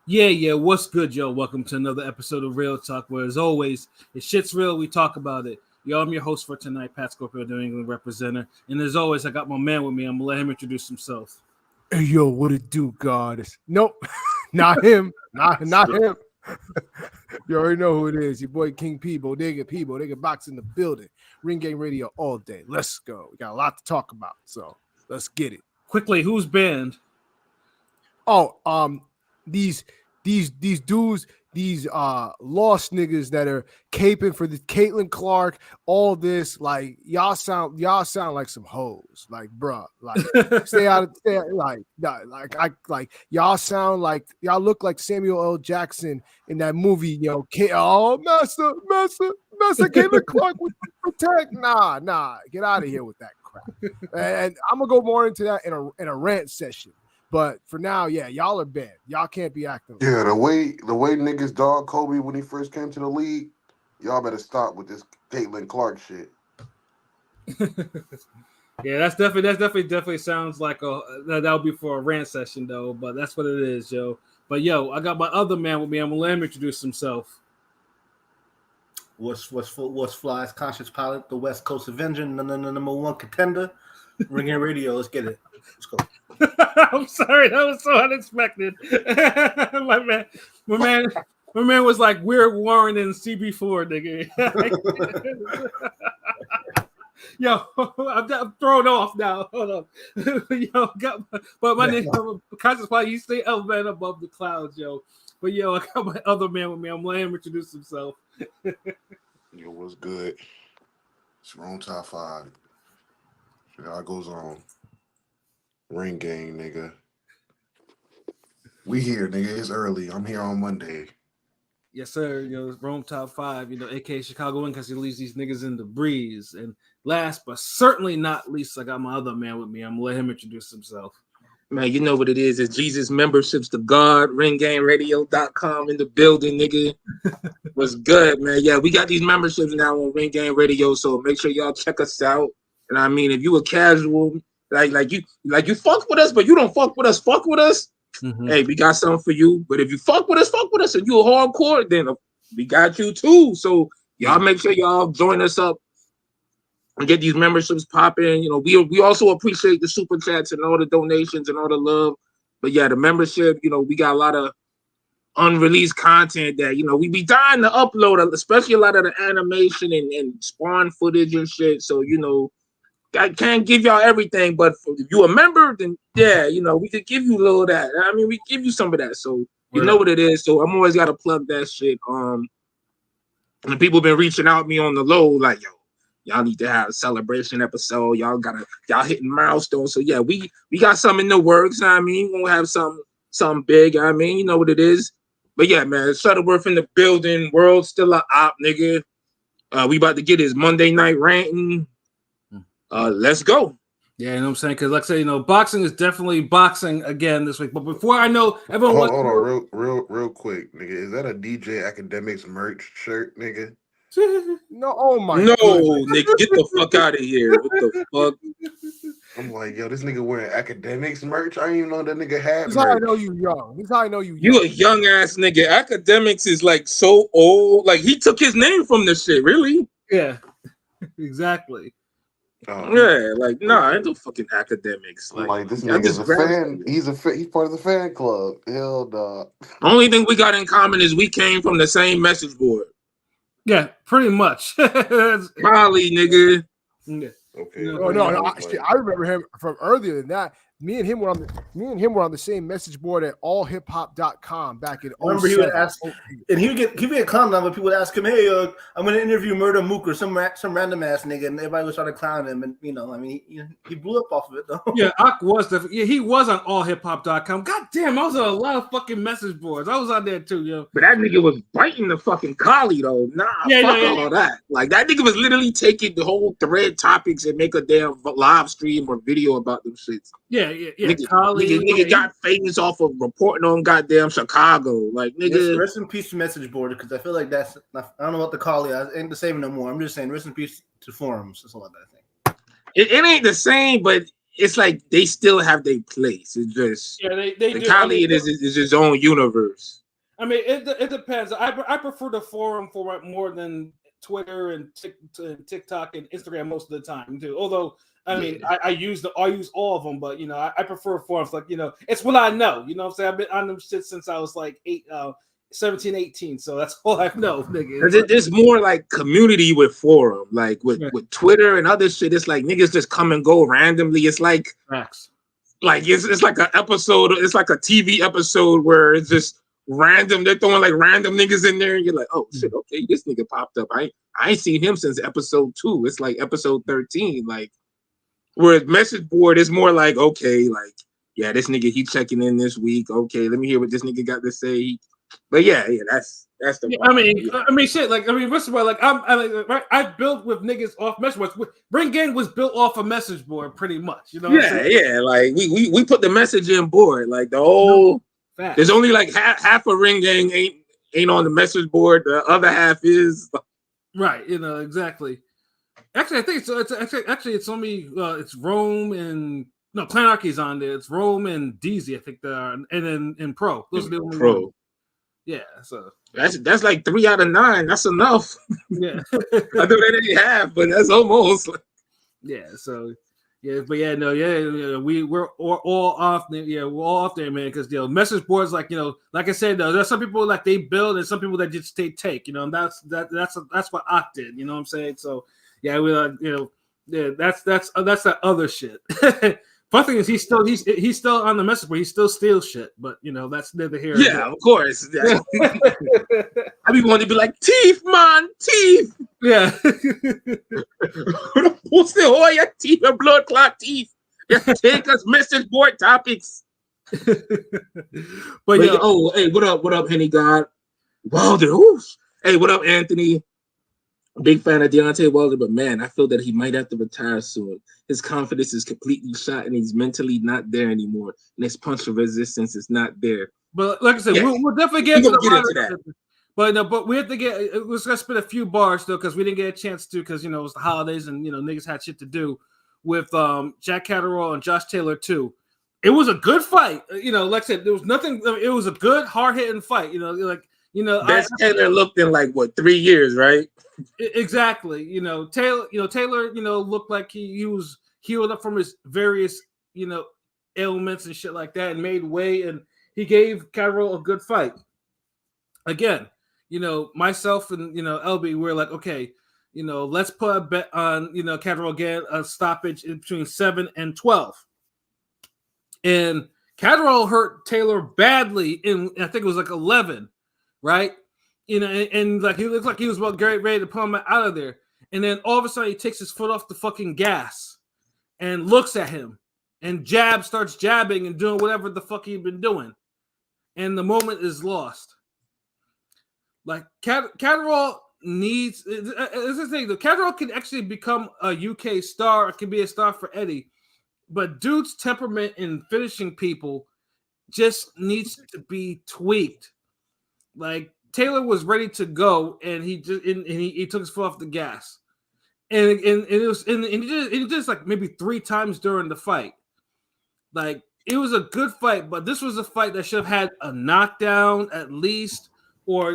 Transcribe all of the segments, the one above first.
Yeah. What's good, yo? Welcome to another episode of Real Talk, where as always, if shit's real, we talk about it. Yo, I'm your host for tonight, Pat Scorpio, New England representative. And as always, I got my man with me. I'm gonna let him introduce himself. Hey, yo, what it do, God? Nope, not him. Not him. You already know who it is. Your boy King P, Bodega Box in the building. Ring Game Radio all day. Let's go. We got a lot to talk about, so let's get it. Quickly, who's banned? Oh, these dudes, these lost niggas that are caping for the Caitlin Clark, all this, like y'all sound like some hoes, like bruh, like y'all sound like y'all look like Samuel L. Jackson in that movie, Master Caitlin Clark with protect, nah, get out of here with that crap, and I'm gonna go more into that in a rant session. But for now, yeah, y'all are bad. Y'all can't be acting. Yeah, the way niggas dog Kobe when he first came to the league, y'all better stop with this Caitlin Clark shit. Yeah, that's definitely sounds like that'll be for a rant session though. But that's what it is, yo. But yo, I got my other man with me. I'm gonna let him introduce himself. What's flies? Conscious Pilot, the West Coast Avenger, number one contender. Ring in Radio. Let's get it. Let's go. I'm sorry, that was so unexpected. my man was like weird Warren and CB4, nigga. Yo, I'm thrown off now. Hold on. But my name Conscious Pilot, you stay elevated above the clouds, yo. But yo, I got my other man with me. I'm letting him introduce himself. Yo, what's good? It's Rome Top 5. How it goes on. Ring game, nigga. We here, nigga. It's early. I'm here on Monday. Yes, sir. It's Rome Top 5, aka Chicago win because he leaves these niggas in the breeze. And last but certainly not least, I got my other man with me. I'm gonna let him introduce himself. Man, you know what it is. It's Jesus memberships to God, ringgameradio.com in the building, nigga. What's good, man? Yeah, we got these memberships now on Ring Game Radio, so make sure y'all check us out. And I mean, if you a casual, like you fuck with us, but you don't fuck with us, Mm-hmm. Hey, we got something for you. But if you fuck with us, and you a hardcore, then we got you too. So y'all make sure y'all join us up and get these memberships popping. We also appreciate the super chats and all the donations and all the love. But yeah, the membership, we got a lot of unreleased content that we be dying to upload, especially a lot of the animation and spawn footage and shit. So I can't give y'all everything, but if you a member, then yeah, we could give you a little of that. I mean, we give you some of that, so you know what it is. So I'm always gotta plug that shit. And people been reaching out to me on the low, like, yo, y'all need to have a celebration episode. Y'all hitting milestones. So yeah, we got something in the works. I mean, we're gonna have something big. I mean, you know what it is. But yeah, man, Shuttleworth in the building. World still a op, nigga. We about to get his Monday night ranting. Let's go. Yeah, you know what I'm saying? Because like I said, boxing is definitely boxing again this week. But before I know, everyone hold on, real quick, nigga. Is that a DJ Academics merch shirt, nigga? No, oh my no, goodness. nigga, get the fuck out of here. What the fuck? I'm like, yo, this nigga wearing Academics merch. I didn't even know that nigga had This merch. how I know you young. This how I know you young. You a young ass nigga. Academics is like so old. Like he took his name from this shit, really? Yeah, exactly. Yeah, like I ain't no fucking Academics. Like this nigga's a fan. He's part of the fan club. Hell, dog. Only thing we got in common is we came from the same message board. Yeah, pretty much. Probably, nigga. Yeah. Okay. Oh, no, I remember him from earlier than that. Me and him were on the same message board at allhiphop.com back in. I remember he would ask, and he would get comment on, but people would ask him, "Hey, I'm going to interview Murder Mook or some random ass nigga," and everybody would try to clown him, and I mean, he blew up off of it though. Yeah, he was on allhiphop.com. God damn, I was on a lot of fucking message boards. I was on there too, yo. But that nigga was biting the fucking collie though. Nah, fuck all that. Like that nigga was literally taking the whole thread topics and make a damn live stream or video about them shits. Yeah. Nigga got famous off of reporting on goddamn Chicago. Like, nigga. Yes, rest in peace to message board, because I feel like that's not, I don't know what to call it. I ain't the same no more. I'm just saying rest in peace to forums. That's all I think. It ain't the same, but it's like they still have their place. It's just they the do. Kali is his own universe. I mean, it depends. I prefer the forum format more than Twitter and TikTok and Instagram most of the time too. Although I mean, I use all of them, but I prefer forums. Like it's what I know. You know what I'm saying? I've been on them shit since I was like 17, 18. So that's all I know, nigga. There's more like community with forum, like with Twitter and other shit. It's like niggas just come and go randomly. It's like facts. Like it's like an episode. It's like a TV episode where it's just random. They're throwing like random niggas in there, and you're like, oh shit, okay, this nigga popped up. I ain't seen him since episode 2. It's like episode 13. Like whereas message board is more like, okay, like yeah, this nigga he checking in this week. Okay, let me hear what this nigga got to say. But yeah, that's the. Yeah, I mean, shit. Like, I mean, first of all, like, I built with niggas off message boards. Ring Gang was built off a message board, pretty much. You know. Yeah. Like we put the message in board. Like the whole. There's only like half a Ring Gang ain't on the message board. The other half is. Right. Exactly. Actually, I think it's only it's Rome and no Clanarchy's on there. It's Rome and DZ. I think they are, and then in Pro. Those are the only Pro. Ones. Yeah, so that's like 3 out of 9. That's enough. Yeah, I know that ain't half, but that's almost. Yeah, so we're all off. Yeah, we're all off there, man. Because message boards, like like I said, though, there's some people like they build, and some people that just take. And that's what Ock did. You know what I'm saying? So yeah, that's that other shit. Fun thing is he's still on the message board. He still steals shit, but that's neither here. Yeah, of course. Yeah. I be wanting to be like teeth, man, teeth. Yeah. What's the whole your teeth, your blood clot teeth? Take us message board topics. but yeah, hey, what up, Henny God? Wilder. Hey, what up, Anthony? Big fan of Deontay Wilder, but man, I feel that he might have to retire soon. His confidence is completely shot, and he's mentally not there anymore. And his punch resistance is not there. But like I said, we'll definitely get into that. But we have to get. We're gonna spit a few bars though, because we didn't get a chance to, because it was the holidays and niggas had shit to do. With Jack Catterall and Josh Taylor too. It was a good fight. Like I said, there was nothing. It was a good, hard hitting fight. Best Taylor looked in like 3 years, right? Exactly. Taylor. Taylor. Looked like he was healed up from his various ailments and shit like that, and made way. And he gave Catterall a good fight. Again, myself and LB, we're like, okay, let's put a bet on Catterall again, a stoppage in between 7 and 12. And Catterall hurt Taylor badly in, I think it was like 11. Right, and like he looked like he was about ready to pull him out of there, and then all of a sudden he takes his foot off the fucking gas, and looks at him, and starts jabbing and doing whatever the fuck he'd been doing, and the moment is lost. Like Catterall needs this is the thing. The Catterall can actually become a UK star. It can be a star for Eddie, but dude's temperament in finishing people just needs to be tweaked. Like Taylor was ready to go, and he took his foot off the gas, and he did this like maybe 3 times during the fight. Like it was a good fight, but this was a fight that should have had a knockdown at least, or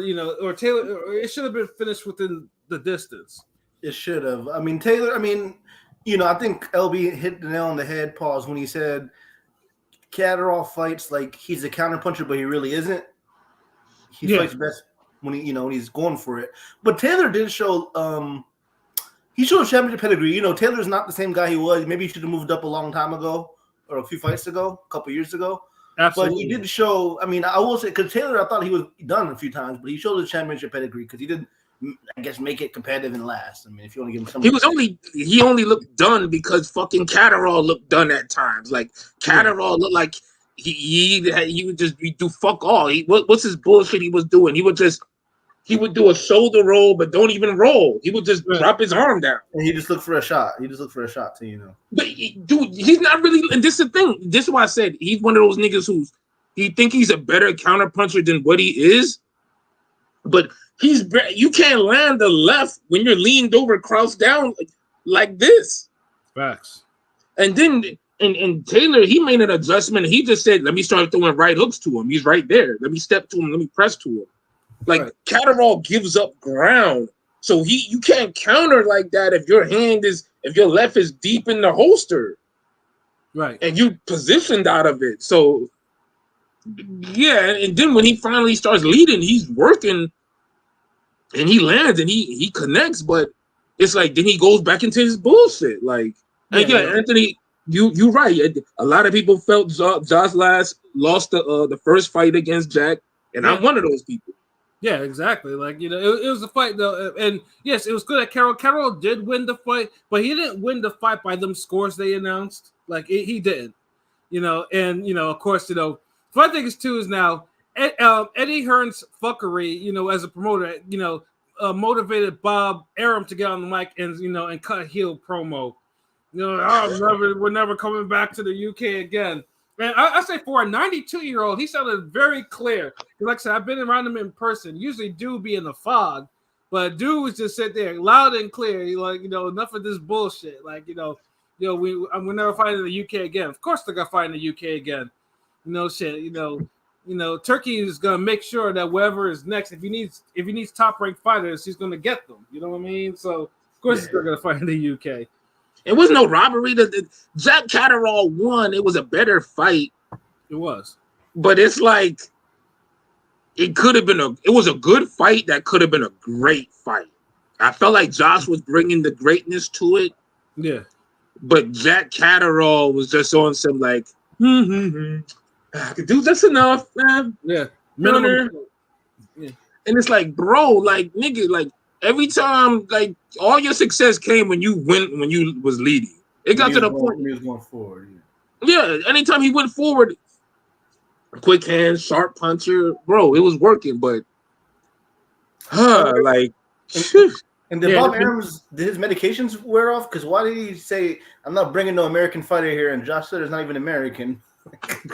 Taylor, or it should have been finished within the distance. It should have. I mean, Taylor. I mean, I think LB hit the nail on the head. Pause when he said Catterall fights like he's a counterpuncher, but he really isn't. He fights best when when he's going for it. But Taylor did show he showed championship pedigree. Taylor's not the same guy he was. Maybe he should have moved up a long time ago or a few fights ago, a couple years ago. Absolutely. But he did show. I mean, I will say because Taylor, I thought he was done a few times, but he showed his championship pedigree because he did, I guess, make it competitive and last. I mean, if you want to give him something, he only looked done because fucking Catterall looked done at times. Like Catterall looked like. He would just do fuck all. What's his bullshit he was doing? He would do a shoulder roll, but don't even roll. He would just drop his arm down. And he just looked for a shot. To But dude, he's not really. And this is the thing. This is why I said he's one of those niggas he think he's a better counterpuncher than what he is. But you can't land the left when you're leaned over, crouched down like this. Facts. And then And Taylor, he made an adjustment. He just said, let me start throwing right hooks to him. He's right there. Let me step to him. Let me press to him. Like Right. Catterall gives up ground. So you can't counter like that if your left is deep in the holster. Right. And you positioned out of it. So yeah, and then when he finally starts leading, he's working and he lands and he connects, but it's like then he goes back into his bullshit. Like, and yeah, Anthony, you're right. A lot of people felt Josh lost the first fight against Jack, and I'm one of those people. Yeah, exactly. Like, it was a fight though, and yes, it was good at Catterall. Catterall did win the fight, but he didn't win the fight by them scores they announced. Like he didn't, and of course, fun thing is too is now Eddie Hearn's fuckery, as a promoter, motivated Bob Arum to get on the mic and cut a heel promo. We're never coming back to the UK again. Man, I say for a 92-year-old, he sounded very clear. Like I said, I've been around him in person. Usually, dude be in the fog, but dude was just sit there loud and clear. Like, enough of this bullshit. Like, we're never fighting in the UK again. Of course, they're gonna fight in the UK again. Turkey is gonna make sure that whoever is next, if he needs top-ranked fighters, he's gonna get them. You know what I mean? So of course they're gonna fight in the UK. It was no robbery. Jack Catterall won. It was a better fight. It was, but it's like it could have been it was a good fight that could have been a great fight. I felt like Josh was bringing the greatness to it. Yeah, but Jack Catterall was just on some like, I could do just enough, man. Yeah, minimum. Yeah. And it's like, bro, like nigga, like every time, like all your success came when you was leading. It got to the point he was going forward. Yeah, anytime he went forward, quick hands, sharp puncher, bro, it was working. But, like, and did Bob Arum's did his medications wear off? Because why did he say, "I'm not bringing no American fighter here"? And Josh said, "It's not even American." Like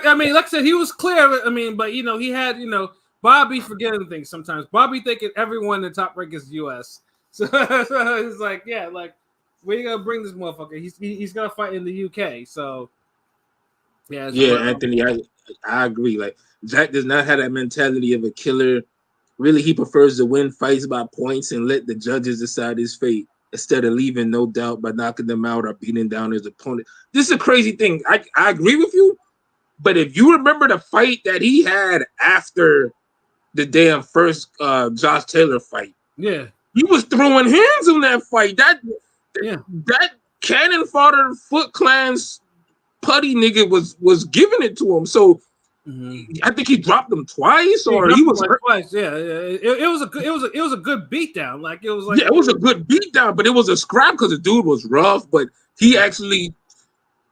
I said, he was clear. I mean, but he had Bobby forgetting things sometimes. Bobby thinking everyone in the top rank is U.S. So it's like, yeah, like where you gonna bring this motherfucker? He's gonna fight in the U.K. So yeah, Anthony, I agree. Like Jack does not have that mentality of a killer. Really, he prefers to win fights by points and let the judges decide his fate instead of leaving no doubt by knocking them out or beating down his opponent. This is a crazy thing. I agree with you, but if you remember the fight that he had after the damn first Josh Taylor fight, yeah, he was throwing hands in that fight. That cannon fodder Foot Clan's putty nigga was giving it to him. So I think he dropped him twice, or he was hurt twice. Yeah, it was a good beatdown. Like it was like it was a good beatdown, but it was a scrap because the dude was rough. But he actually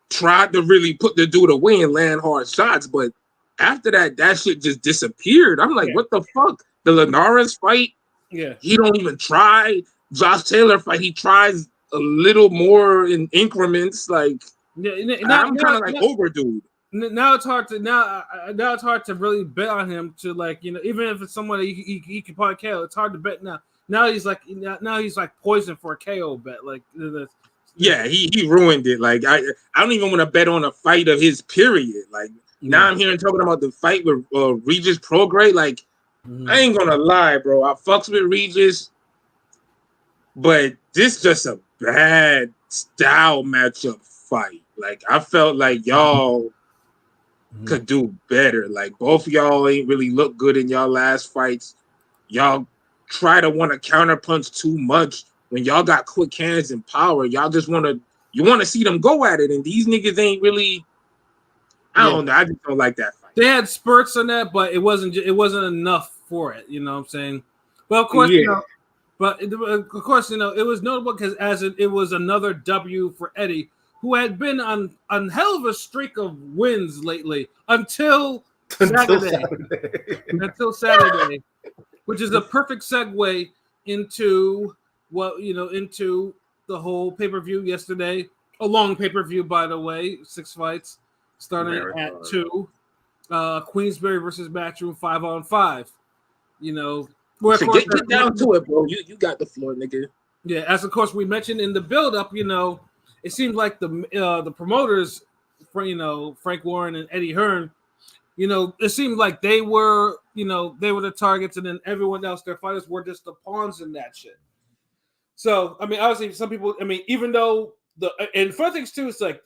tried to really put the dude away and land hard shots. But after that shit just disappeared. I'm like, what the fuck? The Linares fight, he don't even try. Josh Taylor fight, he tries a little more in increments. Like, I'm kind of like over dude. Now it's hard to really bet on him to like even if it's someone that he can probably KO, it's hard to bet now. Now he's like poison for a KO bet. Like he ruined it. Like I don't even want to bet on a fight of his period. Like now I'm hearing talking about the fight with Regis Prograis. Like I ain't gonna lie, bro. I fucks with Regis, but this just a bad style matchup fight. Like I felt like y'all could do better. Like both of y'all ain't really look good in y'all last fights. Y'all try to want to counterpunch too much when y'all got quick hands and power. Y'all just want to see them go at it, and these niggas ain't really. I don't know. I just don't like that fight. They had spurts on that, but it wasn't enough for it. You know what I'm saying? But of course, of course, it was notable because it was another W for Eddie, who had been on a hell of a streak of wins lately until Saturday. Until Saturday, which is a perfect segue into into the whole pay-per-view yesterday. A long pay-per-view, by the way, 6 fights starting at 2. Queensbury versus Matchroom 5-on-5. Get down to it, bro. You got the floor, nigga. Yeah, as of course we mentioned in the build-up, it seems like the promoters, Frank Warren and Eddie Hearn, it seemed like they were the targets, and then everyone else, their fighters were just the pawns in that shit. So, I mean, obviously, some people, I mean, even though and fun things too, it's like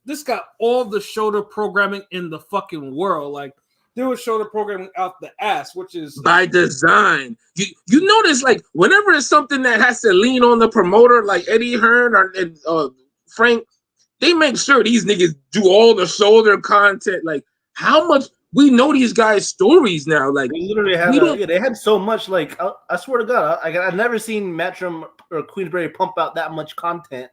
this got all the shoulder programming in the fucking world. Like, there was shoulder programming out the ass, which is by design. You notice, like, whenever it's something that has to lean on the promoter, like Eddie Hearn or Frank, they make sure these niggas do all the shoulder content. Like, how much we know these guys' stories now. Like, they literally had they had so much. Like, I swear to God, I've never seen Matchroom or Queensbury pump out that much content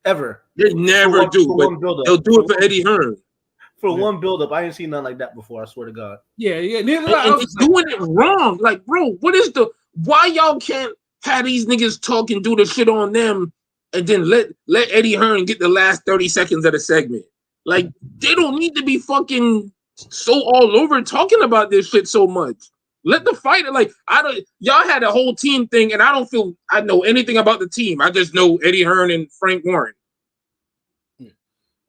ever. They never do, but they'll do it for Eddie Hearn. For one build-up, I ain't seen nothing like that before. I swear to God. Yeah. And they're doing it wrong. Like, bro, why y'all can't have these niggas talk and do the shit on them, and then let Eddie Hearn get the last 30 seconds of the segment? Like, they don't need to be fucking so all over talking about this shit so much. Let the fighter, like, y'all had a whole team thing, and I don't feel I know anything about the team. I just know Eddie Hearn and Frank Warren.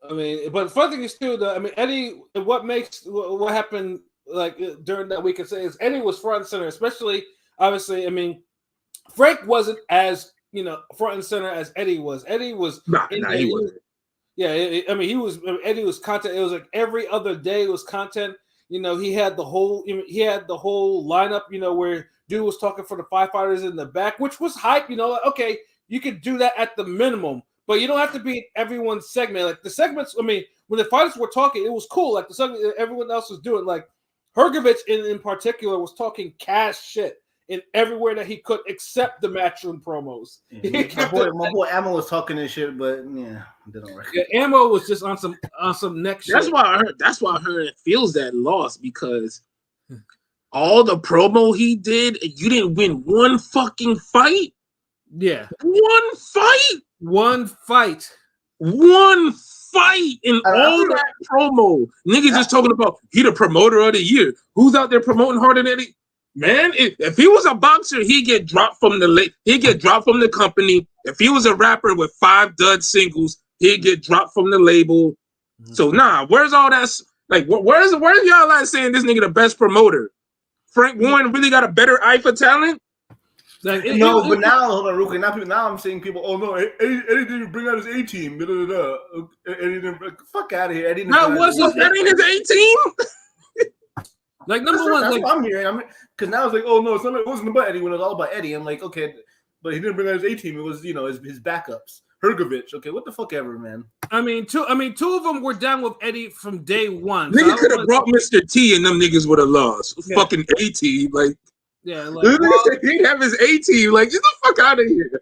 I mean, but the fun thing is too, Eddie, what happened like during that week is Eddie was front and center, especially obviously. I mean, Frank wasn't as front and center as Eddie was. Eddie was he wasn't. Yeah, Eddie was content. It was like every other day was content. He had the whole lineup. Where dude was talking for the 5 fighters in the back, which was hype. Okay, you could do that at the minimum. But you don't have to be in everyone's segment. Like the segments, I mean, when the fighters were talking, it was cool. Like the segment everyone else was doing. Like Hergovich in particular was talking cash shit in everywhere that he could, except the Matchroom promos. Mm-hmm. My boy Ammo was talking this shit, but yeah, it didn't work. Yeah, Ammo was just on some next shit. That's why I heard it feels that loss, because all the promo he did, you didn't win one fucking fight. Yeah, one fight in all that promo. Niggas just talking about he the promoter of the year. Who's out there promoting harder than Eddie? Man, if he was a boxer, he'd get dropped from the company. If he was a rapper with 5 dud singles, he'd get dropped from the label. Mm-hmm. So where's all that? Like, where's y'all at saying this nigga the best promoter? Frank Warren really got a better eye for talent? Like, but now, hold on, real quick. Now I'm seeing people. Oh no, Eddie didn't bring out his A team. Eddie didn't. Fuck out of here. Eddie didn't. That ain't his A team. Like number one, that's like what I'm hearing. Because now it's like, oh no, it wasn't about Eddie when it was all about Eddie. I'm like, okay, but he didn't bring out his A team. It was his backups. Hergovich. Okay, what the fuck ever, man. I mean, two of them were down with Eddie from day one. Nigga could have brought Mr. T and them niggas would have lost. Yeah. Fucking A team, like. Yeah, he'd have his A team. Like, get the fuck out of here.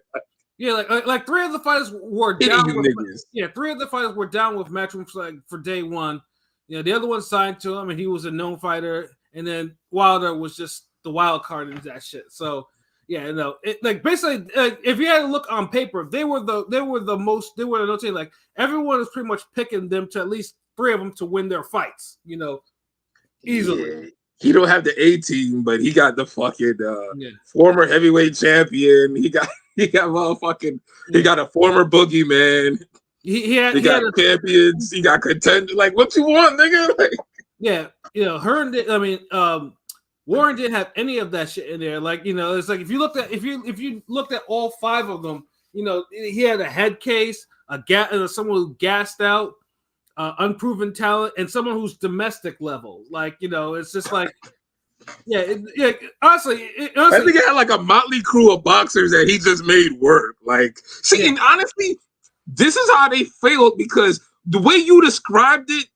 Yeah, like 3 of the fighters were down with niggas. Yeah, 3 of the fighters were down with Matchroom for day one. The other one signed to him, and he was a known fighter. And then Wilder was just the wild card into that shit. So yeah, basically, if you had to look on paper, they were the team. Like everyone was pretty much picking them to at least 3 of them to win their fights. Easily. Yeah. He don't have the A team, but he got the fucking former heavyweight champion. He got motherfucking. He got a former boogeyman. He got champions. He got contenders. Like, what you want, nigga? Like, yeah, Hearn did. I mean, Warren didn't have any of that shit in there. Like, it's like if you looked at all 5 of them, he had a head case, someone who gassed out. Unproven talent, and someone who's domestic level. Like, it's just like, honestly, I think he had like a motley crew of boxers that he just made work. Like, and honestly, this is how they failed, because the way you described it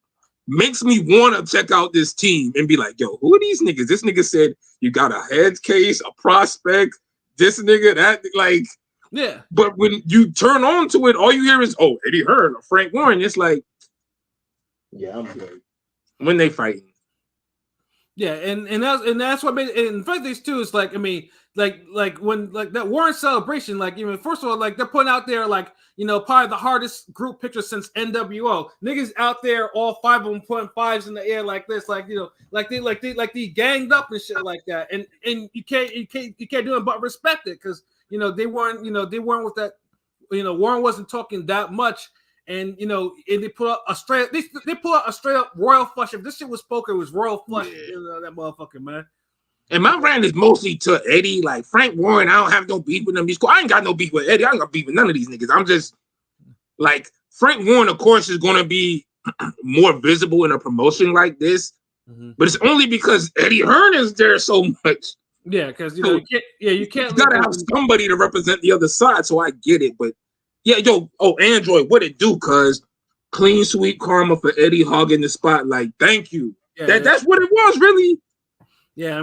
makes me want to check out this team and be like, yo, who are these niggas? This nigga said you got a head case, a prospect, this nigga, that, like, yeah. But when you turn on to it, all you hear is, oh, Eddie Hearn or Frank Warren. It's like, yeah, I'm good. When they fighting. Yeah, and that's what made it. And fact, these two is like, I mean, like when like that Warren celebration, like, first of all, like they're putting out there like, probably the hardest group picture since NWO. Niggas out there, all 5 of them putting 5s in the air like this, like like they ganged up and shit like that. And you can't do it but respect it, because they weren't with Warren wasn't talking that much, and and they put up a straight up royal flush. If this shit was spoken, it was royal flush. Yeah. That motherfucker, man. And my rant is mostly to Eddie. Like Frank Warren, I don't have no beef with him. He's cool. I ain't got no beef with Eddie. I ain't got beef with none of these niggas. I'm just like Frank Warren, of course, is going to be more visible in a promotion like this, but it's only because Eddie Hearn is there so much. Yeah, because you can't. Yeah, you can't. You gotta have somebody to represent the other side. So I get it, but yeah, Android, what it do? Cause clean sweep karma for Eddie hogging the spotlight. Thank you. Yeah, that's what it was, really. Yeah,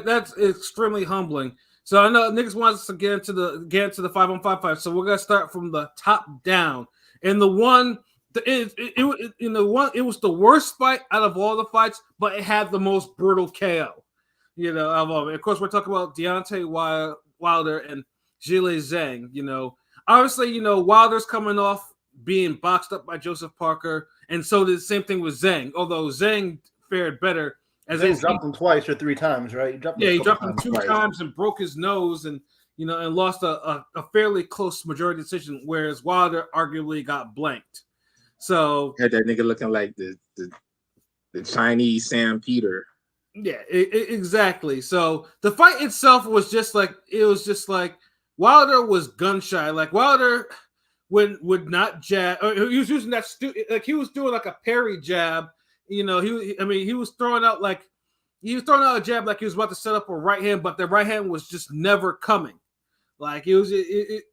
that's extremely humbling. So I know niggas wants us to get into the 5-on-5 fight. So we're gonna start from the top down. And it was the worst fight out of all the fights, but it had the most brutal KO. Of course, we're talking about Deontay Wilder and Zhilei Zhang. Obviously, Wilder's coming off being boxed up by Joseph Parker, and so did the same thing with Zhang. Although Zhang fared better. He dropped him twice or 3 times, right? He dropped him 2 times and broke his nose, and and lost a fairly close majority decision, whereas Wilder arguably got blanked. So had that nigga looking like the Chinese Sam Peter. Yeah, exactly. So the fight itself was just like Wilder was gun shy. Like Wilder would not jab. Or he was using that he was doing like a parry jab. He was throwing out a jab like he was about to set up a right hand, but the right hand was just never coming. Like you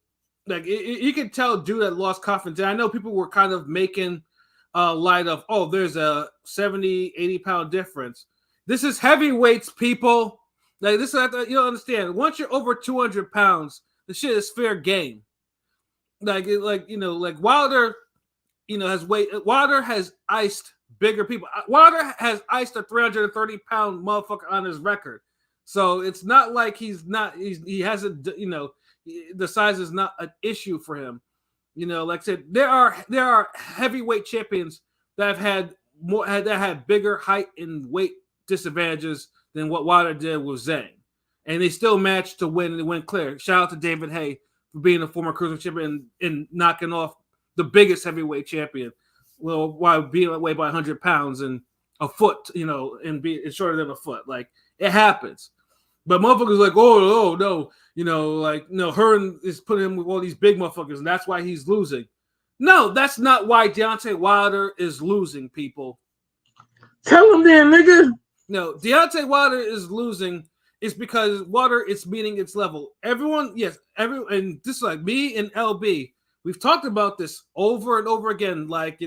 could tell dude had lost confidence. And I know people were kind of making light of, there's a 70, 80 pound difference. This is heavyweights, people. Like this, you don't understand. Once you're over 200 pounds, the shit is fair game. Like Wilder, Wilder has iced bigger people. Wilder has iced a 330 pound motherfucker on his record. So it's not like he hasn't, the size is not an issue for him. Like I said, there are heavyweight champions that had bigger height and weight disadvantages than what Wilder did with Zhang, and they still managed to win and win clear. Shout out to David Haye for being a former cruiserweight champion and knocking off the biggest heavyweight champion, while being away by 100 pounds and a foot, and being shorter than a foot. Like it happens, but motherfuckers like, no, Hearn is putting him with all these big motherfuckers, and that's why he's losing. No, that's not why Deontay Wilder is losing, people. Tell him then, nigga. No, Deontay Wilder is losing is because Wilder is meeting its level. And this is like me and LB. We've talked about this over and over again. Like,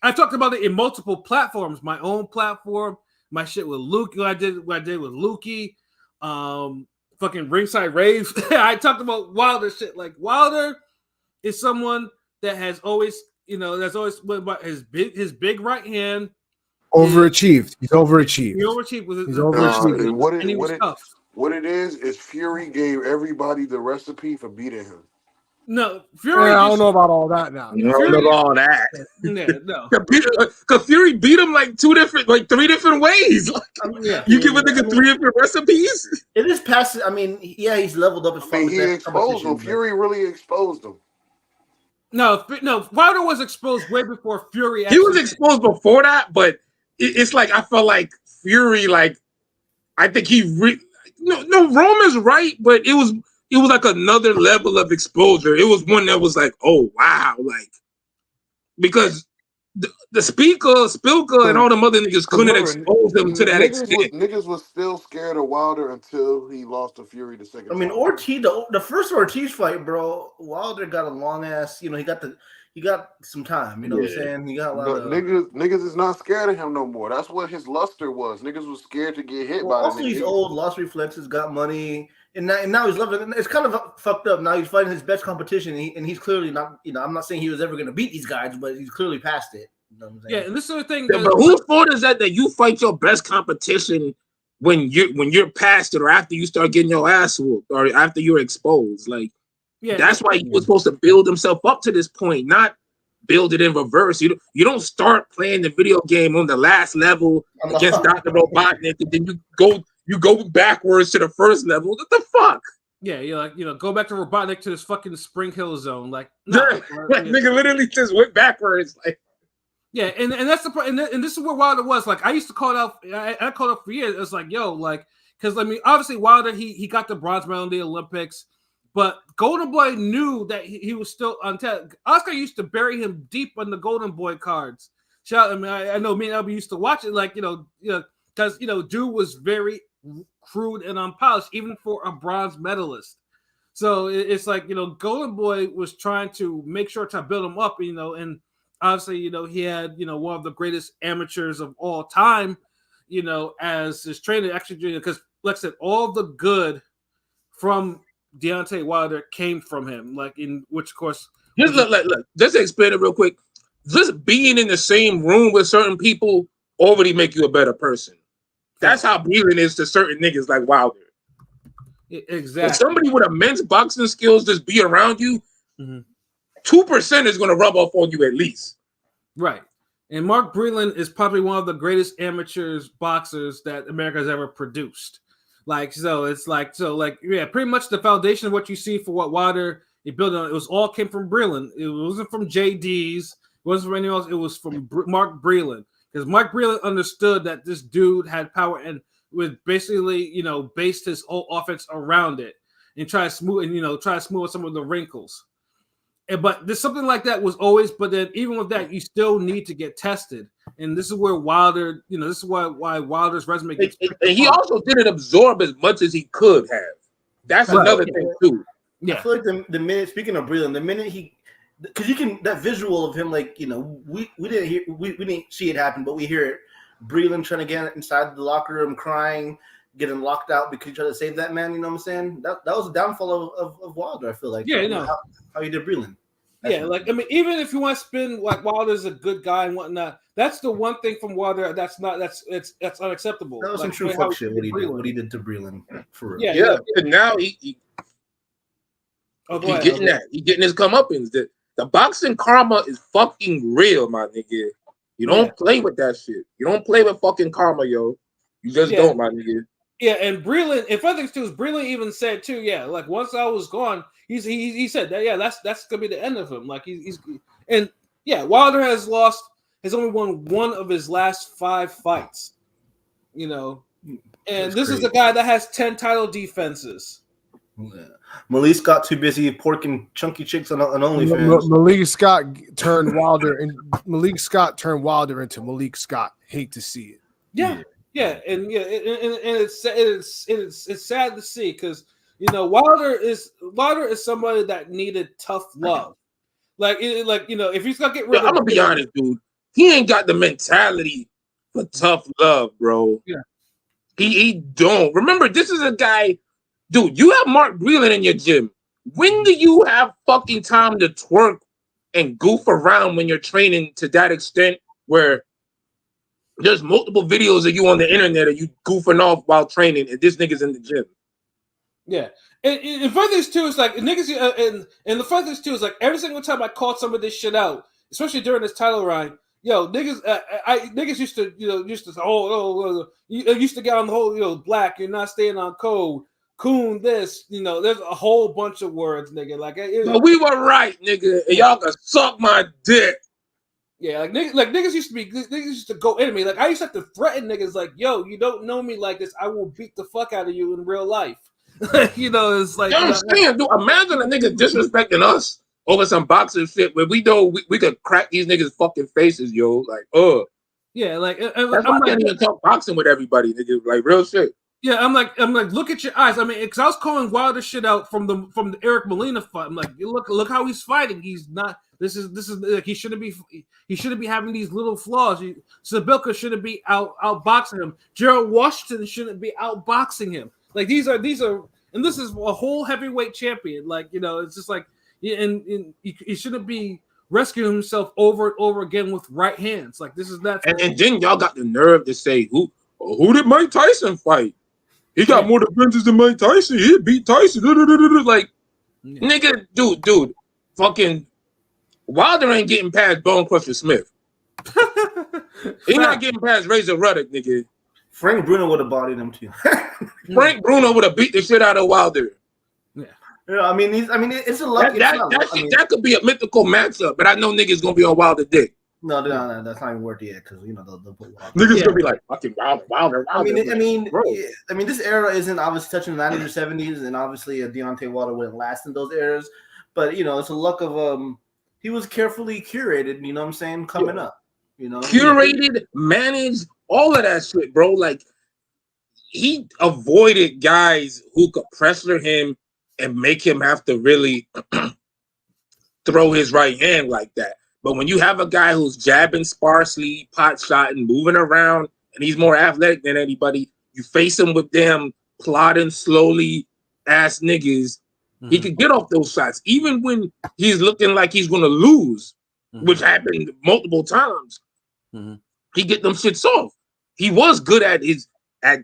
I talked about it in multiple platforms. My own platform, my shit with Luke. What I did with Lukey, fucking Ringside Rave. I talked about Wilder shit. Like Wilder is someone that has always, his big right hand. Overachieved. He's overachieved. He overachieved with He's overachieved. And he was tough. What it is Fury gave everybody the recipe for beating him. No, Fury. I don't know about all that now. You don't know all that. Yeah, no. Because Fury beat him like 3 different ways. You give a nigga 3 different recipes. It is past. I mean, yeah, he's leveled up as far as he exposed him. Fury really exposed him. No, Wilder was exposed way before Fury. He was exposed before that, but it's like I felt like Fury, like I think Roman's right, but it was like another level of exposure. It was one that was like, oh wow, like because the Spilka, and all the other niggas couldn't expose them to that extent. Niggas was still scared of Wilder until he lost to Fury the second time. I mean, Ortiz, the first Ortiz fight, bro, Wilder got a long ass, he got some time, what I'm saying? He got a lot of niggas is not scared of him no more. That's what his luster was. Niggas was scared to get hit by him. Also, he's old, lost reflexes, got money, and now he's loving it. It's kind of fucked up. Now he's fighting his best competition, and he's clearly not, I'm not saying he was ever going to beat these guys, but he's clearly past it. You know what I'm saying? Yeah, and this is the thing. Yeah, but whose fault is that you fight your best competition when you're past it, or after you start getting your ass whooped, or after you're exposed? Like, that's why he was supposed to build himself up to this point, not build it in reverse. You don't start playing the video game on the last level against Dr. Robotnik, and then you go backwards to the first level. What the fuck? Yeah, you're like, go back to Robotnik to this fucking Spring Hill zone. Like, no. That nigga literally just went backwards. Like, yeah, and that's the and this is where Wilder was. Like, I used to call it out. I called it for years. It's like, yo, like, because I mean, obviously Wilder he got the bronze medal in the Olympics, but Golden Boy knew that he was still untapped. Oscar used to bury him deep on the Golden Boy cards. Shout, I mean, I know me and Albie used to watch it, like, because dude was very crude and unpolished, even for a bronze medalist. So it's like, Golden Boy was trying to make sure to build him up, and obviously, he had, one of the greatest amateurs of all time, as his trainer, actually, because like I said, all the good from Deontay Wilder came from him, like, in which, of course, just look, just to explain it real quick. Just being in the same room with certain people already make you a better person. That's how Breland is to certain niggas like Wilder. Exactly. If somebody with immense boxing skills just be around you, 2% is going to rub off on you at least. Right. And Mark Breland is probably one of the greatest amateurs boxers that America has ever produced. Like, so it's like, yeah, pretty much the foundation of what you see for what Wilder he built on, all came from Breland. It wasn't from JD's. It wasn't from anyone else. It was from Mark Breland, because Mark Breland understood that this dude had power and would basically, based his whole offense around it and try to smooth some of the wrinkles. But there's something like that was always. But then even with that, you still need to get tested, and this is where Wilder, this is why Wilder's resume gets. And he also didn't absorb as much as he could have. That's another thing too. Yeah, I feel like the minute, speaking of Breland, the minute because you can, that visual of him, like, we didn't see it happen, but we hear it. Breland trying to get inside the locker room, crying, getting locked out because he tried to save that man. You know what I'm saying? That was a downfall of Wilder. I feel like. Yeah, how he did Breland. Like, I mean, even if you want to spin like Wilder's a good guy and whatnot, that's the one thing from Wilder that's unacceptable. That was some true fuck shit. What he did to Breland, for real. Yeah. And now he getting that. He getting his comeuppance. The boxing karma is fucking real, my nigga. You don't play with that shit. You don't play with fucking karma, yo. You just don't, my nigga. Yeah, and Breland, and further things too, is Breland even said too, like, once I was gone, he said that, that's gonna be the end of him. Like, Wilder has only won one of his last 5 fights. And that's this crazy. Is a guy that has 10 title defenses. Yeah. Malik Scott too busy porking chunky chicks on OnlyFans. Malik Scott turned Wilder into Malik Scott. Hate to see it. Yeah, and it's sad to see, because Wilder is somebody that needed tough love. If he's gonna get rid of, I'm gonna be honest, dude. He ain't got the mentality for tough love, bro. Yeah, he don't. Remember, this is a guy. Dude, you have Mark Breland in your gym. When do you have fucking time to twerk and goof around when you're training to that extent where there's multiple videos of you on the internet of you goofing off while training and this nigga's in the gym? Yeah. And further too, it's like niggas, and the further too is like every single time I called some of this shit out, especially during this title run, niggas, niggas used to say, you used to get on the whole, black, you're not staying on code. Coon, this, there's a whole bunch of words, nigga. Like, we were right, nigga, and y'all can suck my dick. Yeah, niggas used to go into me. Like, I used to have to threaten niggas, like, yo, you don't know me like this, I will beat the fuck out of you in real life. It's like, you understand, dude? Imagine a nigga disrespecting us over some boxing shit where we know we could crack these niggas' fucking faces, yo. Like, yeah, like, that's why I can't even talk boxing with everybody, nigga. Like, real shit. Yeah, I'm like, look at your eyes. I mean, because I was calling Wilder shit out from the Eric Molina fight. I'm like, look how he's fighting. He's not. This is like, he shouldn't be having these little flaws. Sabilka shouldn't be outboxing him. Gerald Washington shouldn't be outboxing him. Like, these are, and this is a whole heavyweight champion. Like, it's just like, and he shouldn't be rescuing himself over and over again with right hands. Like, this is not. And then y'all got the nerve to say, who did Mike Tyson fight? He got more defenses than Mike Tyson. He beat Tyson. Like, nigga, dude, fucking Wilder ain't getting past Bone Crusher Smith. He not getting past Razor Ruddock, nigga. Frank Bruno would have bodied him too. Frank Bruno would have beat the shit out of Wilder. I mean, it's a luck. That could be a mythical matchup, but I know niggas gonna be on Wilder dick. No, that's not even worth it yet because they'll put Wilder. Niggas gonna be like fucking Wilder. I mean, this era isn't obviously touching the 90s or 70s, and obviously Deontay Wilder wouldn't last in those eras. But it's a luck of he was carefully curated. You know what I'm saying? Coming up, curated, managed, all of that shit, bro. Like he avoided guys who could pressure him and make him have to really throw his right hand like that. But when you have a guy who's jabbing sparsely, pot shotting, moving around, and he's more athletic than anybody, you face him with them plodding slowly ass niggas. He could get off those shots, even when he's looking like he's gonna lose, which happened multiple times. He get them shits off. He was good at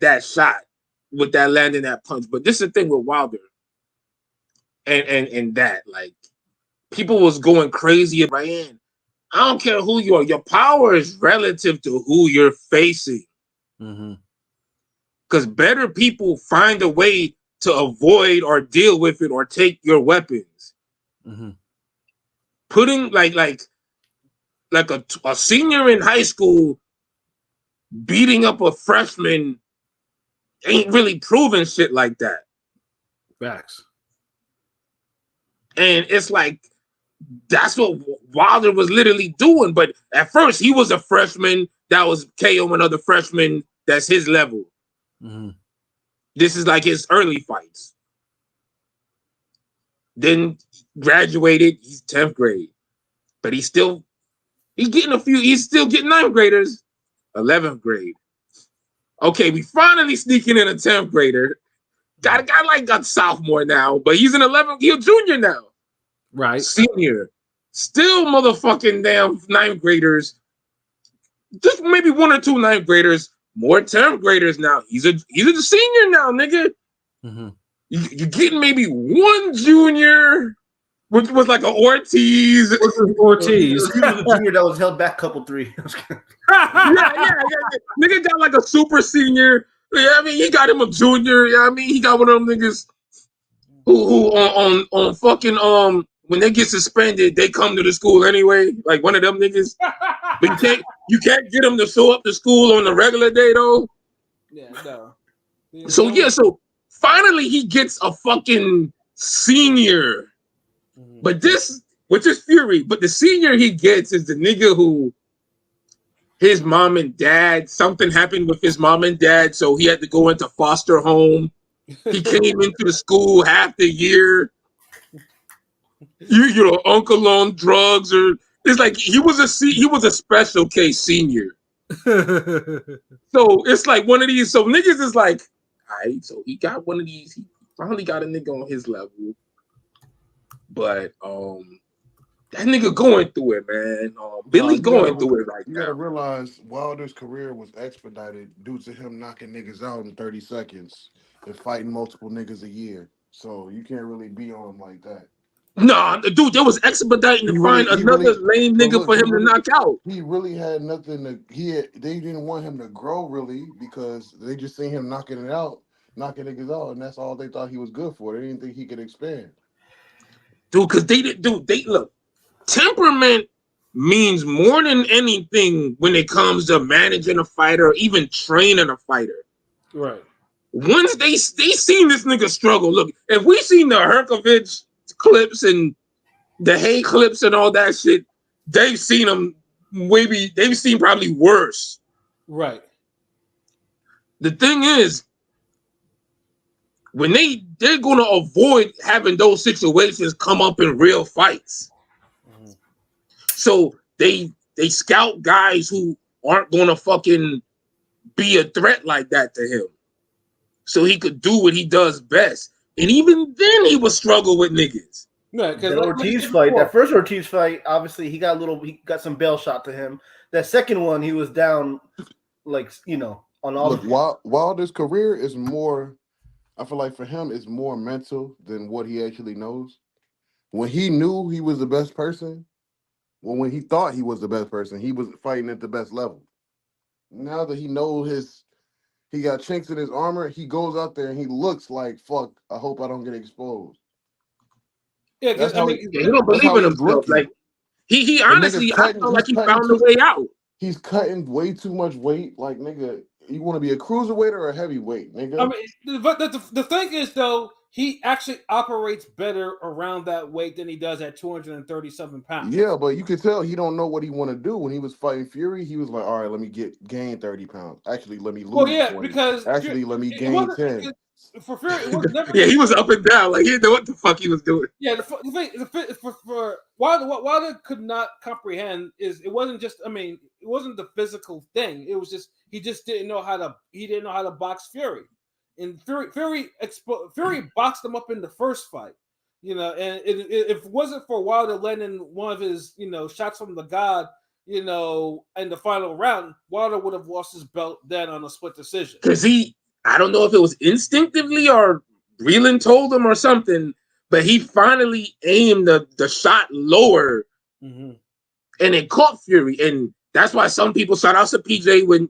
that shot with that landing that punch. But this is the thing with Wilder, and that like people was going crazy at Ryan. I don't care who you are. Your power is relative to who you're facing. Because better people find a way to avoid or deal with it or take your weapons. Putting like a senior in high school beating up a freshman ain't really proven shit like that. Facts. And it's like that's what Wilder was literally doing. But at first, he was a freshman that was KOing other freshmen that's his level. This is like his early fights. Then graduated, he's 10th grade. But he's still getting he's still getting 9th graders, 11th grade. Okay, we finally sneaking in a 10th grader. Got a guy like a sophomore now, but he's an 11th, he's a junior now. Right. Senior. Still motherfucking damn 9th graders. Just maybe 1 or 2 9th graders. More 10th graders now. He's a senior now, nigga. You're getting maybe 1 junior, which was like an Ortiz. He was a junior that was held back couple 3. yeah. Nigga got like a super senior. Yeah, I mean, he got him a junior. Yeah, I mean, he got one of them niggas who on fucking when they get suspended, they come to the school anyway. Like one of them niggas. But you can't get them to show up to school on the regular day though. Yeah, no. So finally he gets a fucking senior. But this, which is Fury, but the senior he gets is the nigga who his mom and dad, something happened with his mom and dad, so he had to go into foster home. He came into the school half the year. You know, uncle on drugs, or it's like he was a special case senior. So it's like one of these. So niggas is like, all right, so he got one of these. He finally got a nigga on his level, but that nigga going through it, man. Billy going through it right now. You gotta realize Wilder's career was expedited due to him knocking niggas out in 30 seconds and fighting multiple niggas a year. So you can't really be on him like that. Nah, dude, there was expediting to find another lame nigga for him to knock out. He really had nothing they didn't want him to grow really because they just seen him knocking niggas out, and that's all they thought he was good for. They didn't think he could expand. Dude, because they look, temperament means more than anything when it comes to managing a fighter or even training a fighter. Right. Once they seen this nigga struggle, look, if we seen the Herkovich clips and the Hay clips and all that shit, they've seen them they've seen probably worse. Right. The thing is, when they're gonna avoid having those situations come up in real fights. So they scout guys who aren't gonna fucking be a threat like that to him. So he could do what he does best. And even then he would struggle with niggas. Yeah, that first Ortiz fight, obviously he got some bail shot to him. That second one, he was down like, on all. Look, Wilder's career is more, I feel like for him, it's more mental than what he actually knows. When he knew he was the best person, when he thought he was the best person, he was fighting at the best level. Now that he knows he got chinks in his armor, he goes out there and he looks like, fuck, I hope I don't get exposed. Yeah, That's I how mean, Yeah, he don't that's believe how in he's himself. looking. Like he The nigga's honestly, I cutting. felt He's like he cutting found a too. way out. He's cutting way too much weight. Like nigga, you want to be a cruiserweight or a heavyweight, I nigga? mean, but the thing is though, he actually operates better around that weight than he does at 237 pounds. Yeah, but you could tell he don't know what he want to do. When he was fighting Fury, he was like, "All right, let me gain 30 pounds. Actually, let me Well, lose yeah, 20. because Actually, let me it gain 10." for Fury. It was never Yeah, just he was up and down. Like he didn't know what the fuck he was doing. yeah. The thing for Wilder could not comprehend is it wasn't just. I mean, it wasn't the physical thing. It was just he just didn't know how to box Fury, and Fury boxed him up in the first fight. You know, and if it wasn't for Wilder letting one of his shots from the God, in the final round, Wilder would have lost his belt then on a split decision. Because I don't know if it was instinctively or Breland told him or something, but he finally aimed the shot lower Mm-hmm. and it caught Fury. And that's why some people shout out to PJ when,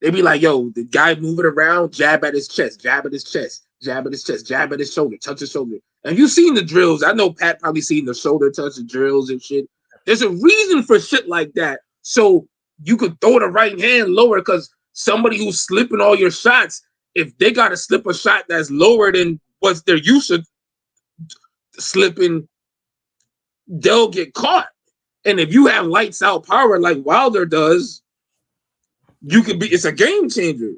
they be like, yo, the guy moving around, jab at his chest, jab at his chest, jab at his chest, jab at his shoulder, touch his shoulder. And you've seen the drills. I know Pat probably seen the shoulder touch the drills and shit. There's a reason for shit like that. So you could throw the right hand lower because somebody who's slipping all your shots, if they got to slip a shot that's lower than what they're used to slipping, they'll get caught. And if you have lights out power like Wilder does, it's a game changer.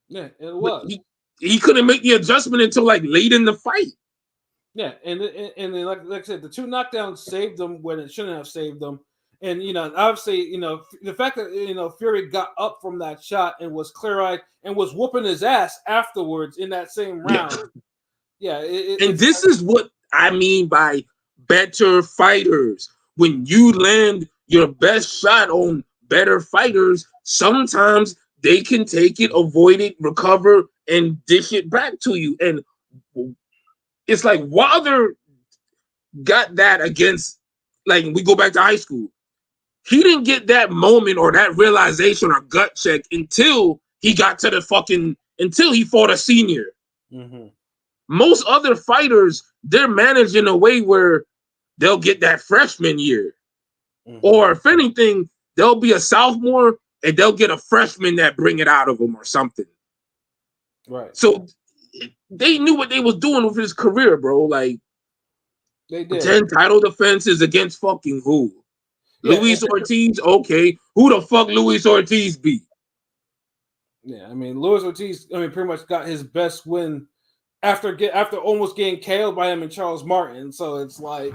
Yeah, it But was. he couldn't make the adjustment until like late in the fight. Yeah, and then like I said, the two knockdowns saved them when it shouldn't have saved them. And obviously, the fact that Fury got up from that shot and was clear-eyed and was whooping his ass afterwards in that same round. Yeah, and this is what I mean by better fighters. When you land your best shot on better fighters, sometimes they can take it, avoid it, recover, and dish it back to you. And it's like Wilder got that against, like, we go back to high school. He didn't get that moment or that realization or gut check until he got to until he fought a senior. Mm-hmm. Most other fighters, they're managed in a way where they'll get that freshman year. Mm-hmm. Or if anything, they'll be a sophomore and they'll get a freshman that bring it out of them or something. Right. So they knew what they was doing with his career, bro. Like, they did 10 title defenses against fucking who? Yeah, Luis Ortiz? Okay. Who the fuck Luis Ortiz be? Yeah, I mean, Luis Ortiz, pretty much got his best win after almost getting KO'd by him and Charles Martin. So it's like,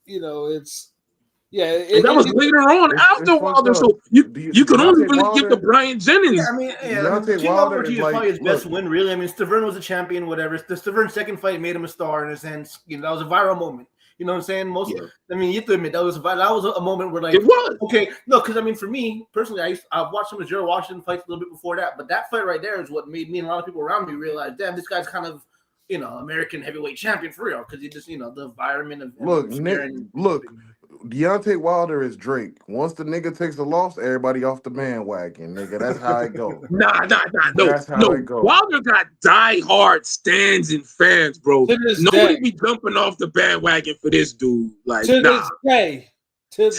it's and that was later on after Wilder. So you could only really give to Brian Jennings. Yeah, Wilder Ortiz is probably his best win, really. I mean, Stavern was a champion, whatever. The Stavern second fight made him a star in a sense. That was a viral moment. You know what I'm saying? I mean, you have to admit that was a moment where, like, it was okay. No, because for me personally, I've watched some of Gerald Washington fights a little bit before that, but that fight right there is what made me and a lot of people around me realize, damn, this guy's kind of American heavyweight champion for real, because he just the environment of look. Deontay Wilder is Drake. Once the nigga takes a loss, everybody off the bandwagon, nigga. That's how it goes. Nah, no. That's how it goes. Wilder got die-hard stands and fans, bro. Nobody be jumping off the bandwagon for this dude. Like, to this day. To this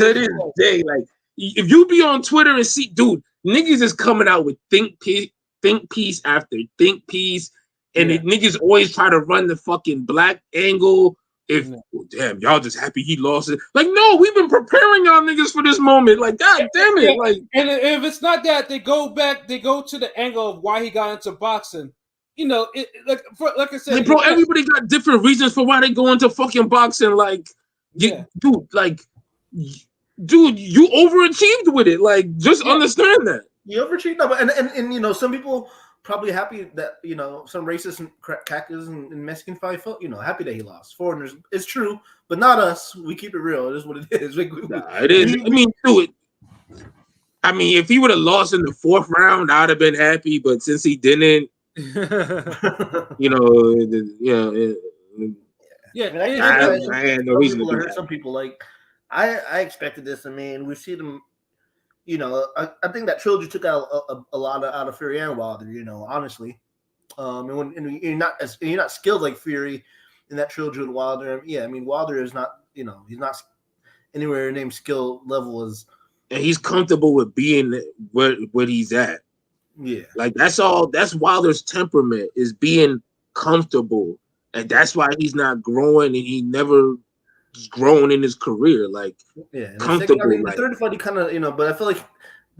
day. Like, if you be on Twitter and see, dude, niggas is coming out with think piece after think piece, and the niggas always try to run the fucking black angle. Damn, y'all just happy he lost it. Like, no, we've been preparing y'all niggas for this moment. Like, god damn it. Like, and if it's not that, they go to the angle of why he got into boxing. Like I said, bro, everybody got different reasons for why they go into fucking boxing. Like, dude, you overachieved with it. Like, just understand that. You overachieved, no, and some people probably happy that some racist and crackers and Mexican fight felt happy that he lost. Foreigners, it's true, but not us. We keep it real. It is what it is. It is. I mean, if he would have lost in the fourth round, I'd have been happy. But since he didn't, I had no reason to do that. Some people like. I expected this. I mean, we've seen him. I think that trilogy took out a lot out of Fury and Wilder. Honestly, and when you're not skilled like Fury, in that trilogy with Wilder. Yeah, I mean Wilder is not, he's not anywhere named skill level as. And he's comfortable with being where he's at. Yeah, like that's all. That's Wilder's temperament is being comfortable, and that's why he's not growing, and he never grown in his career. Like and comfortable. The third fight, he kind of, but I feel like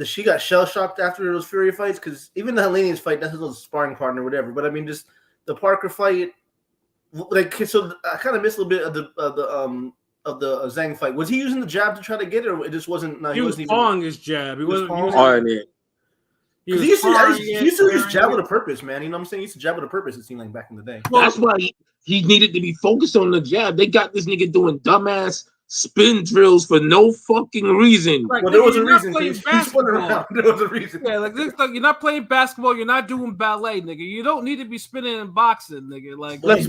she got shell shocked after those Fury fights because even the Helenius fight, that's his sparring partner, or whatever. But I mean, just the Parker fight, like so, I kind of missed a little bit of the Zhang fight. Was he using the jab to try to get it, or it just wasn't? No, he was pawing his jab. He wasn't pawing it. He used to use jab with a purpose, man. You know what I'm saying? He used to jab with a purpose, it seemed like back in the day. Well, that's why he needed to be focused on the jab. They got this nigga doing dumbass spin drills for no fucking reason. Like, there was a reason. There was a reason. Yeah, like this, you're not playing basketball. You're not doing ballet, nigga. You don't need to be spinning in boxing, nigga. Like he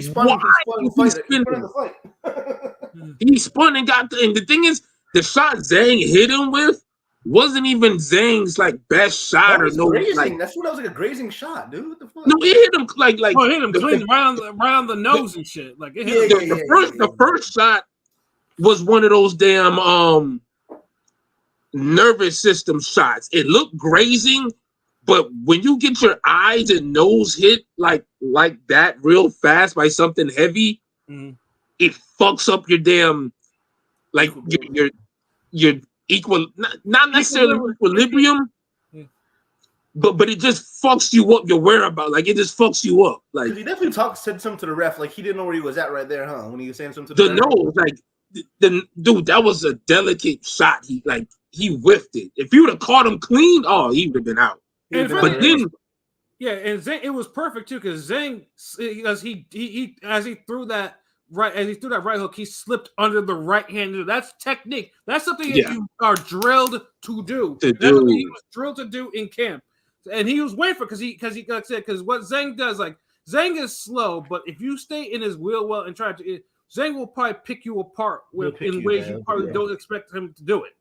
spun the fight. He spun and got and the thing is, the shot Zhang hit him with wasn't even Zhang's like best shot or no. Like, that's what I was like a grazing shot, dude. What the fuck? No, it hit him like it hit him clean right on the nose and shit. Like it hit the first shot was one of those damn nervous system shots. It looked grazing, but when you get your eyes and nose hit like that real fast by something heavy, it fucks up your damn your equal, not necessarily equilibrium, but it just fucks you up. Your whereabouts, like it just fucks you up. Like he definitely said something to the ref, like he didn't know where he was at right there, huh? When he was saying something to the nose, like the dude, that was a delicate shot. He whiffed it. If you would have caught him clean, he would have been out. But then. Yeah, and Zhang, it was perfect too because Zhang, as he threw that right hook, he slipped under the right hand. That's technique. That's something that you are drilled to do. That's something he was drilled to do in camp, and he was waiting for because like I said, because what Zhang does, like Zhang is slow, but if you stay in his wheel well and try to, Zhang will probably pick you apart in ways you probably don't expect him to do it.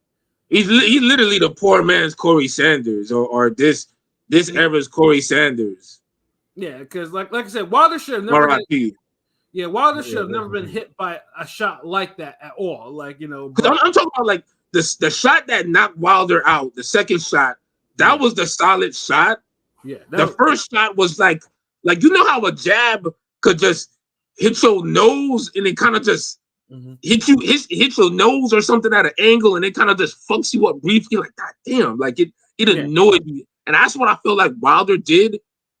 He's literally the poor man's Corey Sanders, or this era's Corey Sanders. Yeah, because like I said, Wilder should have never. Wilder should have never been hit by a shot like that at all. Like I'm talking about like the shot that knocked Wilder out. The second shot, that was the solid shot. Yeah, the first shot was like you know how a jab could just hit your nose and it kind of just hit your nose or something at an angle and it kind of just fucks you up briefly. Like God damn, like it annoyed me. And that's what I feel like Wilder did.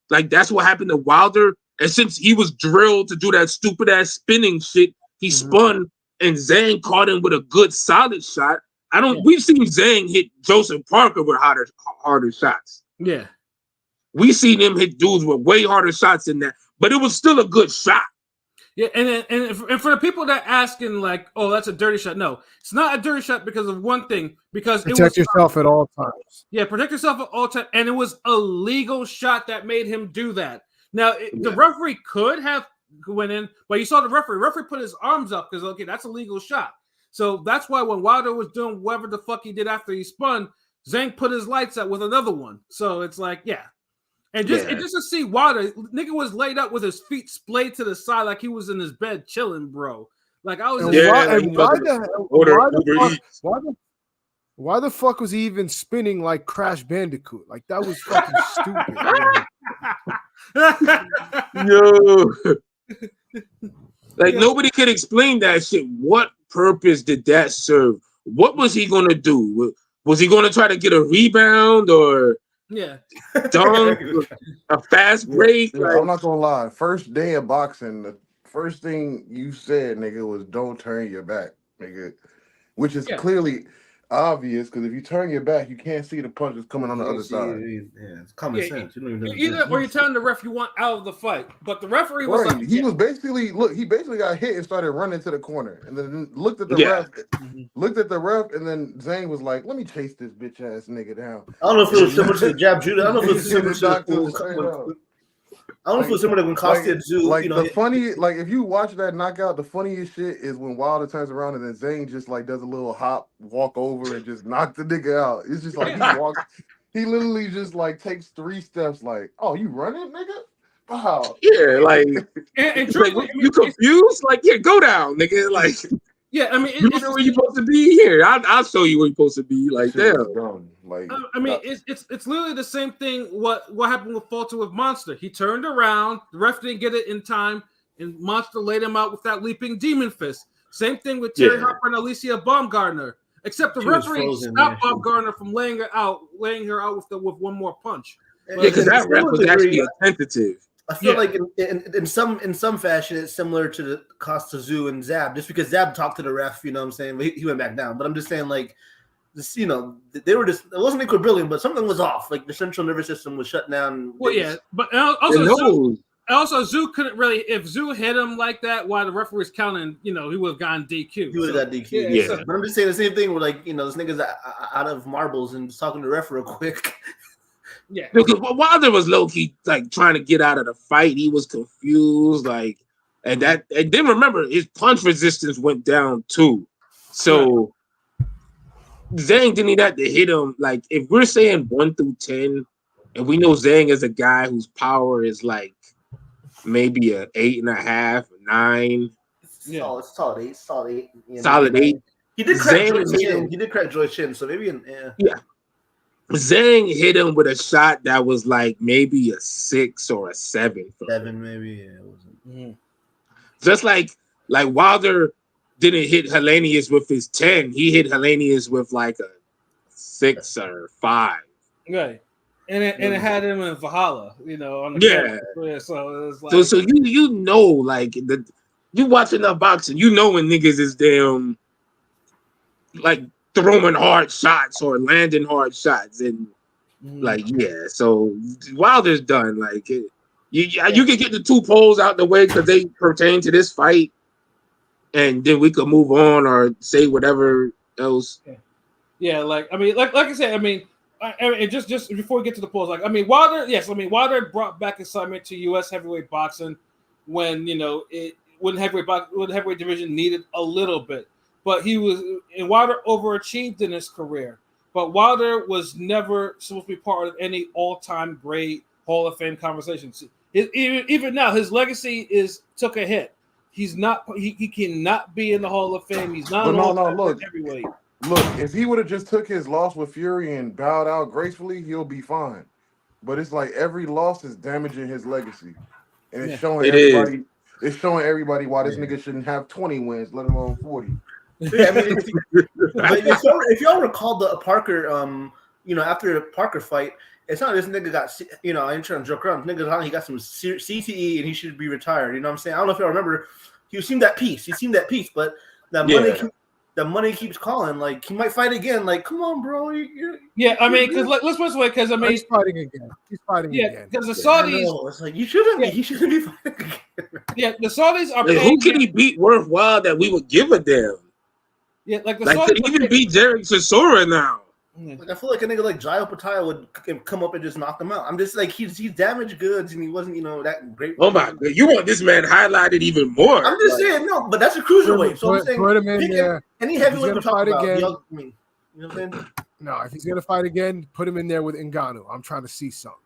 Like, that's what happened to Wilder. And since he was drilled to do that stupid ass spinning shit, he spun and Zhang caught him with a good solid shot. We've seen Zhang hit Joseph Parker with harder shots. Yeah. We seen him hit dudes with way harder shots than that, but it was still a good shot. Yeah, and for the people that asking like, oh, that's a dirty shot. No, it's not a dirty shot because of one thing. Because protect yourself at all times. Yeah, protect yourself at all times. And it was a legal shot that made him do that. Now, the referee could have went in, but you saw the referee. Referee put his arms up because, okay, that's a legal shot. So that's why when Wilder was doing whatever the fuck he did after he spun, Zhang put his lights out with another one. So it's like, yeah. And just to see Wilder, nigga was laid up with his feet splayed to the side like he was in his bed chilling, bro. Like I was. Why the fuck was he even spinning like Crash Bandicoot? Like that was fucking stupid. Yo, like nobody could explain that shit. What purpose did that serve? What was he gonna do? Was he gonna try to get a rebound or? Yeah, dunk, a fast break. Like, I'm not gonna lie. First day of boxing, the first thing you said, nigga, was don't turn your back, nigga, which is clearly obvious because if you turn your back, you can't see the punches coming on the other side. Yeah, it's common sense. Or you're telling the ref you want out of the fight, but the referee was like, he basically got hit and started running to the corner, and then looked at the ref, and then Zhang was like, "Let me chase this bitch ass nigga down." I don't know if it was similar to the jab judo. I don't know if it was similar to. I don't know if it was similar to when Costa Zoo. Like the funny, like if you watch that knockout, the funniest shit is when Wilder turns around and then Zhang just like does a little walk over and just knock the nigga out. It's just like he literally just like takes 3 steps, like, "Oh, you running, nigga?" Wow. Yeah, like, And it's like, truthfully, I mean, you confused? Like, yeah, go down, nigga. Like, yeah, I mean, you don't know where you're supposed to be here. I'll show you where you're supposed to be. Like, Shit was damn. dumb. Like, I mean, it's literally the same thing. What happened with Fulton with Monster? He turned around, the ref didn't get it in time, and Monster laid him out with that leaping demon fist. Same thing with Terry Yeah. Harper and Alicia Baumgartner. Except the She was referee frozen, stopped yeah. Baumgartner from laying her out with one more punch. Yeah, because that ref was actually attentive. I feel Yeah. like in some fashion it's similar to the Costa Zoo and Zab, just because Zab talked to the ref, you know what I'm saying? But he went back down. But I'm just saying, like, this, you know, they were just, it wasn't equilibrium, but something was off. Like the central nervous system was shut down. Well, yeah, but also Zoo couldn't really. If Zoo hit him like that while the referee was counting, you know, he would have gotten DQ. He would have got DQ. Yeah. So, but I'm just saying the same thing. Where, like, you know, this nigga's out of marbles and just talking to the ref real quick. Yeah. Because Wilder was low key like trying to get out of the fight. He was confused, like, and then remember his punch resistance went down too. So Zhang didn't even have to hit him. Like, if we're saying 1 through 10, and we know Zhang is a guy whose power is like maybe a 8.5, 9. Yeah, it's solid 8. Solid 8. You know, solid 8. He did crack Joy's chin. He did crack Joy's chin. So maybe yeah. Zhang hit him with a shot that was like maybe a 6 or a 7. 7 maybe. Yeah, it wasn't. Just like Wilder didn't hit Hellenius with his 10. He hit Hellenius with like a 6 or 5. Right. And it had him in Valhalla, you know, on the yeah. So it was like, so you know, like, you watch enough boxing, you know when niggas is damn like throwing hard shots or landing hard shots, and like, yeah. So Wilder's done. Like, you can get the 2 polls out the way because they pertain to this fight, and then we could move on or say whatever else. Yeah, like, I mean, like I said, I mean, just before we get to the polls, like, I mean, Wilder brought back excitement to U.S. heavyweight boxing when, you know, when heavyweight division needed a little bit. But Wilder overachieved in his career. But Wilder was never supposed to be part of any all-time great Hall of Fame conversations. Even now, his legacy took a hit. He's not. He cannot be in the Hall of Fame. He's not. Look, heavyweight. Look, if he would have just took his loss with Fury and bowed out gracefully, he'll be fine. But it's like every loss is damaging his legacy, and it's showing everybody. It's showing everybody why this nigga shouldn't have 20 wins, let alone 40. Yeah, I mean, if y'all recall the Parker, you know, after the Parker fight, it's not this nigga got, you know, I ain't trying to joke around. Nigga, he got some CTE and he should be retired. You know what I'm saying? I don't know if y'all remember. He seemed at peace. But the money keeps calling. Like, he might fight again. Like, come on, bro. Yeah, I mean, because let's put it this way, because I mean, he's fighting again. Yeah, because the Saudis. It's like, you shouldn't be. He shouldn't be fighting again. Yeah, the Saudis are. Like, who can he beat worthwhile that we would give a damn? Yeah, like the Saudis could even beat Derek Chisora now. Like, I feel like a nigga like Jai Opetaia would come up and just knock him out. I'm just like, he's damaged goods and he wasn't, you know, that great. Oh my god, you want this man highlighted even more? I'm just saying, no, but that's a cruiserweight. So I'm saying, put him in there. Any heavyweight we talk about, again. you know what I'm saying? No, if he's gonna fight again, put him in there with Ngannou. I'm trying to see something.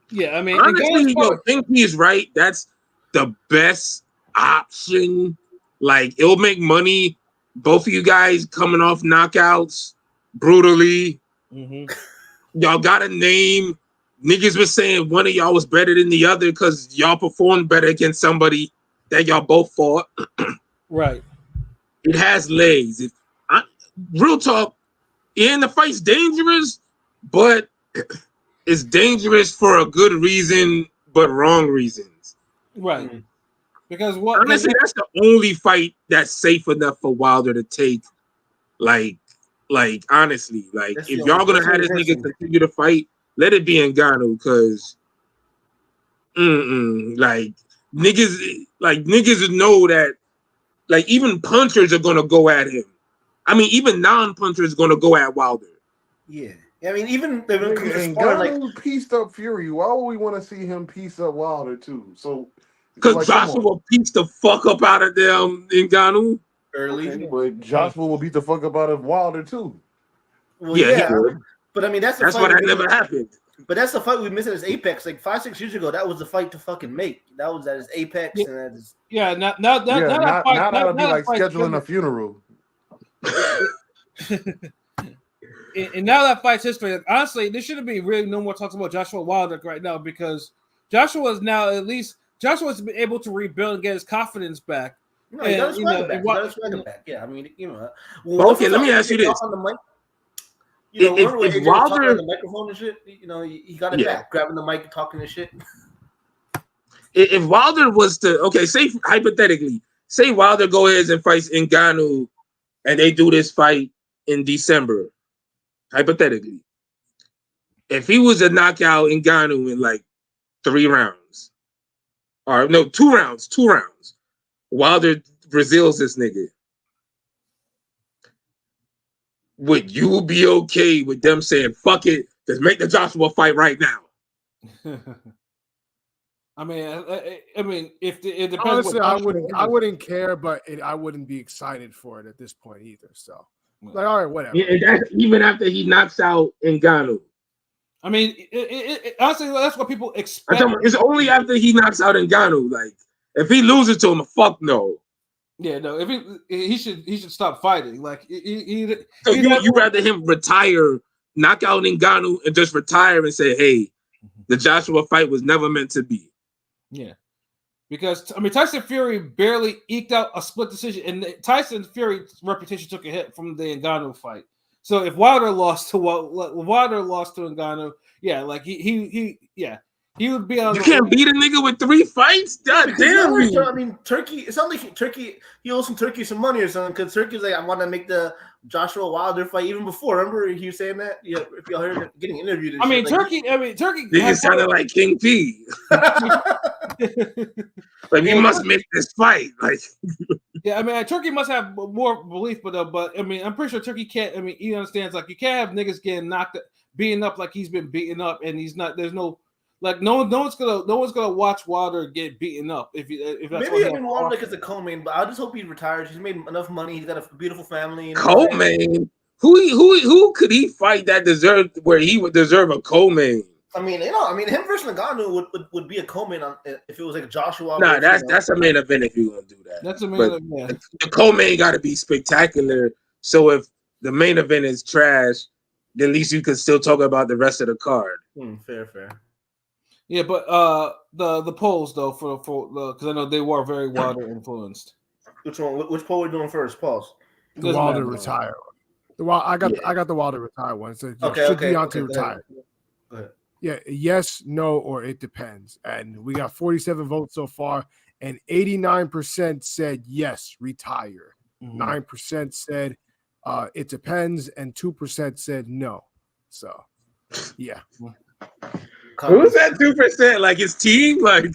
Yeah, I mean, honestly, I think he's right. That's the best option. Like, it'll make money. Both of you guys coming off knockouts brutally. Y'all got a name. Niggas was saying one of y'all was better than the other because y'all performed better against somebody that y'all both fought. Right. It has legs. Real talk, the fight's dangerous, but it's dangerous for a good reason, but wrong reasons. Right. Because honestly, that's the only fight that's safe enough for Wilder to take. Like honestly, like, if y'all gonna have this nigga continue to fight, let it be Ngannou, because like, niggas know that, like, even punchers are gonna go at him. I mean, even non-punchers are gonna go at Wilder. Yeah. I mean, even Ngannou pieced up Fury. Why would we want to see him piece up Wilder too? So because Joshua pieced the fuck up out of them Ngannou early, but Joshua will beat the fuck up out of Wilder too. Well, yeah, he would. But I mean, that's why that never happened. But that's the fight we missed at his apex. Like 5-6 years ago, that was the fight to fucking make. That was at his apex, Yeah. and at his... Yeah, now that'd be like scheduling a funeral. And now that fight's history, honestly, there shouldn't be really no more talks about Joshua Wilder right now because Joshua's been able to rebuild and get his confidence back. No, he got his swagger back. Yeah, I mean, Okay, let me ask you this. On the mic, if Wilder on the microphone and shit, he got it back, grabbing the mic, talking and shit. If Wilder was to, say hypothetically, say Wilder go ahead and fights Ngannou, and they do this fight in December, hypothetically, if he was to knock out Ngannou in like 3 rounds, or no, 2 rounds, Wilder Brazil's this nigga, would you be okay with them saying, fuck it, let's make the Joshua fight right now? I mean, if it depends. Honestly, I wouldn't care, but I wouldn't be excited for it at this point either. So, like, all right, whatever. Yeah, that's even after he knocks out Ngannou. I mean, honestly, that's what people expect. It's only after he knocks out Ngannou. Like, if he loses to him, fuck no. Yeah, no. If he should stop fighting. Like, so you rather him retire, knock out Ngannou, and just retire and say, hey, the Joshua fight was never meant to be. Yeah, because Tyson Fury barely eked out a split decision, and Tyson Fury's reputation took a hit from the Ngannou fight. So if Wilder lost to Ngannou, yeah, like he would be on. You can't beat a nigga with 3 fights. God damn me. I mean, Turkey. It sounds like Turkey. He owes some Turkey some money or something because Turkey's like, I want to make the Joshua Wilder fight even before. Remember he was saying that? Yeah, if y'all heard him getting interviewed. Turkey. Nigga sounded like King P. Like we must make this fight. Like, yeah, Turkey must have more belief, but I'm pretty sure Turkey can't. He understands like you can't have niggas getting beaten up like he's been beaten up, and he's not. There's no. Like no one's gonna watch Wilder get beaten up if that's maybe Wilder is a co-main, but I just hope he retires. He's made enough money. He's got a beautiful family. Co-main? Who could he fight that deserved where he would deserve a co-main? Him versus Ngannou would be a co-main if it was like Joshua. Nah, that's a main event if you're gonna do that. That's a main event. The co-main got to be spectacular. So if the main event is trash, then at least you can still talk about the rest of the card. Fair. Yeah, but the polls though for because I know they were very Wilder influenced. Which one? Which poll are we doing first? Pause. The Wilder retire. I got the Wilder retire one. So should be on to retire. Go ahead. Yeah, yes, no, or it depends. And we got 47 votes so far, and 89% said yes, retire. 9% said it depends, and 2% said no. So, yeah. Who's that 2%? Like his team? Like,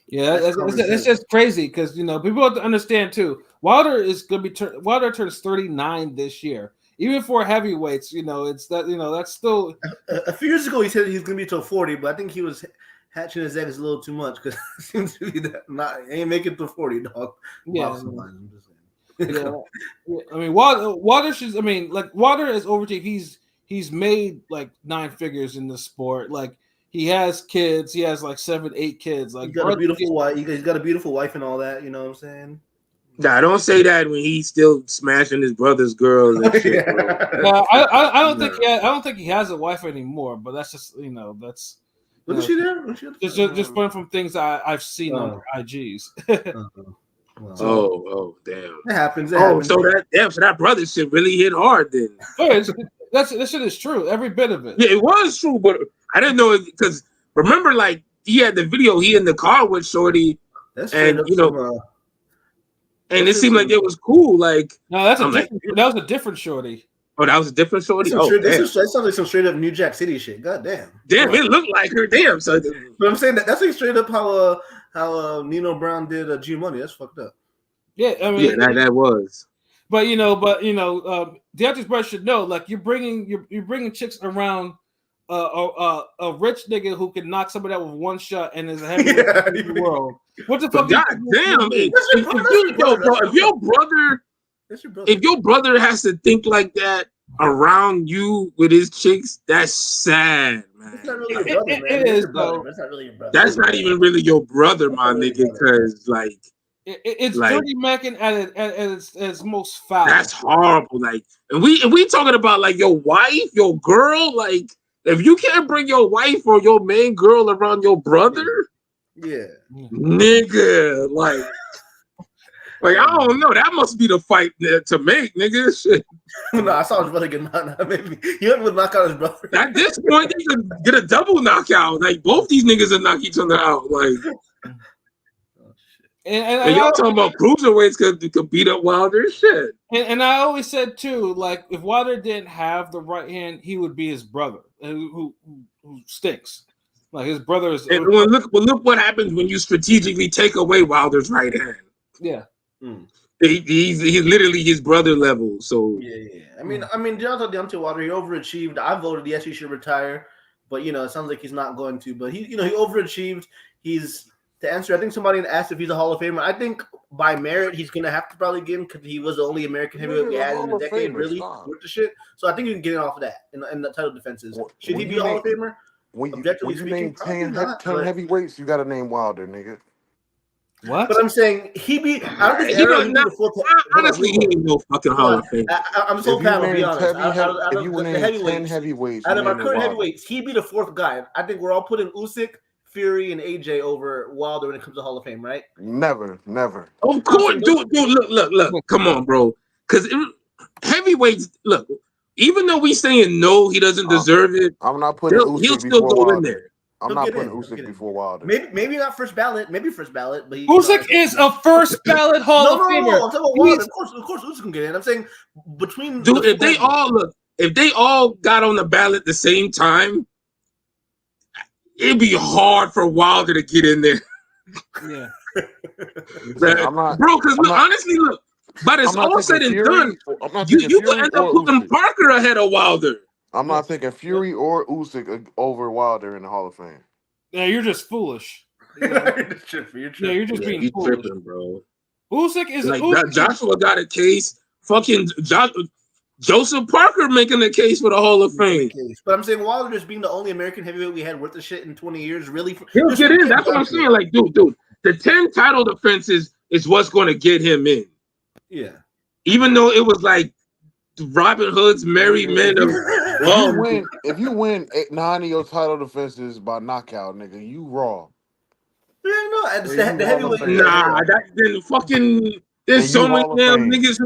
yeah, that's just crazy because people have to understand too. Wilder is gonna be Wilder turns 39 this year. Even for heavyweights, it's that that's still. A few years ago, he said he's gonna be till 40, but I think he was hatching his eggs a little too much because it seems to be that ain't making it to 40, dog. Yeah. Wilder should. Wilder is overachieved. He's made like 9 figures in the sport. Like he has kids. He has like 7, 8 kids. Like he's got a beautiful wife. He's got a beautiful wife and all that. You know what I'm saying? Nah, don't say that when he's still smashing his brother's girls and shit. I don't think he has a wife anymore. But that's just that's. What is she there? Just from things I've seen on IGs. Oh, damn! It happens. So that brother shit really hit hard then. That shit is true. Every bit of it. Yeah, it was true, but I didn't know it because remember, like he had the video. He in the car with Shorty, and and it seemed like it was cool. Like no, that was a different Shorty. Oh, that was a different Shorty. That sounds like some straight up New Jack City shit. God damn. Damn, it looked like her. Damn. So, but I'm saying that's like straight up how Nino Brown did G Money. That's fucked up. Yeah, that was. But Deontay's brother should know. Like you're bringing chicks around a rich nigga who can knock somebody out with one shot and is a heavyweight in the world. What the fuck? God damn! If your brother has to think like that, around you with his chicks, that's sad, man. It's not really your brother, man. It is, your brother. though. That's not really your brother. That's not even really your brother, my That's not really nigga, brother. because like It's Like- Dirty Mackin at its most foul. that's horrible. Like, and we talking about like your wife, your girl. Like, if you can't bring your wife or your main girl around your brother, Yeah. nigga, like I don't know. That must be the fight to make, nigga. Shit. No, I saw his brother get knocked out. Maybe he would knock out his brother. At this point, they could get a double knockout. Like both these niggas will knock each other out. Like, and y'all talking about cruiserweights could beat up Wilder. Shit. And I always said too, like if Wilder didn't have the right hand, he would be his brother, who stinks. Like his brother is. And look what happens when you strategically take away Wilder's right hand. Yeah. He's literally his brother level. So Yeah. I mean, Deontay Wilder, he overachieved. I voted yes, he should retire, but it sounds like he's not going to. But he overachieved. To answer, I think somebody asked if he's a Hall of Famer. I think by merit he's gonna have to probably get him because he was the only American heavyweight we had in a decade, really, with the shit. So I think you can get it off of that in the title defenses. Should he be a Hall of Famer? When you name 10 heavyweights, you got to name Wilder, nigga. What? But I'm saying I don't think honestly, he ain't no fucking Hall of Fame. I'm so proud to be honest. If you name 10 heavyweights, out of our current heavyweights, he'd be the fourth guy. I think we're all putting Usyk, Fury, and AJ over Wilder when it comes to Hall of Fame, right? Never. Of course, dude. Look. Come on, bro. Because heavyweights, look. Even though we saying no, he doesn't deserve it. I'm not putting Usyk he'll still before go Wilder. in there. I'm not putting Usyk before Wilder. Maybe not first ballot. Maybe first ballot. But Usyk is a first ballot Hall of Famer. No, I'm talking about Wilder. Of course, Usyk can get in. I'm saying between if they all got on the ballot at the same time, it'd be hard for Wilder to get in there. Yeah, bro. Because honestly, look. But it's all said and done. You could end up putting Parker ahead of Wilder. I'm not thinking Fury or Usyk over Wilder in the Hall of Fame. Yeah, you're just foolish. You're just being foolish, tripping, bro. Usyk is like Joshua got a case. Fucking Joseph Parker making a case for the Hall of Fame. But I'm saying Wilder just being the only American heavyweight we had worth the shit in 20 years, really. He'll get in. That's what I'm saying. Like, dude, the 10 title defenses is what's going to get him in. Yeah. Even though it was like Robin Hood's merry men of if you win 9 of your title defenses by knockout, nigga, you raw. Yeah, no, the heavyweight. Nah, then fucking there's so many damn niggas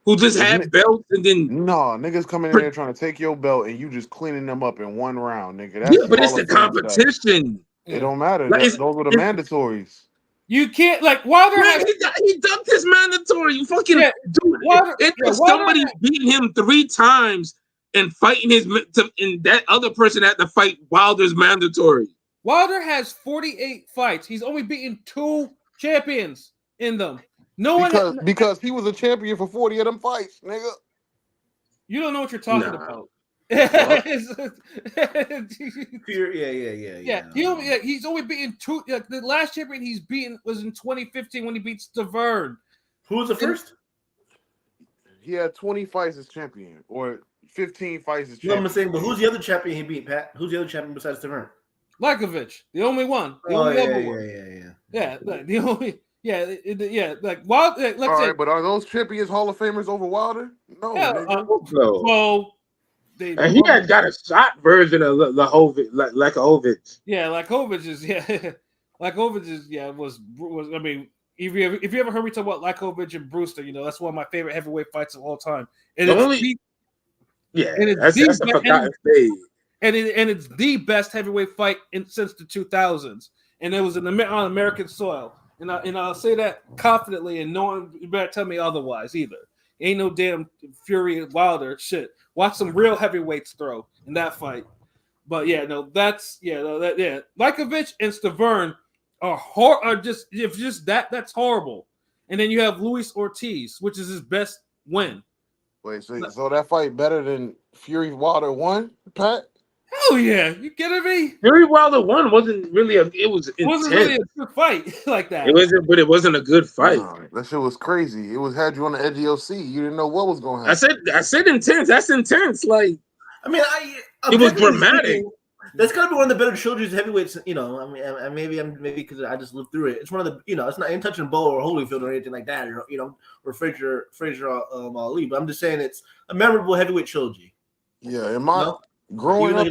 who just had belts and then niggas coming in there trying to take your belt and you just cleaning them up in one round, nigga. That's but it's the competition. It don't matter. Those were the mandatories. You can't Wilder. He ducked his mandatory. You fucking dude. If somebody's beating him 3 times and fighting and that other person had to fight Wilder's mandatory. Wilder has 48 fights. He's only beaten 2 champions in them. Because he was a champion for 40 of them fights, nigga. You don't know what you're talking about. He's only beaten 2. The last champion he's beaten was in 2015 when he beat Stavern. Who was the first? He had 20 fights as champion, or 15 fights as champion. No, I'm saying, but who's the other champion he beat, Pat? Who's the other champion besides Stavern? Lykovic, the only one. The only other one. Yeah. The only. Yeah. Like Wilder. But are those champions Hall of Famers over Wilder? No. Well. And he had got a shot version of Lykovic. Yeah, Lykovic is Lykovic is was. I mean, if you ever heard me talk about Lykovic and Brewster, that's one of my favorite heavyweight fights of all time. And that's a forgotten stage. And it's the best heavyweight fight since the 2000s, and it was on American soil. And I'll say that confidently, and no one better tell me otherwise either. Ain't no damn Fury Wilder shit. Watch some real heavyweights throw in that fight. But that's Lykovic and Stavern are just that's horrible. And then you have Luis Ortiz, which is his best win. Wait, so that fight better than Fury Wilder 1, Pat? Hell yeah, you kidding me? Fury Wilder 1 wasn't really it was It wasn't intense. really a good fight like that. It wasn't, but it wasn't a good fight. Nah, that shit was crazy. It was had you on the edge of your seat. You didn't know what was going to happen. I said intense. That's intense. Like, I mean, it was dramatic. That's got to be one of the better trilogies of heavyweights. You know, I mean, maybe because I just lived through it. It's one of the, you know, it's not ain't touching Bo or Holyfield or anything like that, or you know, or Frazier Ali. But I'm just saying it's a memorable heavyweight trilogy. Yeah, growing up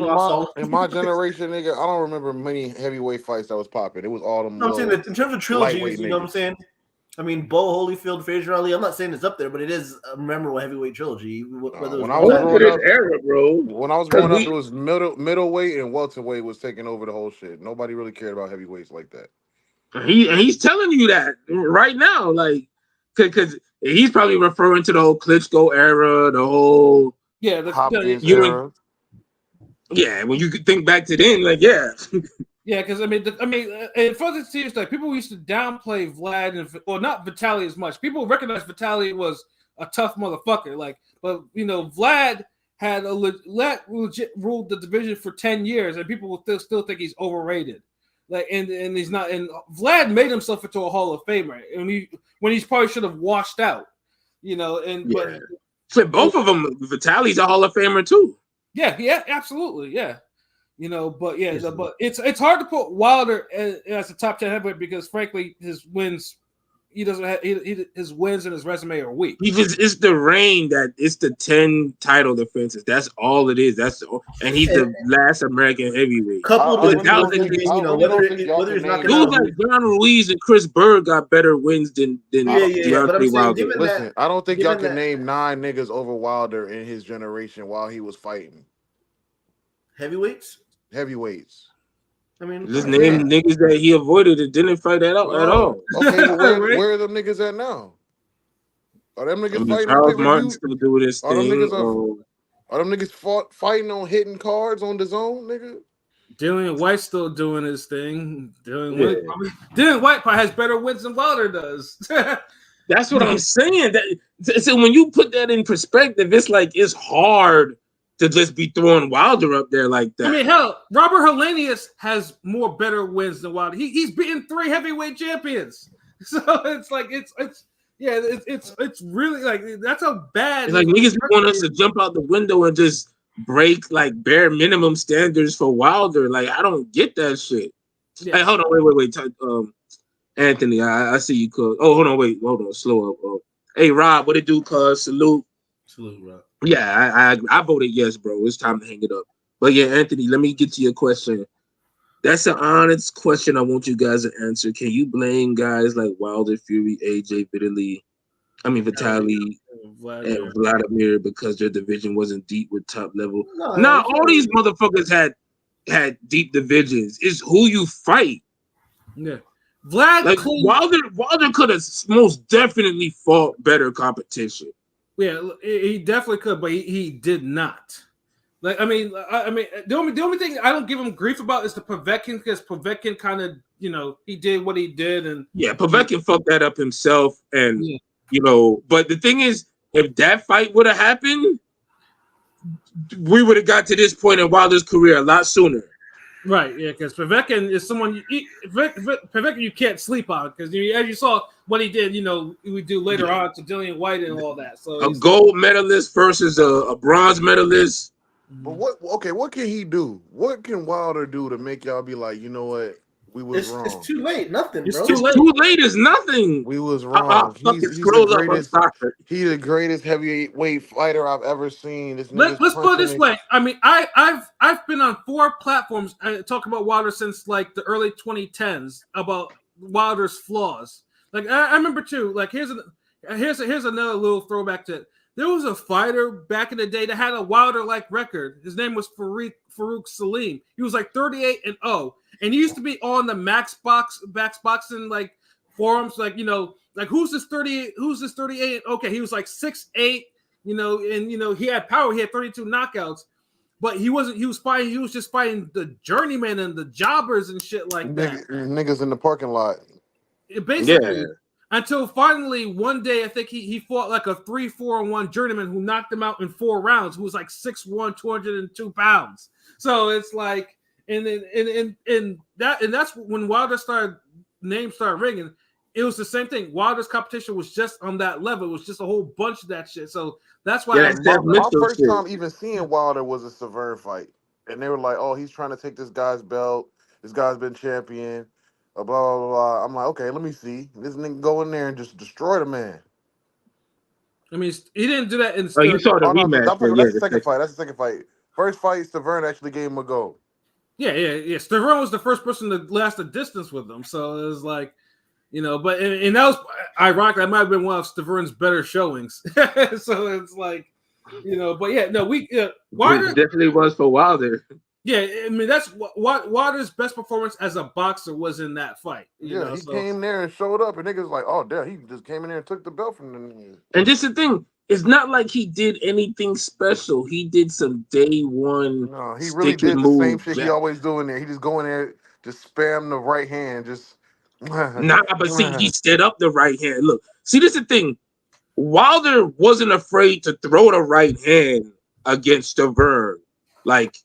in my generation, nigga, I don't remember many heavyweight fights that was popping. It was all them. I'm saying that in terms of trilogies, you know what I'm saying? I mean, Bo, Holyfield, Frazier Ali. I'm not saying it's up there, but it is a memorable heavyweight trilogy. When I was growing up, it was middleweight and welterweight was taking over the whole shit. Nobody really cared about heavyweights like that. He's telling you that right now, like, because he's probably referring to the whole Klitschko era, the whole Hopkins era. Yeah, when you could think back to then, like, yeah. Yeah, because and for the serious, like people used to downplay Vlad or not Vitaly as much. People recognize Vitaly was a tough motherfucker, like, but you know, Vlad had legit ruled the division for 10 years, and people will still think he's overrated. Like, and he's not. And Vlad made himself into a Hall of Famer, and when he probably should have washed out, you know. And yeah. So both of them, Vitaly's a Hall of Famer too. Yeah, absolutely, yeah. You know, but yeah, but it's hard to put Wilder as a top 10 heavyweight because, frankly, his wins, he doesn't have his wins and his resume are weak. It's the reign that it's the 10 title defenses. That's all it is. And he's the last American heavyweight. Coupled with whether it's not dudes like John Ruiz and Chris Bird got better wins than Deontay Wilder. Listen, I don't think y'all can name 9 niggas over Wilder in his generation while he was fighting. Heavyweights. I mean, just name niggas that he avoided and didn't fight at all. Okay, but where are them niggas at now? Are them niggas fighting? Charles Martin still doing this thing. Are them niggas fighting on hitting cards on the zone, nigga? Dillian White's still doing his thing. Dillian White probably has better wins than Wilder does. That's what I'm saying. So when you put that in perspective, it's like it's hard to just be throwing Wilder up there like that. I mean, hell, Robert Helenius has more better wins than Wilder. He's beaten 3 heavyweight champions. So it's like it's really like that's how bad. It's like niggas want us to jump out the window and just break like bare minimum standards for Wilder. Like I don't get that shit. Yeah. Hey, hold on, wait. Anthony, I see you, cuz. Oh, hold on, slow up. Hey, Rob, what it do, cuz? Salute, Rob. Yeah, I voted yes, bro. It's time to hang it up. But yeah, Anthony, let me get to your question. That's an honest question I want you guys to answer. Can you blame guys like Wilder, Fury, AJ, Vitaly, and Vladimir because their division wasn't deep with top level? No, all these motherfuckers had deep divisions. It's who you fight. Yeah. Wilder could have most definitely fought better competition. Yeah, he definitely could, but he did not. Like, I mean, the only thing I don't give him grief about is the Povetkin, because Povetkin kind of, you know, he did what he did, and Povetkin fucked that up himself, and you know. But the thing is, if that fight would have happened, we would have got to this point in Wilder's career a lot sooner. Right, yeah, because Povetkin is someone Povetkin you can't sleep on, because as you saw what he did, you know, we do later on to Dillian White and all that. So a gold medalist versus a bronze medalist. But what can he do? What can Wilder do to make y'all be like, you know what? We was wrong. It's too late. Nothing, bro. Too late is nothing. We was wrong. He's the greatest heavyweight fighter I've ever seen. Let's put it this way. I mean, I've been on 4 platforms talking about Wilder since like the early 2010s about Wilder's flaws. Like I remember too. Like here's another little throwback to it. There was a fighter back in the day that had a Wilder-like record. His name was Farouk Salim. He was like 38-0. And he used to be on the Boxing like forums, like, you know, like who's this 38? Okay, he was like 6'8", you know, and you know, he had power, he had 32 knockouts, but he was just fighting the journeyman and the jobbers and shit like that. Niggas in the parking lot. Basically. until finally one day, I think he fought like a 3-4-1 journeyman who knocked him out in 4 rounds, who was like 6'1", 202 pounds. So it's like, and that's when Wilder names started ringing. It was the same thing. Wilder's competition was just on that level. It was just a whole bunch of that shit. So that's why my first time even seeing Wilder was a Severn fight. And they were like, oh, he's trying to take this guy's belt. This guy's been champion. Blah, blah, blah, blah. I'm like, okay, let me see. This nigga go in there and just destroy the man. I mean, he didn't do that in Oh, you saw the rematch. That's the second fight. That's the second fight. First fight, Severn actually gave him a go. Yeah. Severn was the first person to last a distance with him. So it was like, but and that was ironic. That might have been one of Severn's better showings. So it's like, but yeah, no, Wilder definitely was for Wilder. Yeah, I mean that's what Wilder's best performance as a boxer was in that fight. He came there and showed up, and niggas like, oh, damn, he just came in there and took the belt from them. And this is the thing. It's not like he did anything special. He did some day one. No, he really did the same shit he always do in there. He just go in there, just spam the right hand, just. But see, he set up the right hand. Look, see, this is the thing. Wilder wasn't afraid to throw the right hand against Severn. Like,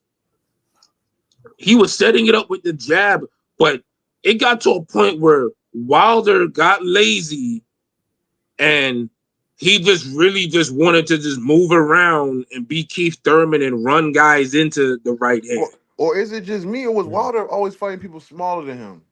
he was setting it up with the jab, but it got to a point where Wilder got lazy and he just really just wanted to just move around and be Keith Thurman and run guys into the right hand. Or is it just me, or was Wilder always fighting people smaller than him?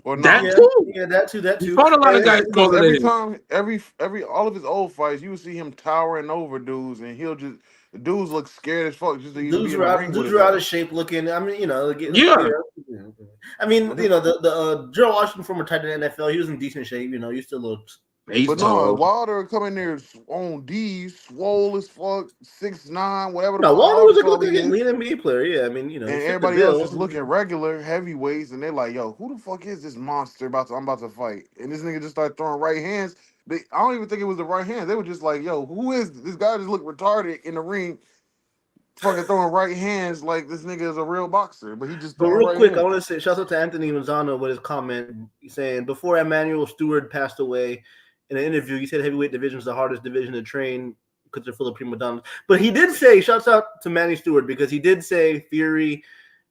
Or not? That too. Yeah, that too. He fought a lot of guys smaller than him. Every all of his old fights, you would see him towering over dudes, and he'll just dudes look scared as fuck. Just dudes are out of shape looking. I mean, yeah. I mean, the Gerald Washington, former tight end in the NFL, he was in decent shape. He still looks. But no, Wilder coming there on D's, swole as fuck, 6'9", whatever. No, Wilder was a good lean NBA player. Yeah, I mean, and everybody else just looking regular heavyweights, and they're like, "Yo, who the fuck is this monster I'm about to fight?" And this nigga just started throwing right hands. I don't even think it was the right hand. They were just like, "Yo, who is this guy? Just looked retarded in the ring, fucking throwing right hands like this nigga is a real boxer." But he just. But real quick, I want to say shout out to Anthony Manzano with his comment saying before Emmanuel Stewart passed away. In an interview, he said heavyweight division is the hardest division to train because they're full of prima donnas. But he did say, shouts out to Manny Stewart, because he did say Fury,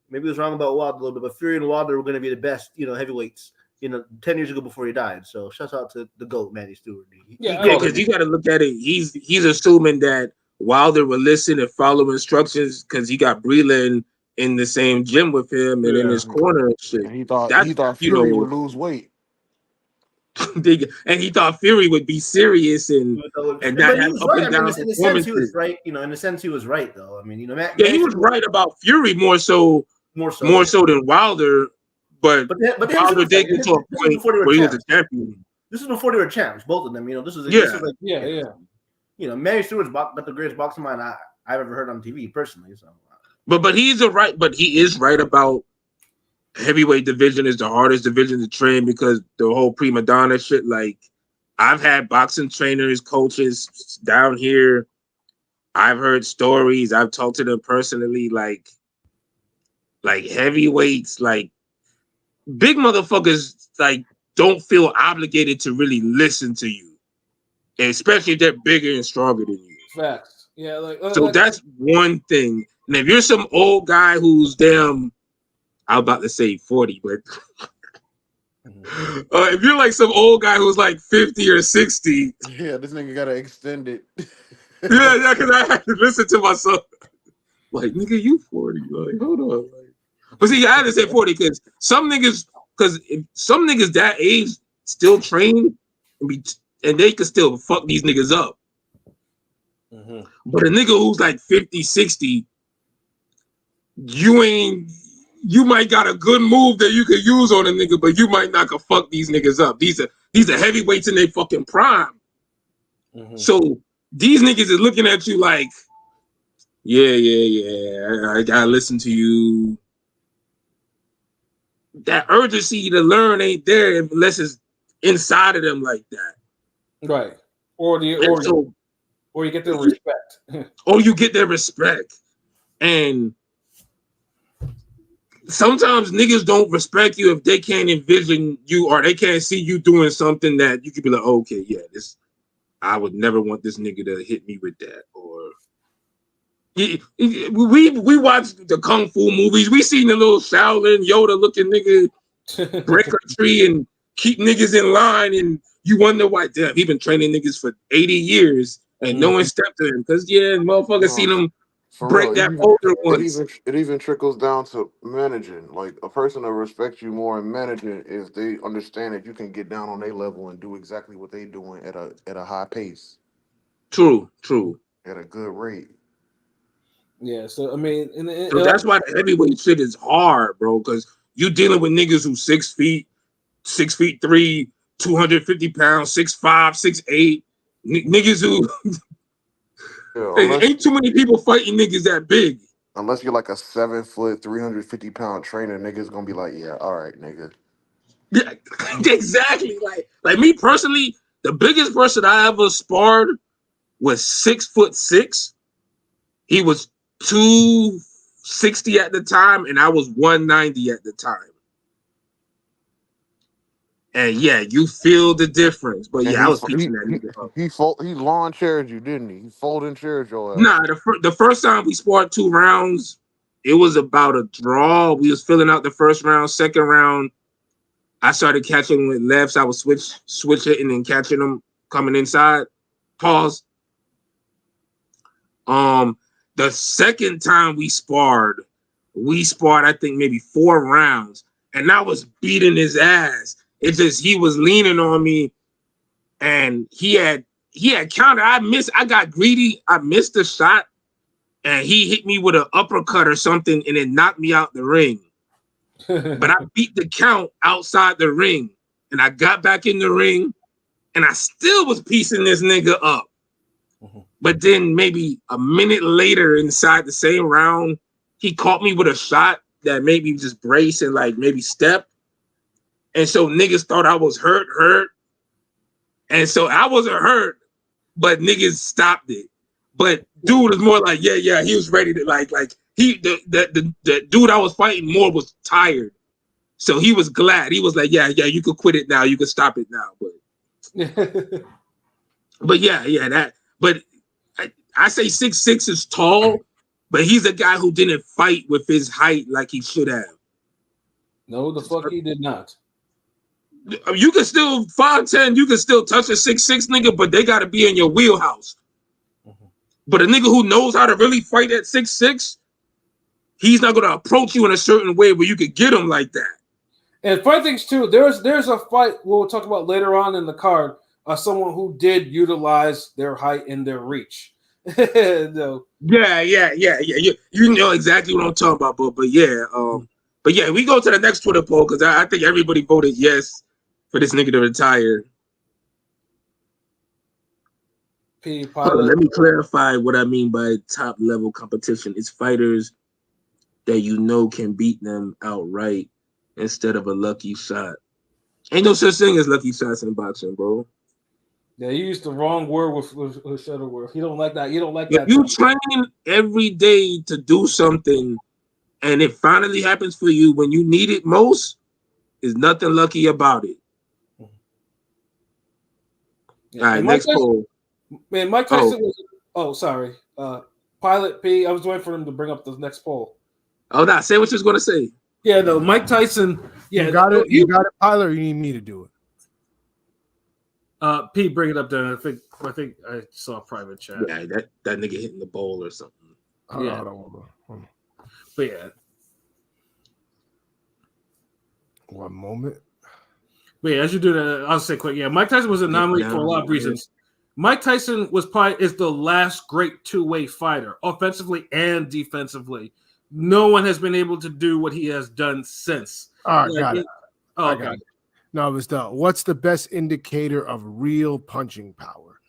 maybe he was wrong about Wilder a little bit, but Fury and Wilder were going to be the best, heavyweights, 10 years ago before he died. So shouts out to the GOAT, Manny Stewart. Because you got to look at it. He's assuming that Wilder will listen and follow instructions because he got Breland in the same gym with him and in his corner and shit. And he thought Fury would lose weight. And he thought Fury would be serious and not have up and down performances. In a sense, he was right. In a sense, he was right, though. I mean, he was right about Fury more so than Wilder. But Wilder did get to a point where he was a champion. This is before they were champs, both of them. This is Manny Stewart's got the greatest boxing mind I've ever heard on TV personally. So, but he is right about. Heavyweight division is the hardest division to train because the whole prima donna shit. Like, I've had boxing trainers, coaches down here. I've heard stories. I've talked to them personally. Like heavyweights, like big motherfuckers, like don't feel obligated to really listen to you, and especially if they're bigger and stronger than you. Facts. Yeah. That's one thing. And if you're some old guy who's damn. I'm about to say 40, but if you're like some old guy who's like 50 or 60. Yeah, this nigga got to extend it. yeah, because I had to listen to myself. Like, nigga, you 40. Like, hold on. But see, I had to say 40 because some niggas that age still train and they can still fuck these niggas up. Mm-hmm. But a nigga who's like 50, 60, you might got a good move that you could use on a nigga, but you might not could fuck these niggas up. These are heavyweights in their fucking prime. Mm-hmm. So these niggas is looking at you like, yeah, I gotta listen to you. That urgency to learn ain't there unless it's inside of them like that. Right. Or you get their respect. Or you get their respect. And sometimes niggas don't respect you if they can't envision you or they can't see you doing something that you could be like, okay, yeah, this I would never want this nigga to hit me with that. Or we watched the kung fu movies. We seen the little Shaolin Yoda looking nigga break a tree and keep niggas in line, and you wonder why. Damn, he been training niggas for 80 years and no one stepped to him because motherfuckers seen him For break real, that boulder it once. even trickles down to managing. Like a person that respects you more in managing is they understand that you can get down on their level and do exactly what they doing at a high pace, True. at a good rate. Yeah, so I mean, So that's why the heavyweight shit is hard, bro. Because you dealing with niggas who 6'3", 250 pounds, 6'5", 6'8", niggas who Yeah, ain't too many people fighting niggas that big. unless you're like a 7 foot, 350 pound trainer, niggas gonna be like, yeah, all right, nigga. Yeah, exactly. Like me personally, the biggest person I ever sparred was 6'6". He was 260 at the time, and I was 190 at the time. And yeah, you feel the difference. But And yeah, I was piecing that nigga up. he lawn chaired you, didn't he? He folding chaired your ass. Nah, the first time we sparred 2 rounds, it was about a draw. We was filling out the first round. Second round, I started catching with lefts. I was switch hitting and catching them coming inside. Pause. The second time we sparred I think maybe 4 rounds, and I was beating his ass. It just he was leaning on me, and he had counter. I got greedy. I missed the shot, and he hit me with an uppercut or something, and it knocked me out the ring. But I beat the count outside the ring, and I got back in the ring, and I still was piecing this nigga up. But then maybe a minute later inside the same round, he caught me with a shot that made me just brace and like maybe step. And so niggas thought I was hurt. And so I wasn't hurt, but niggas stopped it. But dude was more like, yeah, he was ready to the dude I was fighting more was tired. So he was glad. He was like, yeah, you could quit it now. You could stop it now. But yeah, that. But I say 6'6" is tall, but he's a guy who didn't fight with his height like he should have. No, the fuck he did not. You can still 5'10", you can still touch a 6'6" nigga, but they got to be in your wheelhouse. But a nigga who knows how to really fight at 6'6", he's not gonna approach you in a certain way where you could get him like that. And funny things too, there's a fight we'll talk about later on in the card. Someone who did utilize their height and their reach. No. Yeah. You know exactly what I'm talking about, but yeah, we go to the next Twitter poll because I think everybody voted yes for this nigga to retire. Let me clarify what I mean by top level competition. It's fighters that you know can beat them outright instead of a lucky shot. Ain't no such thing as lucky shots in boxing, bro. Yeah, you used the wrong word with Shuttleworth. You don't like that. You don't like that. If you train every day to do something and it finally happens for you when you need it most, there's nothing lucky about it. Yeah. All right, next poll. Man, Mike Tyson was. Oh, sorry. Pilot P. I was waiting for him to bring up the next poll. Oh, nah, say what you was going to say. Yeah, no, Mike Tyson. Yeah, you got it, Pilot, or you need me to do it? Pete, bring it up there. I think I saw a private chat. Yeah, that nigga hitting the bowl or something. Hold on. But yeah. One moment. But yeah, as you do that, I'll say quick. Yeah, Mike Tyson was an anomaly for a lot of reasons. Mike Tyson is the last great two-way fighter, offensively and defensively. No one has been able to do what he has done since. All right, got it. Oh, got it. No, it's done. What's the best indicator of real punching power?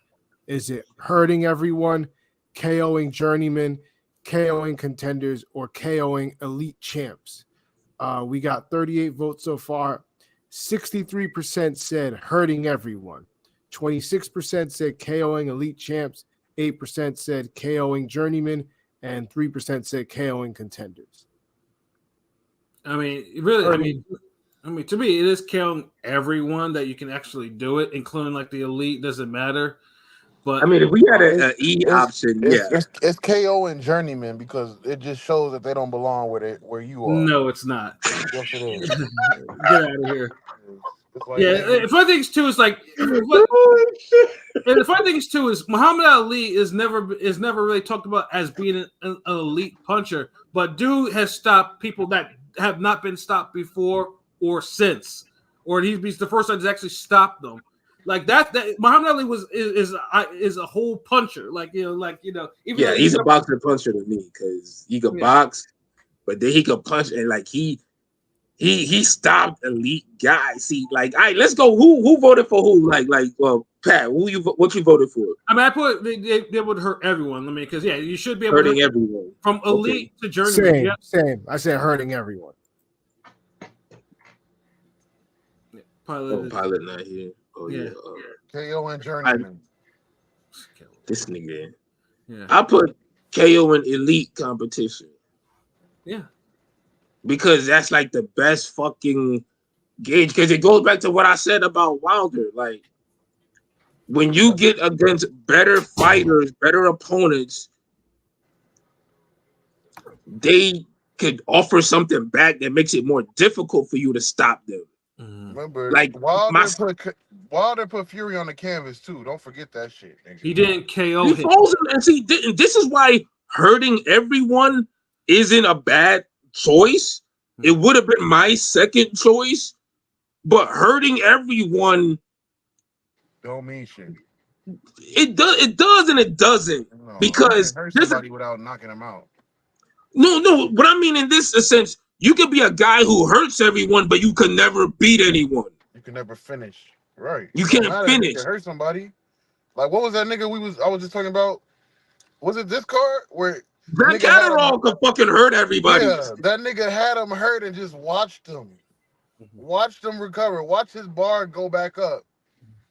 Is it hurting everyone, KOing journeymen, KOing contenders, or KOing elite champs? We got 38 votes so far. 63% said hurting everyone. 26% said KOing elite champs. 8% said KOing journeymen, and 3% said KOing contenders. I mean, really, I mean, to me, it is counting everyone that you can actually do it, including like the elite. Doesn't matter. But I mean, if we had an E option, it's KO and Journeyman because it just shows that they don't belong where you are. No, it's not. Yes, it is. Get out of here. It's like, Yeah, the funny thing too is like, and the funny thing too is Muhammad Ali is never really talked about as being an elite puncher, but dude has stopped people that have not been stopped before or since, or he's the first one to actually stop them. Like that Muhammad Ali is a whole puncher. Even yeah, he's a boxer puncher to me because he could box, but then he could punch and like he stopped elite guys. See, like, all right, let's go. Who voted for who? Pat, what you voted for? I mean, I put they would hurt everyone. I mean, because you should be able hurting to hurt everyone from elite to journeyman. Same. I said hurting everyone. Pilot not here. Oh yeah. KO and Journeyman. This nigga. Yeah. I put KO in elite competition. Yeah. Because that's like the best fucking gauge. Because it goes back to what I said about Wilder. Like, when you get against better fighters, better opponents, they could offer something back that makes it more difficult for you to stop them. Remember, like Wilder put Fury on the canvas too. Don't forget that shit. Nigga. He didn't KO he him. falls in, and see, this is why hurting everyone isn't a bad choice. It would have been my second choice, but hurting everyone don't mean shit. It does and it doesn't. No, because hurt somebody without knocking them out. No. What I mean in this sense, you could be a guy who hurts everyone, but you could never beat anyone. You can never finish. Right. You can't finish. You can hurt somebody. Like, what was that nigga I was just talking about? Was it this card where that Catterall could fucking hurt everybody? Yeah, that nigga had him hurt and just watched him. Watched him recover. Watch his bar go back up.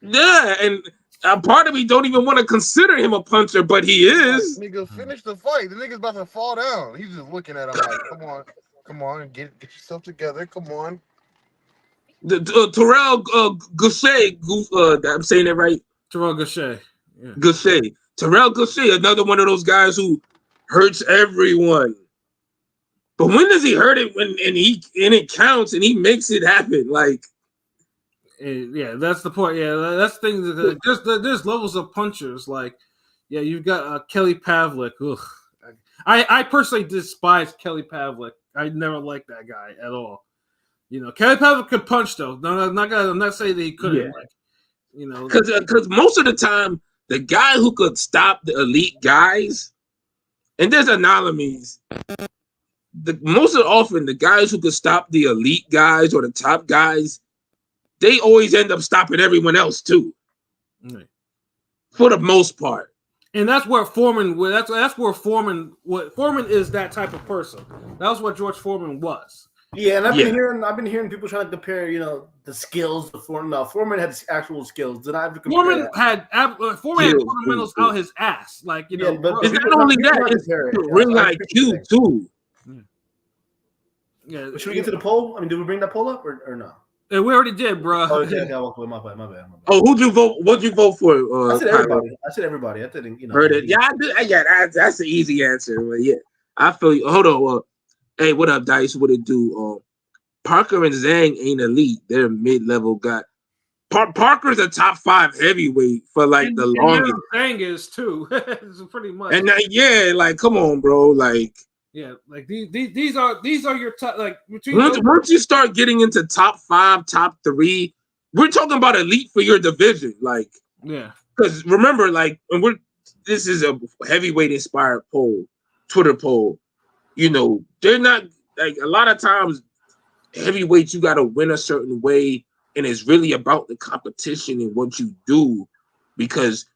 Yeah, and a part of me don't even want to consider him a puncher, but he is. Nigga, finish the fight. The nigga's about to fall down. He's just looking at him like, come on, get yourself together. Come on. Terrell Gaucher, I'm saying it right. Terrell Gaucher. Yeah. Gaucher. Terrell Gaucher, another one of those guys who hurts everyone. But when does he hurt it? When it counts and he makes it happen? Like, yeah, that's the point. Yeah, that's the thing. There's levels of punchers. Like, yeah, you've got Kelly Pavlik. Ugh. I personally despise Kelly Pavlik. I never liked that guy at all. Kelly Pavlik could punch though. No, I'm not saying that he couldn't. Yeah. Because most of the time, the guy who could stop the elite guys, and there's anomalies. Most often, the guys who could stop the elite guys or the top guys, they always end up stopping everyone else too, for the most part. And that's where Foreman. That's where Foreman. What Foreman is that type of person. That was what George Foreman was. Yeah, and I've been hearing people trying to compare, the skills of Foreman. No, Foreman had actual skills. Did I have to compare? Foreman had fundamentals out his ass. Like, but it's not only that, it's ring IQ too. Yeah. Should we get to the poll? I mean, did we bring that poll up or no? Yeah, we already did, bro. Oh, yeah, I walked away. My bad. Oh, who'd you vote? What'd you vote for? I said everybody. I didn't, Heard it. Yeah, I did. Yeah, that's an easy answer. But yeah, I feel you. Hold on. Hey, what up, Dice? What it do? Parker and Zhang ain't elite. They're mid-level guy. Parker's a top 5 heavyweight for like the longest. Zhang is too. It's pretty much. And like, come on, bro. Like, yeah, like these are your top. Like, once you start getting into top 5, top 3, we're talking about elite for your division. Like, yeah, because remember, like, this is a heavyweight inspired poll, Twitter poll. They're not like a lot of times heavyweights, you got to win a certain way, and it's really about the competition and what you do, because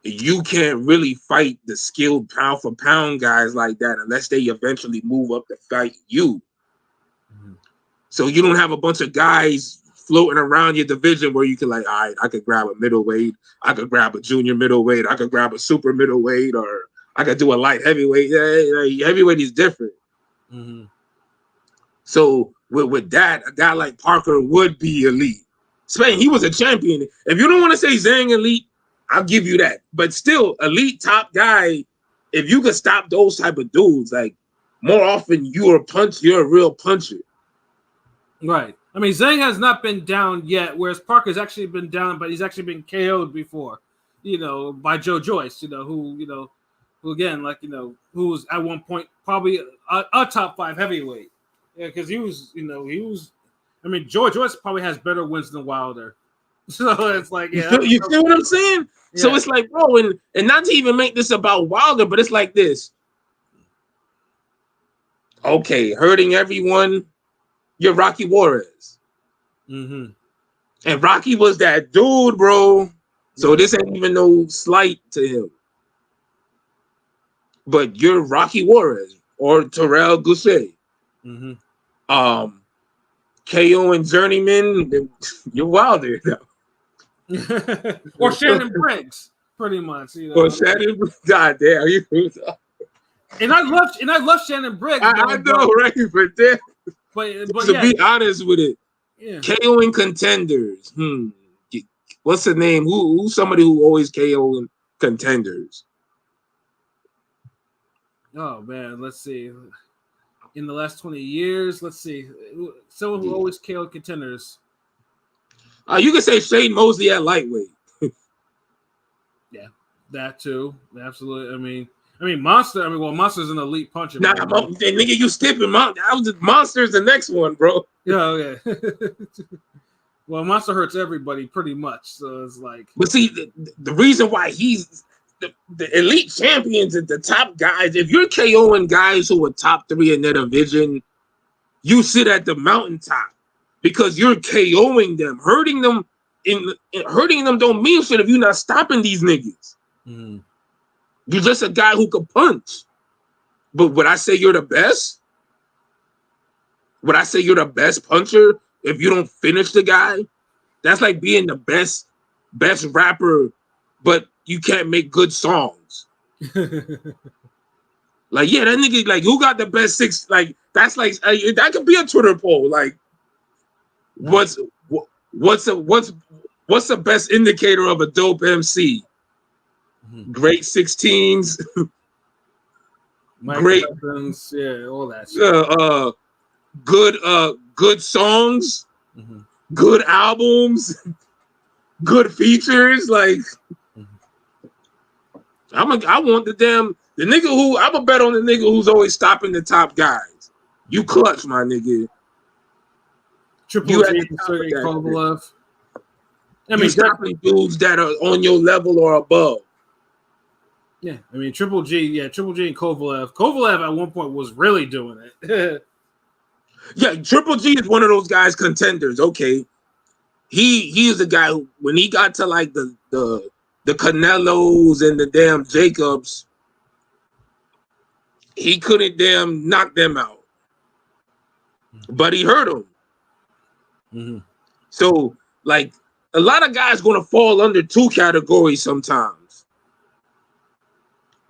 you can't really fight the skilled pound for pound guys like that unless they eventually move up to fight you. Mm-hmm. So you don't have a bunch of guys floating around your division where you can like, all right, I could grab a middleweight, I could grab a junior middleweight, I could grab a super middleweight, or I could do a light heavyweight. Yeah, heavyweight is different. Mm-hmm. So with that, a guy like Parker would be elite. Spain, he was a champion. If you don't want to say Zhang elite, I'll give you that. But still, elite top guy, if you could stop those type of dudes, like more often you're a real puncher. Right. I mean, Zhang has not been down yet, whereas Parker's actually been down, but he's actually been KO'd before, by Joe Joyce, who again, like, who was at one point probably a top 5 heavyweight. Yeah, because he was, I mean, Joe Joyce probably has better wins than Wilder. So it's like, yeah. You feel what I'm saying? Yeah. So it's like, bro, and not to even make this about Wilder, but it's like this. Okay, hurting everyone, you're Rocky Juarez. Mm-hmm. And Rocky was that dude, bro. So this ain't even no slight to him. But you're Rocky Juarez or Terrell Goucher. Mm-hmm. KO and Journeyman, you're Wilder. Or Shannon Briggs, pretty much. Or Shannon, goddamn, and I love Shannon Briggs. I know, right? But to yeah. be honest with it, KOing contenders. What's the name? Who's somebody who always KOing contenders? Oh man, let's see. In the last 20 years, let's see. Someone who always KO'd contenders. You can say Shane Mosley at lightweight. Yeah, that too. Absolutely. I mean, Monster. Monster's an elite puncher. Nah, nigga, you skipping Monster's the next one, bro. Yeah. Well, Monster hurts everybody pretty much, so it's like. But see, the reason why he's the elite champions and the top guys. If you're KOing guys who are top 3 in their division, you sit at the mountaintop because you're KOing them, hurting them. Hurting them don't mean shit if you're not stopping these niggas. Mm. You're just a guy who can punch. But would I say you're the best? Would I say you're the best puncher if you don't finish the guy? That's like being the best rapper, but you can't make good songs. Like, yeah, that nigga, like, who got the best 6? Like, that's like that could be a Twitter poll. Like, what's the best indicator of a dope MC? Great 16s, great weapons, all that shit. Good songs, good albums, good features. Like, I want the nigga who I'm a bet on the nigga who's always stopping the top guys. You clutch, my nigga. Triple G, Sergey Kovalev. I mean, stopping dudes that are on your level or above. Yeah, I mean, Triple G and Kovalev. Kovalev at one point was really doing it. Yeah, Triple G is one of those guys, contenders. Okay, he is the guy who, when he got to like the Canelos and the damn Jacobs, he couldn't damn knock them out, but he hurt them. Mm-hmm. So, like, a lot of guys gonna fall under 2 categories sometimes.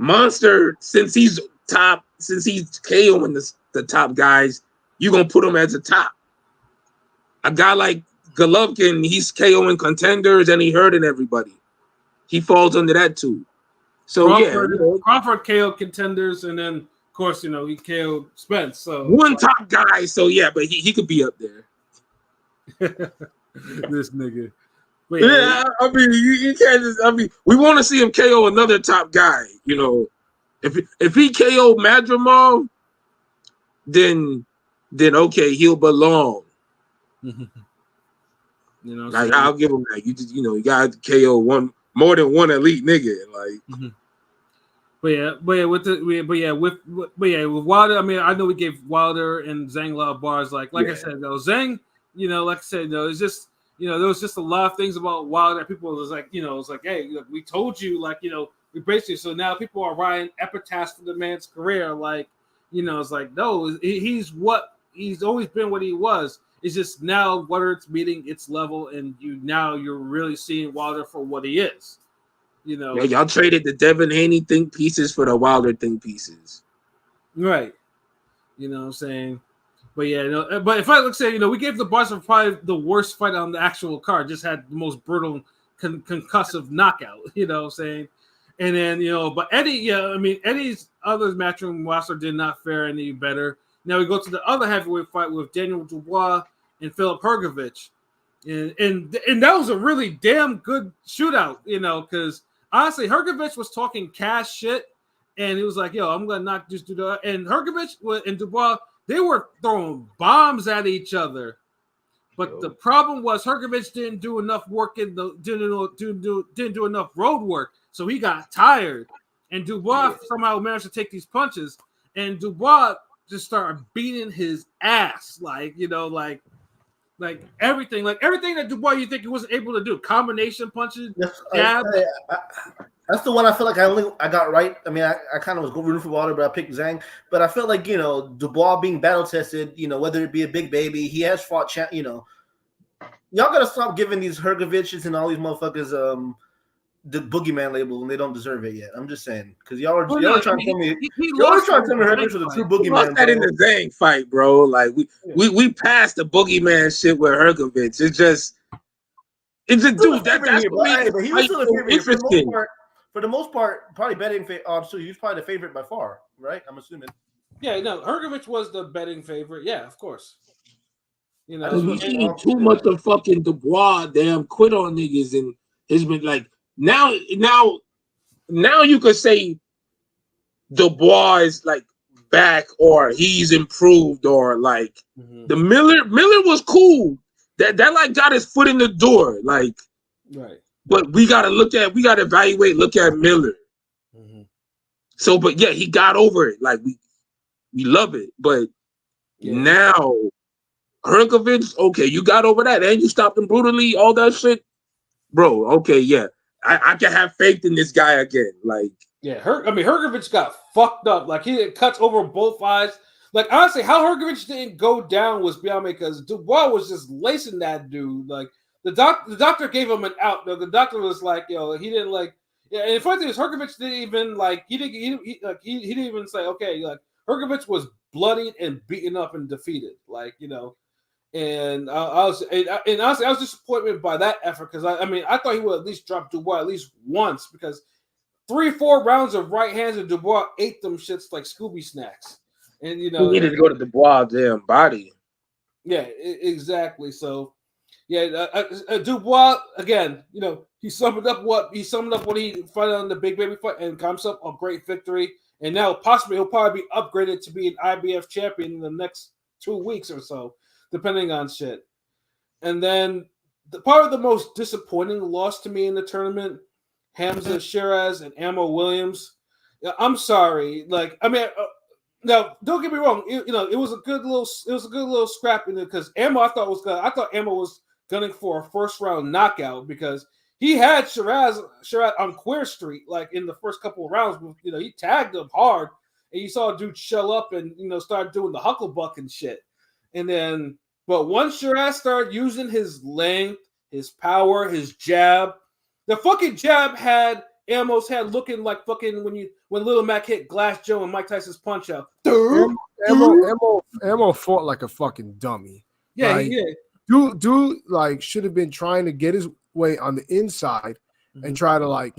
Monster, since he's KOing the top guys, you're gonna put him as a top. A guy like Golovkin, he's KOing contenders and he hurting everybody. He falls under that too. So Crawford KO contenders, and then of course he KO'd Spence. So one top guy. So yeah, but he could be up there. This nigga. Wait, yeah, I mean, you can't just. I mean, we want to see him KO another top guy. If he KO Madrimov, then okay, he'll belong. Like, I'll give him that. You got to KO more than one elite nigga. Like, with Wilder. I mean, I know we gave Wilder and Zhang a lot of bars. Like I said, though, Zhang, it's just. There was just a lot of things about Wilder that people was like, it's like, hey, look, we told you, like, we basically, so now people are writing epitaphs for the man's career. Like, it's like, no, he's always been what he was. It's just now whether it's meeting its level and you're really seeing Wilder for what he is. Yeah, y'all traded the Devin Haney think pieces for the Wilder think pieces. Right. You know what I'm saying? But yeah, no, but if I look say, we gave the Boston probably the worst fight on the actual card, just had the most brutal concussive knockout, what I'm saying? And then, but Eddie, Eddie's other matchroom roster did not fare any better. Now we go to the other heavyweight fight with Daniel Dubois and Philip Hrgović. And that was a really damn good shootout, because honestly, Hrgović was talking cash shit, and he was like, yo, I'm going to knock this dude out. And Hrgović and Dubois, they were throwing bombs at each other. But the problem was Hrgović didn't do enough work didn't do enough road work, so he got tired. And Dubois somehow managed to take these punches, and Dubois just started beating his ass, like everything that Dubois you think he wasn't able to do, combination punches, jabs. That's the one I feel like I got right. I mean, I kind of was rooting for Wilder, but I picked Zhang. But I felt like, Dubois being battle tested, whether it be a big baby, he has fought, y'all got to stop giving these Hrgovićs and all these motherfuckers the boogeyman label when they don't deserve it yet. I'm just saying, because y'all are trying to tell me Hrgović was a true boogeyman. Lost that in the Zhang fight, bro. Like we passed the boogeyman shit with Hrgović. It's just dude. That's but he was still a favorite. For the most part, probably betting. So he was probably the favorite by far, right? I'm assuming. Yeah, no, Hrgović was the betting favorite. Yeah, of course. We've seen too much of fucking Dubois damn quit on niggas, and it's been like now you could say Dubois is like back or he's improved or like the Miller was cool. That like got his foot in the door, like right. But we gotta evaluate, look at Miller. So, but yeah, he got over it. Like we love it, but now Hrgović, okay, you got over that, and you stopped him brutally, all that shit, bro. Okay, yeah, I can have faith in this guy again. Like, yeah, Hrgović got fucked up. Like he cuts over both eyes. Like honestly, how Hrgović didn't go down was beyond me because Dubois was just lacing that dude. Like the doctor gave him an out. The doctor was like, yo, he didn't like. Yeah, and the funny thing is, Hrgović didn't even like. He didn't even say okay. Like Hrgović was bloodied and beaten up and defeated. Like And honestly, I was disappointed by that effort because I thought he would at least drop Dubois at least once because 3-4 rounds of right hands and Dubois ate them shits like Scooby snacks, and he needed to go to Dubois' damn body. Yeah, exactly. So, yeah, Dubois again. He summed up what he fought on the big baby fight and got himself a great victory, and now possibly he'll probably be upgraded to be an IBF champion in the next 2 weeks or so. Depending on shit. And then part of the most disappointing loss to me in the tournament, Hamza Shiraz and Ammo Williams. I'm sorry. Now don't get me wrong. It was a good little scrap in it because Ammo I thought Ammo was gunning for a first round knockout because he had Shiraz on Queer Street like in the first couple of rounds. He tagged him hard, and you saw a dude shell up and start doing the hucklebuck and shit. And then, but once Shiraz started using his length, his power, his jab, the fucking jab had Ammo's head looking like fucking when Little Mac hit Glass Joe and Mike Tyson's punch out. Ammo fought like a fucking dummy. Yeah, like, he did. Dude, like should have been trying to get his way on the inside and try to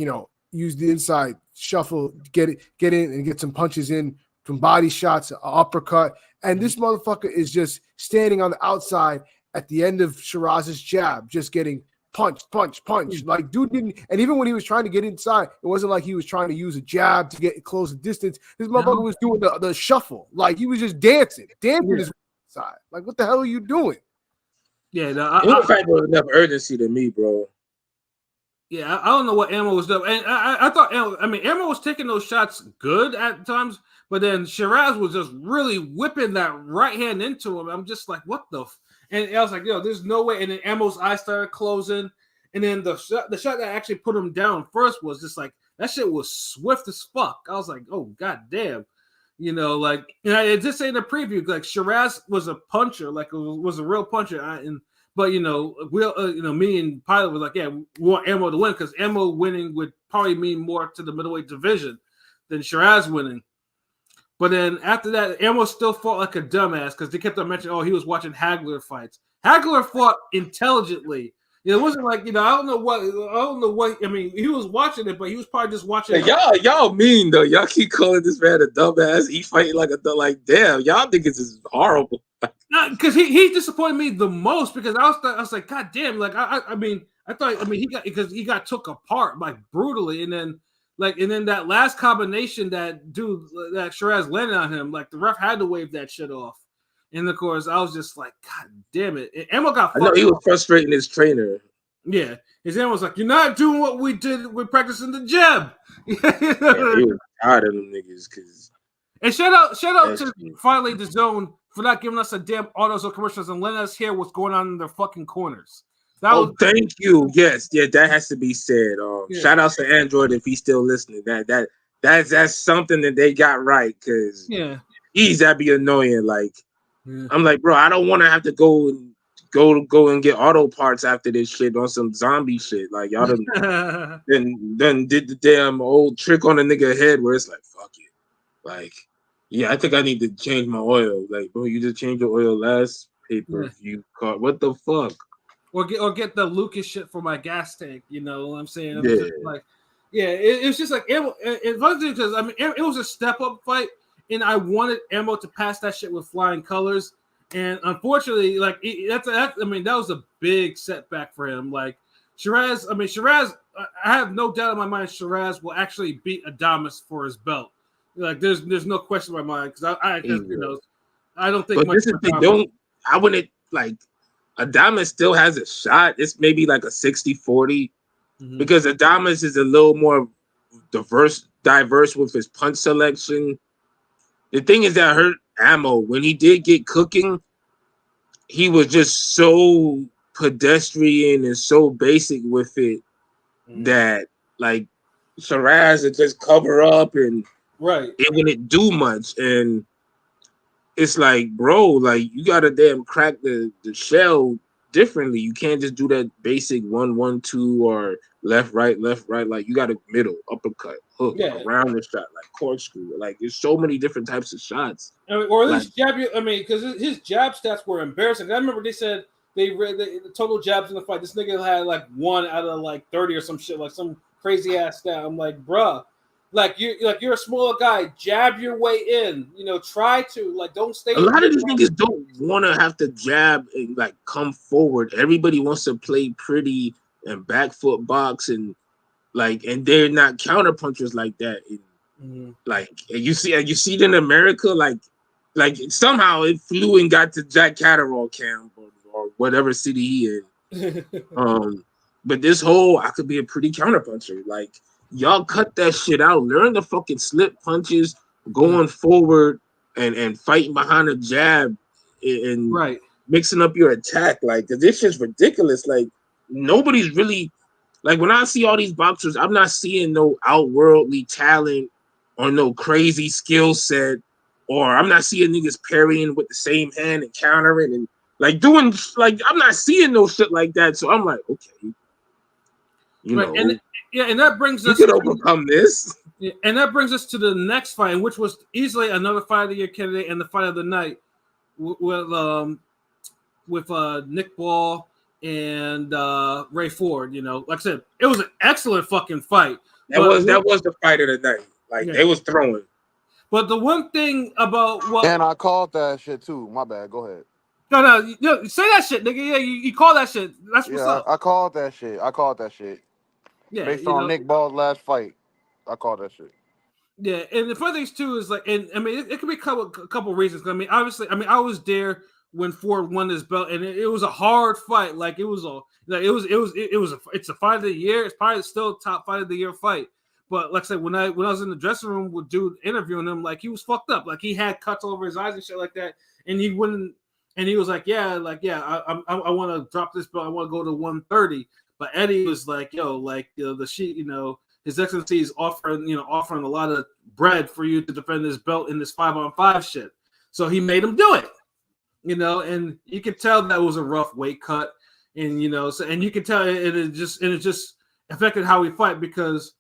use the inside shuffle, get in and get some punches in from body shots, uppercut. And this motherfucker is just standing on the outside at the end of Shiraz's jab, just getting punch. Like, dude didn't, and even when he was trying to get inside, it wasn't like he was trying to use a jab to get close the distance. This motherfucker was doing the shuffle. Like, he was just dancing his side. Like, what the hell are you doing? Yeah, I fight with enough urgency to me, bro. Yeah, I don't know what Ammo was doing. And I thought Ammo was taking those shots good at times. But then Shiraz was just really whipping that right hand into him. I'm just like, what the? And I was like, yo, there's no way. And then Ammo's eyes started closing. And then the shot that actually put him down first was just like, that shit was swift as fuck. I was like, oh, goddamn. I did say in the preview, like Shiraz was a puncher, like was a real puncher. But me and Pilot were like, yeah, we want Ammo to win because Ammo winning would probably mean more to the middleweight division than Shiraz winning. But then after that, Ammo still fought like a dumbass because they kept on mentioning, oh, he was watching Hagler fights. Hagler fought intelligently. It wasn't like, I don't know what. I mean, he was watching it, but he was probably just watching. Hey, y'all mean though. Y'all keep calling this man a dumbass. He fighting like damn. Y'all niggas is horrible. Because he disappointed me the most because I was like, God damn, like I mean he got took apart like brutally, and then that last combination that Shiraz landed on him, like the ref had to wave that shit off. And of course, I was just like, God damn it. And Ammo got fucked. I know he was frustrating his trainer. Yeah. His Ammo was like, you're not doing what we did with practicing the jab. He was tired of them niggas. And shout out to finally the Zone for not giving us a damn autos or commercials and letting us hear what's going on in their fucking corners. Thank you. Yes, yeah, that has to be said. Shout out to Android if he's still listening. That's something that they got right because that'd be annoying. Like I'm like, bro, I don't want to have to go and get auto parts after this shit on some zombie shit. Like y'all done did the damn old trick on the nigga head where it's like, fuck it. Like, yeah, I think I need to change my oil. Like, bro, you just changed your oil last pay-per-view card. What the fuck? Or get the Lucas shit for my gas tank. You know what I'm saying? It was just like it wasn't because I mean it was a step up fight. And I wanted Ammo to pass that shit with flying colors, and unfortunately, like that was a big setback for him. Like Shiraz, I have no doubt in my mind Shiraz will actually beat Adames for his belt. Like there's no question in my mind because I don't think. But much this is I wouldn't like Adames still has a shot. It's maybe like a 60-40 because Adames is a little more diverse with his punch selection. The thing is that hurt Ammo. When he did get cooking, he was just so pedestrian and so basic with it that like Shiraz would just cover up and it wouldn't do much. And it's like, bro, like you gotta damn crack the shell differently. You can't just do that basic 1-1-2 or left right. Like you got a middle uppercut, hook, around the shot, like corkscrew. Like there's so many different types of shots. Or at least jab. Because his jab stats were embarrassing. I remember they said they read the total jabs in the fight. This nigga had like 1 out of like 30 or some shit, like some crazy ass stat. I'm like, bruh. You're a smaller guy. Jab your way in. Try to don't stay. A lot of these niggas don't want to have to jab and like come forward. Everybody wants to play pretty and back foot box and they're not counter punchers like that. And, and you see it in America. Like somehow it flew and got to Jack Catterall camp or whatever city he in. But this whole I could be a pretty counter puncher. Like. Y'all cut that shit out. Learn the fucking slip punches, going forward and fighting behind a jab and mixing up your attack. Like, this shit's ridiculous. Like, nobody's really like when I see all these boxers, I'm not seeing no outworldly talent or no crazy skill set, or I'm not seeing niggas parrying with the same hand and countering and like doing like I'm not seeing no shit like that. So I'm like, okay, you know. And that brings us. You could overcome this. Yeah, and that brings us to the next fight, which was easily another fight of the year candidate and the fight of the night with Nick Ball and Ray Ford. Like I said, it was an excellent fucking fight. That was the fight of the night. Like they was throwing. But the one thing about and I called that shit too. My bad. Go ahead. No, say that shit, nigga. Yeah, you call that shit. That's what's up. I called that shit. Yeah, based on Nick Ball's last fight, I call that shit. Yeah, and the funny thing too is it could be a couple reasons. Obviously, I was there when Ford won his belt, and it was a hard fight. It's a fight of the year. It's probably still a top fight of the year fight. But like I said, when I was in the dressing room with dude interviewing him, like he was fucked up. Like he had cuts over his eyes and shit like that, and he wouldn't. And he was like, I want to drop this belt. I want to go to 130. But Eddie was like, the sheet, His Excellency is offering a lot of bread for you to defend this belt in this 5-on-5 shit. So he made him do it, and you could tell that was a rough weight cut, and and you could tell it just affected how we fight because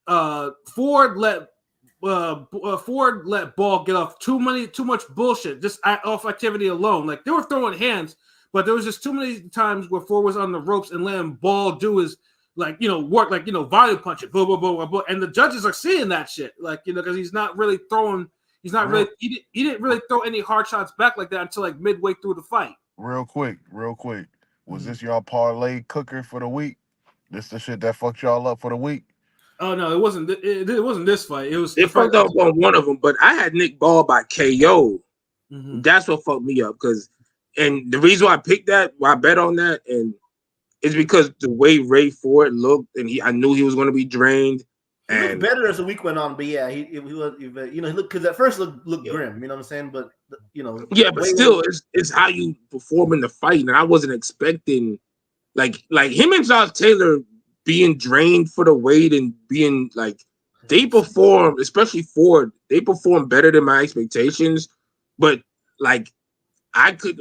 Ford let Ford let Ball get off too much bullshit just off activity alone. Like they were throwing hands, but there was just too many times where Ford was on the ropes and letting Ball do his work, volume punch it, blah, blah, blah, blah, blah. And the judges are seeing that shit, because he's not really throwing. He didn't really throw any hard shots back like that until like midway through the fight. Real quick. Was this y'all parlay cooker for the week? This the shit that fucked y'all up for the week? Oh no, it wasn't. It wasn't this fight. It was. It fucked up on one of them, but I had Nick Ball by KO. Mm-hmm. That's what fucked me up and the reason why I picked that, why I bet on that, and it's because the way Ray Ford looked, and I knew he was going to be drained. He looked better as the week went on, but yeah, he was, he looked, because at first looked grim, you know what I'm saying? But yeah, but still, it's how you perform in the fight, and I wasn't expecting like him and Josh Taylor being drained for the weight and being they perform, especially Ford, they perform better than my expectations. But I could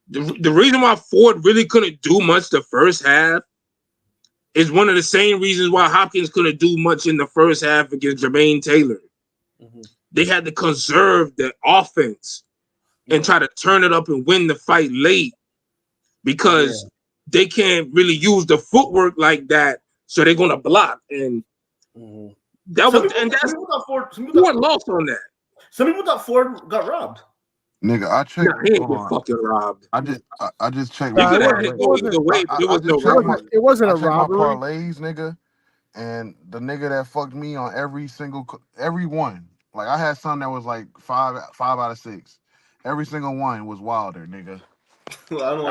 the reason why Ford really couldn't do much the first half is one of the same reasons why Hopkins couldn't do much in the first half against Jermaine Taylor. Mm-hmm. They had to conserve the offense and try to turn it up and win the fight late because they can't really use the footwork like that, so they're gonna block. And that's Ford lost on that. Some people thought Ford got robbed. Nigga, I checked. Nah, he ain't get fucking robbed. I just checked. It wasn't a robbery. My parlays, nigga, and the nigga that fucked me on every one. Like I had some that was like 5 out of 6. Every single one was Wilder, nigga. Well, I don't know.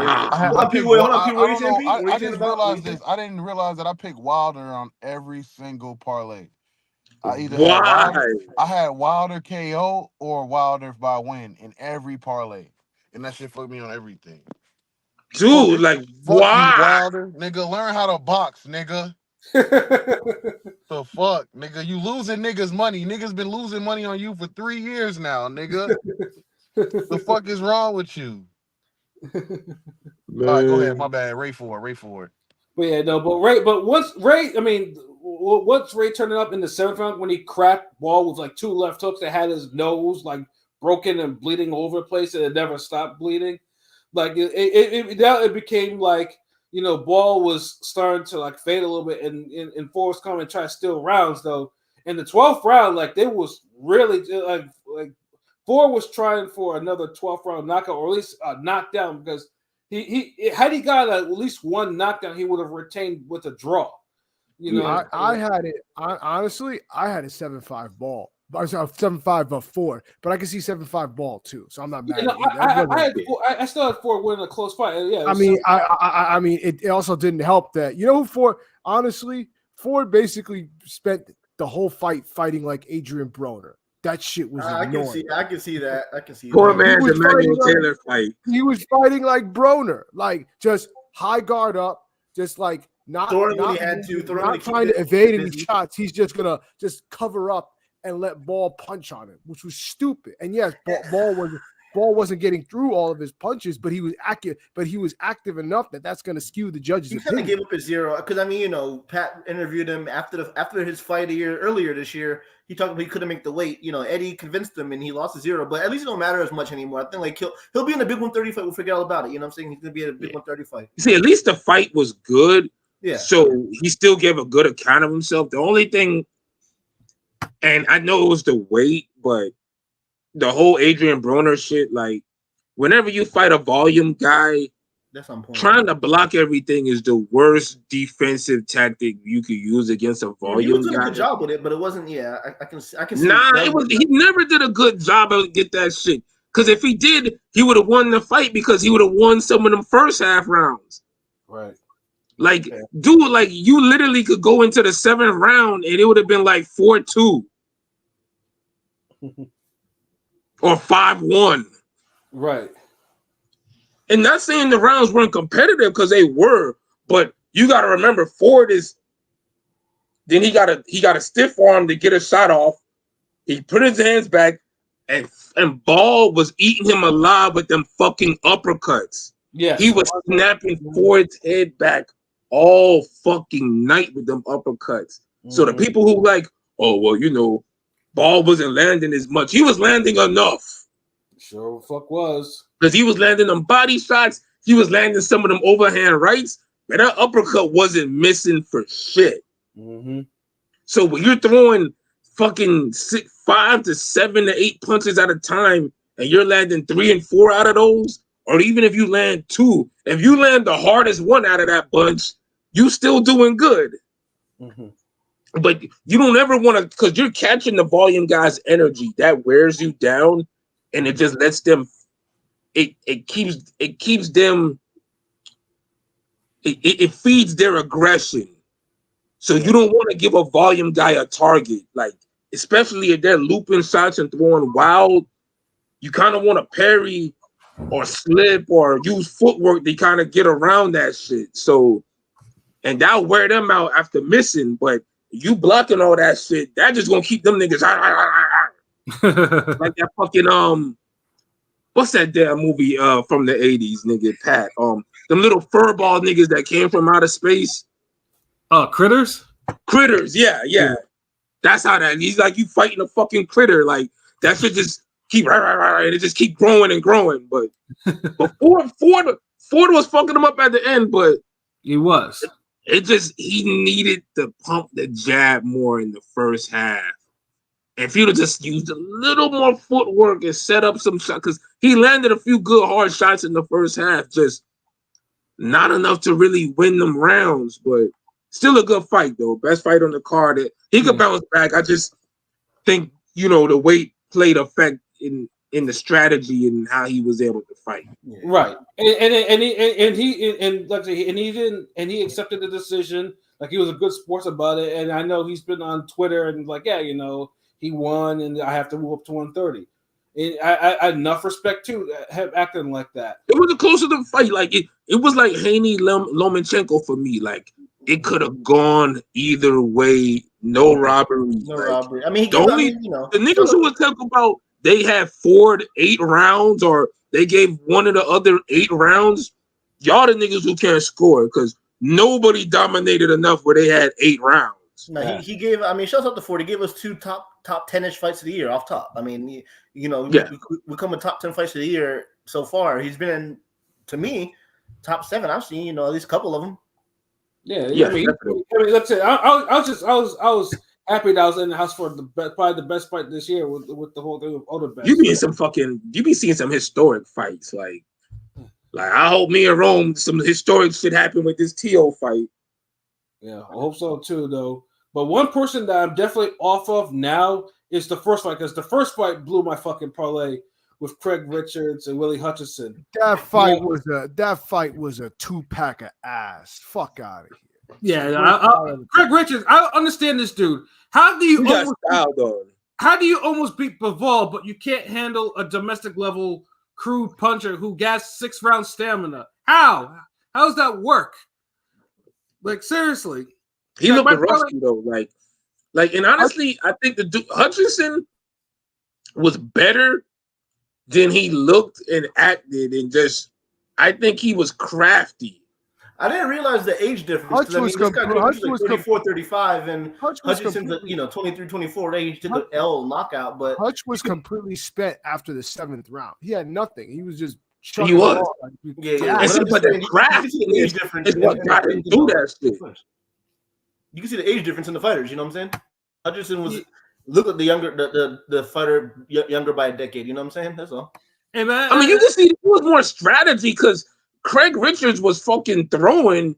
I just realized this. I didn't realize that I picked Wilder on every single parlay. I either had Wilder KO or Wilder by win in every parlay, and that shit fucked me on everything. Dude, why? Wilder, nigga, learn how to box, nigga. The fuck, nigga, you losing niggas money. Niggas been losing money on you for 3 years now, nigga. The fuck is wrong with you? All right, go ahead. My bad. Ray Ford. But yeah, no, but once Ray turned it up in the 7th round when he cracked Ball with 2 left hooks that had his nose broken and bleeding all over the place and it never stopped bleeding. It became Ball was starting to fade a little bit and Ford was coming and try to steal rounds though. In the 12th round, they was really Ford was trying for another 12th round knockout or at least a knockdown because had he got at least one knockdown, he would have retained with a draw. I had it. Honestly, I had a 7-5 Ball. I was 7-5 Ford, but I can see 7-5 Ball too. So I'm not mad. I still had Ford winning a close fight. Yeah, I mean, it also didn't help that who Ford. Honestly, Ford basically spent the whole fight fighting like Adrian Broner. That shit was annoying. I can see that. Poor man's Emmanuel Taylor fight. He was fighting like Broner, just high guard up, just not trying to evade any shots. He's just gonna cover up and let Ball punch on him, which was stupid. And yes, Ball wasn't getting through all of his punches, but he was active. But he was active enough that's going to skew the judges' opinion. He kind of gave up his zero because Pat interviewed him after his fight earlier this year. He talked about he couldn't make the weight. Eddie convinced him and he lost a zero. But at least it don't matter as much anymore. I think he'll be in a big 130 fight. We'll forget all about it. You know what I'm saying? He's gonna be in a big 130 fight. See, at least the fight was good. Yeah. So he still gave a good account of himself. The only thing, and I know it was the weight, but the whole Adrian Broner shit, whenever you fight a volume guy, that's on point. Trying to block everything is the worst defensive tactic you could use against a volume guy. He was doing a good job with it, but it wasn't. Yeah, I can see. Nah, he never did a good job of get that shit. Because if he did, he would have won the fight because he would have won some of them first half rounds. Right. Dude, you literally could go into the 7th round and it would have been 4-2 or 5-1. Right. And not saying the rounds weren't competitive because they were, but you got to remember Ford is. Then he got a stiff arm to get a shot off. He put his hands back, and Ball was eating him alive with them fucking uppercuts. Yeah, he was snapping Ford's head back all fucking night with them uppercuts. Mm-hmm. So the people who ball wasn't landing as much. He was landing enough. Sure, fuck was. Because he was landing them body shots. He was landing some of them overhand rights. But that uppercut wasn't missing for shit. Mm-hmm. So when you're throwing fucking 5 to 7 to 8 punches at a time, and you're landing 3 and 4 out of those, or even if you land 2, if you land the hardest one out of that bunch, you still doing good. Mm-hmm. But you don't ever want to, because you're catching the volume guy's energy. That wears you down, and it just lets them. It keeps them. It feeds their aggression. So you don't want to give a volume guy a target, like especially if they're looping shots and throwing wild. You kind of want to parry or slip or use footwork to kind of get around that shit. So, and that'll wear them out after missing. But you blocking all that shit, that just gonna keep them niggas like that fucking what's that damn movie from the 80s, nigga, Pat? Them little furball niggas that came from outer space. Critters? Critters, yeah. That's how that he's like you fighting a fucking critter. Like that should just keep and it just keep growing and growing. But Ford was fucking him up at the end, but he was. It just he needed to pump the jab more in the first half. And if he'd have just used a little more footwork and set up some shots, because he landed a few good hard shots in the first half, just not enough to really win them rounds, but still a good fight though. Best fight on the card. He could bounce back. I just think the weight played effect in the strategy and how he was able to fight. Right, and he accepted the decision. Like he was a good sports about it, and I know he's been on Twitter and like, he won, and I have to move up to 130. I enough respect too, acting like that. It was a closer to the fight. Like it was like Haney Lomachenko for me. Like it could have gone either way. No robbery. No robbery. I mean, the niggas who would talk about they had Ford 8 rounds or they gave one of the other 8 rounds. Y'all the niggas who can't score because nobody dominated enough where they had 8 rounds. No, he gave. I mean, shouts out to Ford. He gave us 2 top 10-ish fights of the year off top. I mean, we come with top 10 fights of the year so far. He's been in, to me, top 7. I've seen at least a couple of them. Yeah. I mean, let's say I was happy that I was in the house for probably the best fight this year with the whole thing with other best. You be seeing some historic fights like I hope me and Rome some historic shit happen with this T.O. fight. Yeah, I hope so too, though. But one person that I'm definitely off of now is the first fight, because the first fight blew my fucking parlay with Craig Richards and Willie Hutchinson. That fight was a 2-pack of ass. Fuck out of here. Yeah, Craig Richards. I don't understand this dude. How do you almost beat Bivol, but you can't handle a domestic level crude puncher who gas 6-round stamina? How does that work? Like seriously, he looked rusty though. Like, and honestly, I think the dude Hutchinson was better than he looked and acted, and just I think he was crafty. I didn't realize the age difference. Hutch was 34, 35, and Hutchinson's 23, 24. They did the L knockout, but Hutch was completely spent after the 7th round. He had nothing. He was just. He was. Yeah. But the craft is what got him do that shit. You can see the age difference in the fighters. You know what I'm saying? Hutchinson look at the younger, the fighter younger by a decade. You know what I'm saying? That's all. Hey man, I mean, you can see it was more strategy because Craig Richards was fucking throwing.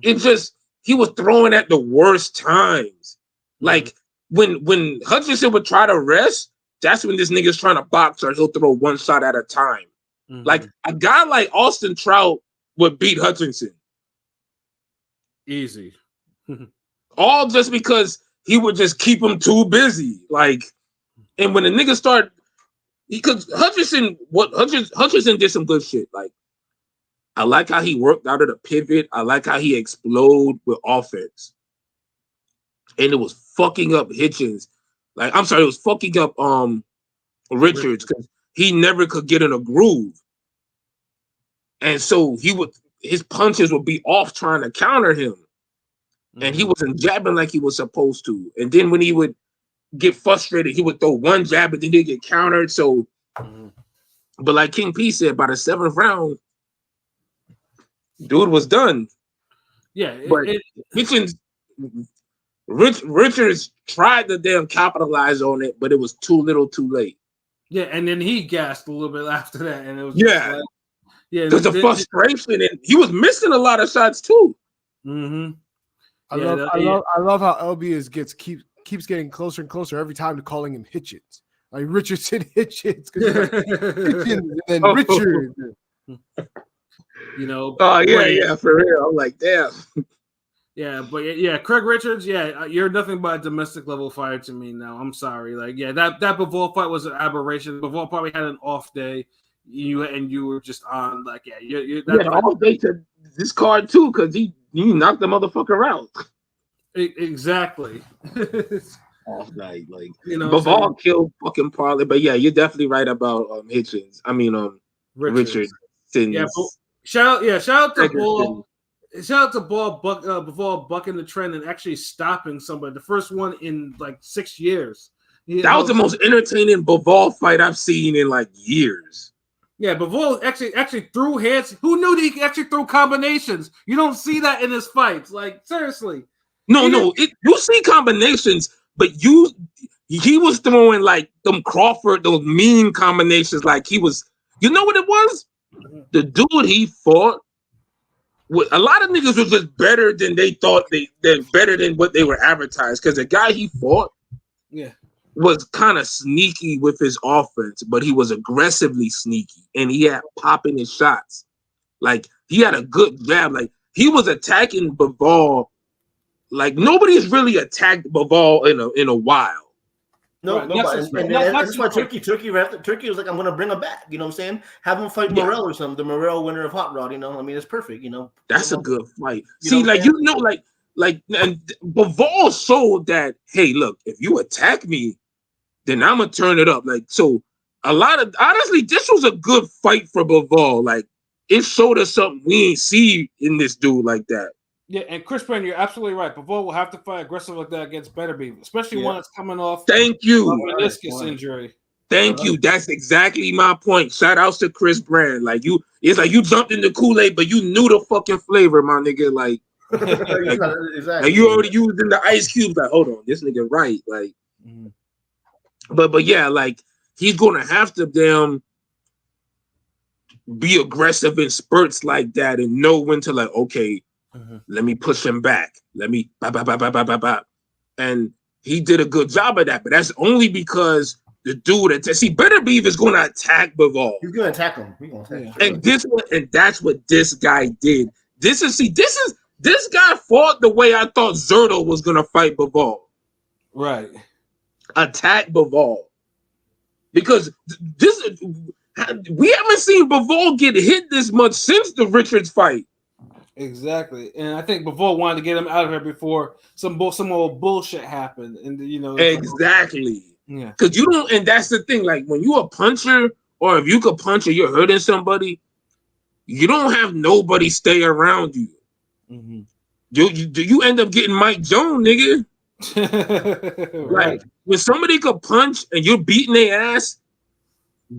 It just he was throwing at the worst times. Like when Hutchinson would try to rest, that's when this nigga's trying to box or he'll throw one shot at a time. Like a guy like Austin Trout would beat Hutchinson. Easy. All just because he would just keep him too busy. Like, and when the niggas start, because Hutchinson did some good shit. Like, I like how he worked out of the pivot. I like how he exploded with offense. And it was fucking up Hitchens. Like, I'm sorry, it was fucking up Richards because he never could get in a groove. And so his punches would be off trying to counter him. And he wasn't jabbing like he was supposed to. And then when he would get frustrated. He would throw one jab, but then he'd get countered. So, but like King P said, by the 7th round, dude was done. Yeah, But Richards tried to damn capitalize on it, but it was too little, too late. Yeah, and then he gassed a little bit after that, and it was because the frustration, and he was missing a lot of shots too. Mm-hmm. I love how LB keeps getting closer and closer every time to calling him Hitchens. Like Richardson Hitchens, like, Hitchens and then Richard. You know. Oh yeah, for real. I'm like, damn. Yeah, but yeah, Craig Richards, you're nothing but a domestic level fighter to me now. I'm sorry. Like, yeah, that Bivol fight was an aberration. Bivol probably had an off day. You were just on like, you're off day to this card too, because he knocked the motherfucker out. Exactly. Off night, like Bivol killed fucking Parlay, but yeah, you're definitely right about Hitchens. I mean, Richards. Yeah, shout out to Bull. Shout out to Bivol bucking the trend and actually stopping somebody. The first one in like 6 years. That was the most entertaining Bivol fight I've seen in like years. Yeah, Bivol actually threw hands. Who knew that he could actually throw combinations? You don't see that in his fights. Like, seriously. You see combinations, but he was throwing like them Crawford, those mean combinations. Like he was, you know what it was? The dude he fought. A lot of niggas was just better than they thought they're better than what they were advertised. Because the guy he fought was kind of sneaky with his offense, but he was aggressively sneaky and he had popping his shots. Like he had a good jab. Like he was attacking Bivol. Like nobody's really attacked Bivol in a while. No, nobody. And that's why Turkey was like, I'm going to bring him back. You know what I'm saying? Have him fight Morrell or something. The Morrell winner of Hot Rod. You know, I mean, it's perfect. You know, that's a good fight. See, like and Bivol showed that. Hey, look, if you attack me, then I'm gonna turn it up. Like so, honestly, this was a good fight for Bivol. Like it showed us something we ain't see in this dude like that. Yeah, and Chris Brand, you're absolutely right. Bivol will have to fight aggressive like that against Beterbiev, especially when it's coming off. Thank you. A meniscus injury. Thank you. That's exactly my point. Shout outs to Chris Brand. Like it's like you jumped in the Kool-Aid, but you knew the fucking flavor, my nigga. Like, exactly. You already used in the ice cubes. Like, hold on, this nigga right. Like, but yeah, like he's gonna have to damn be aggressive in spurts like that and know when to like, okay. Let me push him back. Let me and he did a good job of that. But that's only because the dude Beterbiev is going to attack Bivol. He's going to attack him. And that's what this guy did. This guy fought the way I thought Zerto was going to fight Bivol. Right. Attack Bivol. Because we haven't seen Bivol get hit this much since the Richards fight. Exactly, and I think Bivol wanted to get him out of here before some old bullshit happened, and exactly. Yeah, because you don't, and that's the thing. Like when you a puncher, or if you could punch or you're hurting somebody, you don't have nobody stay around you. You end up getting Mike Jones, nigga. Right. Like when somebody could punch and you're beating their ass.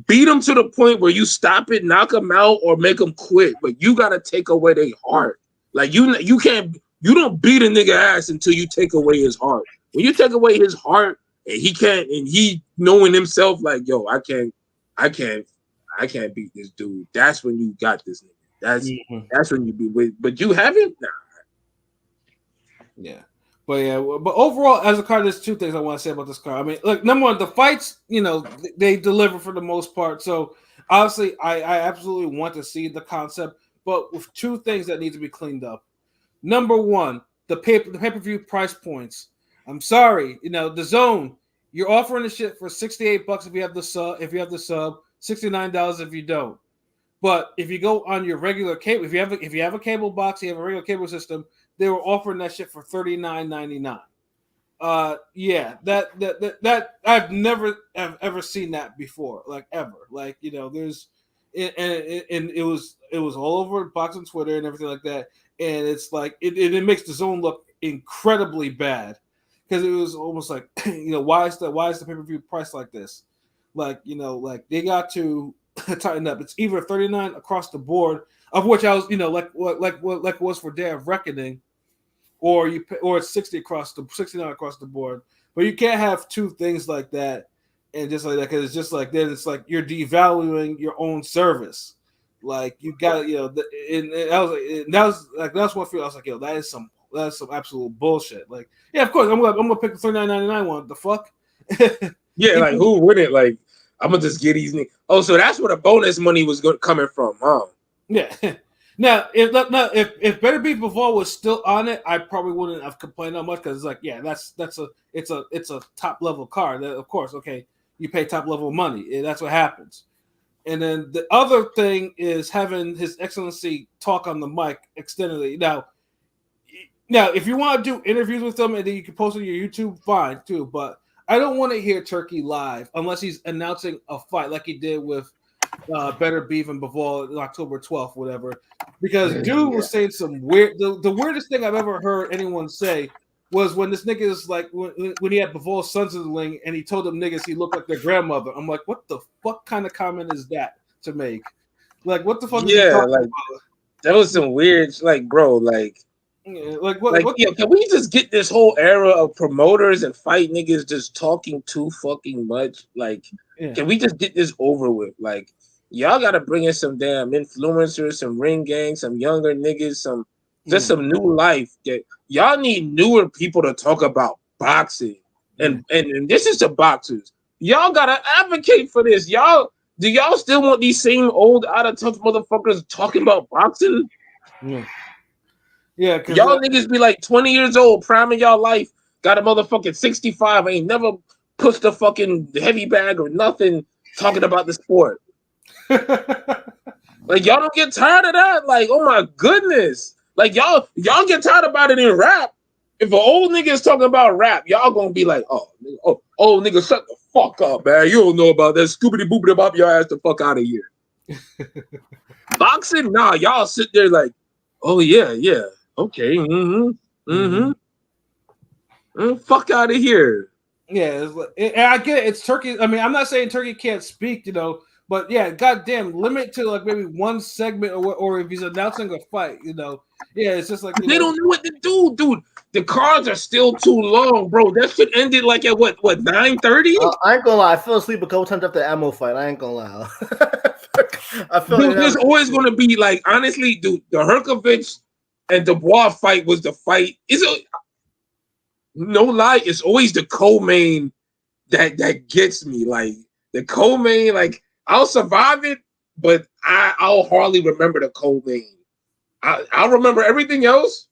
Beat them to the point where you stop it, knock them out, or make them quit. But you gotta take away their heart. Like you don't beat a nigga ass until you take away his heart. When you take away his heart and he knowing himself like, yo, I can't beat this dude. That's when you got this nigga. That's when you be with. But you haven't. Nah. Yeah. But overall, as a card, there's two things I want to say about this card. I mean, look, number one, the fights, they deliver for the most part. So obviously, I absolutely want to see the concept, but with two things that need to be cleaned up. Number one, the pay-per-view price points. I'm sorry, the Zone, you're offering the shit for $68 if you have the sub, $69 if you don't. But if you go on your regular cable, if you have a cable box, you have a regular cable system. They were offering that shit for $39.99. That I've never ever seen that before, like ever. Like there's, and it was all over boxing Twitter and everything like that. And it's like it makes the Zone look incredibly bad because it was almost like why is the pay-per-view price like this? Like like they got to tighten up. It's either 39 across the board, of which I was like it was for Day of Reckoning, or it's 69 across the board. But you can't have two things like that and just like that, because it's just like then it's like you're devaluing your own service. Like you got and that's one feel I was like, that's some absolute bullshit. Like, yeah, of course I'm gonna pick the $39.99 one. The fuck? Yeah, like who wouldn't? Like, I'm gonna just get these niggas. Oh, so that's where the bonus money was coming from, huh? Yeah. Now, if Better Beef Before was still on it, I probably wouldn't have complained that much, because it's like, yeah, it's a top level card. Of course, okay, you pay top level money. That's what happens. And then the other thing is having His Excellency talk on the mic extendedly. Now, if you want to do interviews with them and then you can post it on your YouTube, fine too. But I don't want to hear Turkey live unless he's announcing a fight like he did with Better Beef and Bivol on October 12th, whatever. Because dude was saying some weird. The weirdest thing I've ever heard anyone say was when this nigga is like when he had Bivol's sons in the ring and he told them niggas he looked like their grandmother. I'm like, what the fuck kind of comment is that to make? Like, what the fuck? Is he talking about? That was some weird, like, bro, like. Yeah, what can we just get this whole era of promoters and fight niggas just talking too fucking much? Like, can we just get this over with? Like, y'all gotta bring in some damn influencers, some ring gangs, some younger niggas, some new life. Y'all need newer people to talk about boxing, and this is the boxers. Y'all gotta advocate for this. Do y'all still want these same old out of touch motherfuckers talking about boxing? Yeah, y'all niggas be like 20 years old, prime of y'all life, got a motherfucking 65, ain't never pushed a fucking heavy bag or nothing, talking about the sport. Like, y'all don't get tired of that? Like, oh my goodness. Like, y'all get tired about it in rap. If an old nigga is talking about rap, y'all gonna be like, oh nigga, shut the fuck up, man. You don't know about that. Scoopity boopity bop your ass the fuck out of here. Boxing, nah, y'all sit there like, oh yeah. Okay. Fuck out of here. Yeah, and I get it. It's Turkey. I mean, I'm not saying Turkey can't speak, but yeah, goddamn, limit to like maybe one segment or if he's announcing a fight, Yeah, it's just like they don't know what to do, dude. The cards are still too long, bro. That shit ended like at what 9:30? I ain't gonna lie. I fell asleep a couple times after the ammo fight. I ain't gonna lie. I feel dude, there's always gonna be like, honestly, dude, the Herkovich and Dubois fight was the fight. No lie, it's always the co-main that gets me. Like the co-main, like I'll survive it, but I'll hardly remember the co-main. I'll remember everything else,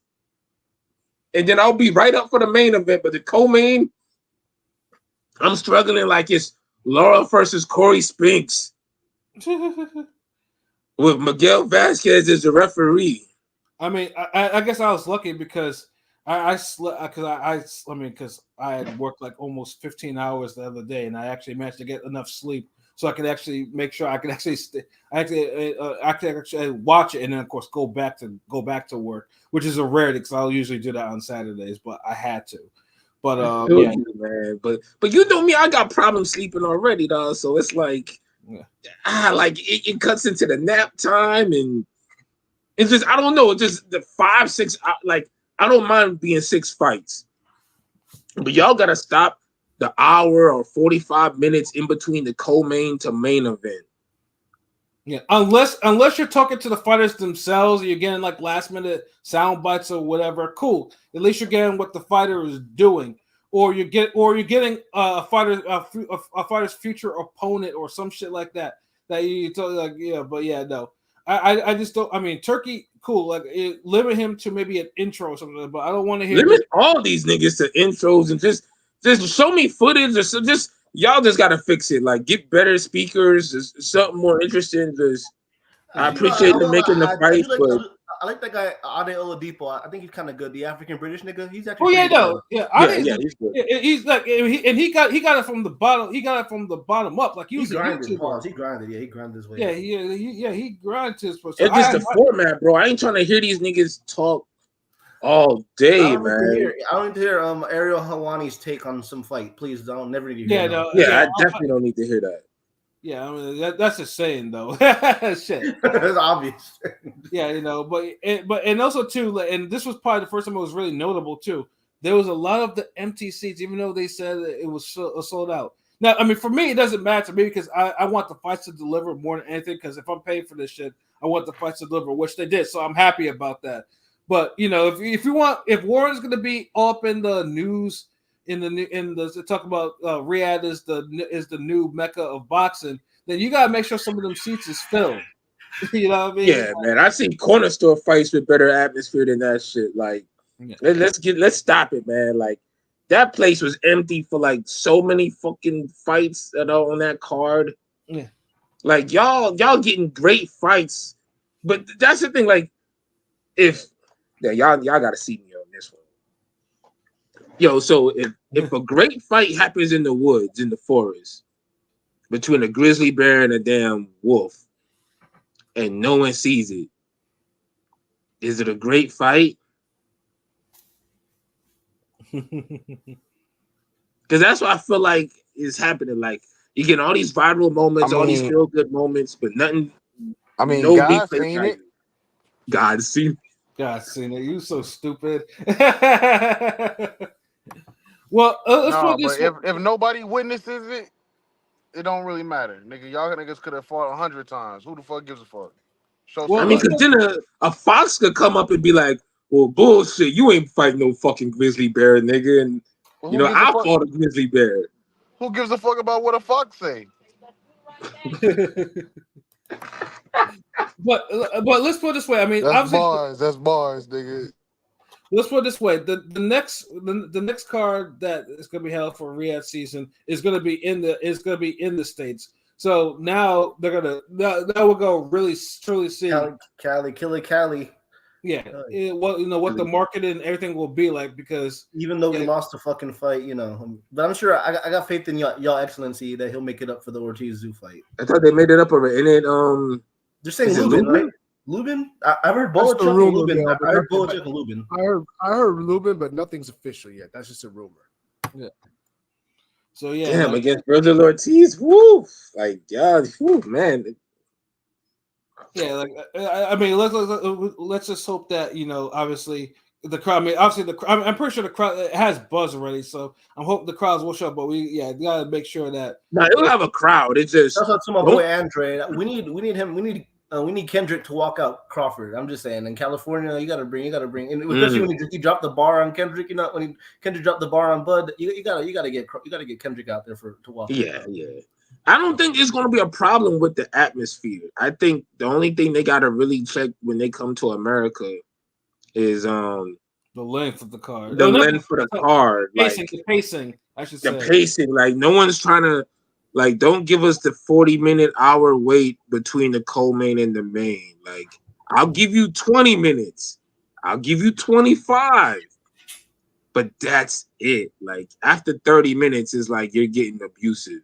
and then I'll be right up for the main event. But the co-main, I'm struggling like it's Laura versus Corey Spinks with Miguel Vasquez as the referee. I mean, I guess I was lucky because I slept because I had worked like almost 15 hours the other day, and I actually managed to get enough sleep so I could actually make sure I could actually actually watch it, and then of course go back to work, which is a rarity because I'll usually do that on Saturdays, but I had to. But yeah, man. But you know me, I got problems sleeping already, dog. So it's like, like it cuts into the nap time, and it's just I don't know. It's just the 5-6 like. I don't mind being 6 fights, but y'all gotta stop the hour or 45 minutes in between the co-main to main event. Yeah, unless you're talking to the fighters themselves, you're getting like last minute sound bites or whatever. Cool, at least you're getting what the fighter is doing, or you're getting a fighter's future opponent or some shit like that. That you tell like but no. I just don't. I mean, Turkey, cool. Like, limit him to maybe an intro or something. But I don't want to hear limit all these niggas to intros and just show me footage or so. Just y'all just gotta fix it. Like, get better speakers, something more interesting. Just I appreciate them making the fight, but I like that guy Ade Oladipo. I think he's kind of good. The African British nigga. He's Oh actually. yeah, no, good. Yeah, he's good. He's like, he got it from the bottom. He got it from the bottom up. Like he grinded. He grinded. Yeah, he grinded his way. Yeah, he grinded his. It's just the format, bro. I ain't trying to hear these niggas talk all day, man. I don't need to hear Ariel Hawani's take on some fight. Please don't. Never need to hear. I definitely don't need to hear that. Yeah, I mean that's just saying though. Shit, it's obvious. Yeah, you know, but also too, and this was probably the first time it was really notable too. There was a lot of the empty seats, even though they said it was sold out. Now, I mean, for me, it doesn't matter to me because I want the fights to deliver more than anything. Because if I'm paying for this shit, I want the fights to deliver, which they did. So I'm happy about that. But you know, if Warren's going to be up in the news talk about Riyadh is the new mecca of boxing, then you got to make sure some of them seats is filled. You know what I mean? Yeah, man. I've seen corner store fights with better atmosphere than that shit. Like, let's stop it, man. Like, that place was empty for like so many fucking fights that are on that card. Yeah. Like y'all getting great fights, but that's the thing. Like, y'all gotta see me on this one. Yo, so if a great fight happens in the woods, in the forest, between a grizzly bear and a damn wolf, and no one sees it, is it a great fight? Because that's what I feel like is happening. Like, you get all these viral moments, all these feel good moments, but nothing. I mean, no God's seen it. God's seen it. God's seen it. You so stupid. Well, let's put this. But if nobody witnesses it, it don't really matter, nigga. Y'all niggas could have fought 100 times. Who the fuck gives a fuck? I mean, because then a fox could come up and be like, "Well, bullshit, you ain't fighting no fucking grizzly bear, nigga." And you know, I fought a grizzly bear. Who gives a fuck about what a fox say? But let's put it this way. I mean, that's bars, nigga. Let's put it this way: the next card that is going to be held for Riyadh season is going to be in the States. So now they're gonna that will go really truly see Cali. Yeah, what the market and everything will be like, because even though we lost the fucking fight, but I'm sure I got faith in y'all excellency that he'll make it up for the Ortiz Zoo fight. I thought they made it up already. And they're saying Lubin, right? Lubin? I heard Bola Chuck and Lubin. I heard Bola Chuck and Lubin. I heard Lubin, but nothing's official yet. That's just a rumor. Yeah. So yeah, damn, against Brother Ortiz, woo! Like, God, woo, man. Yeah, like I mean, let's just hope that obviously the crowd. I mean, obviously I'm pretty sure the crowd has buzz already, so I'm hoping the crowds will show up. But we gotta make sure that it'll have a crowd. It's just that's to my boy Andre. We need him. We need Kendrick to walk out Crawford. I'm just saying. In California, you gotta bring, and especially when you drop the bar on Kendrick. When Kendrick dropped the bar on Bud, you gotta get Kendrick out there to walk. Yeah. I don't think it's gonna be a problem with the atmosphere. I think the only thing they gotta really check when they come to America is the length of the card. The length of the card. The pacing. I should say the pacing. Like, no one's trying to. Like, don't give us the 40-minute hour wait between the co-main and the main. Like, I'll give you 20 minutes. I'll give you 25. But that's it. Like, after 30 minutes, it's like you're getting abusive.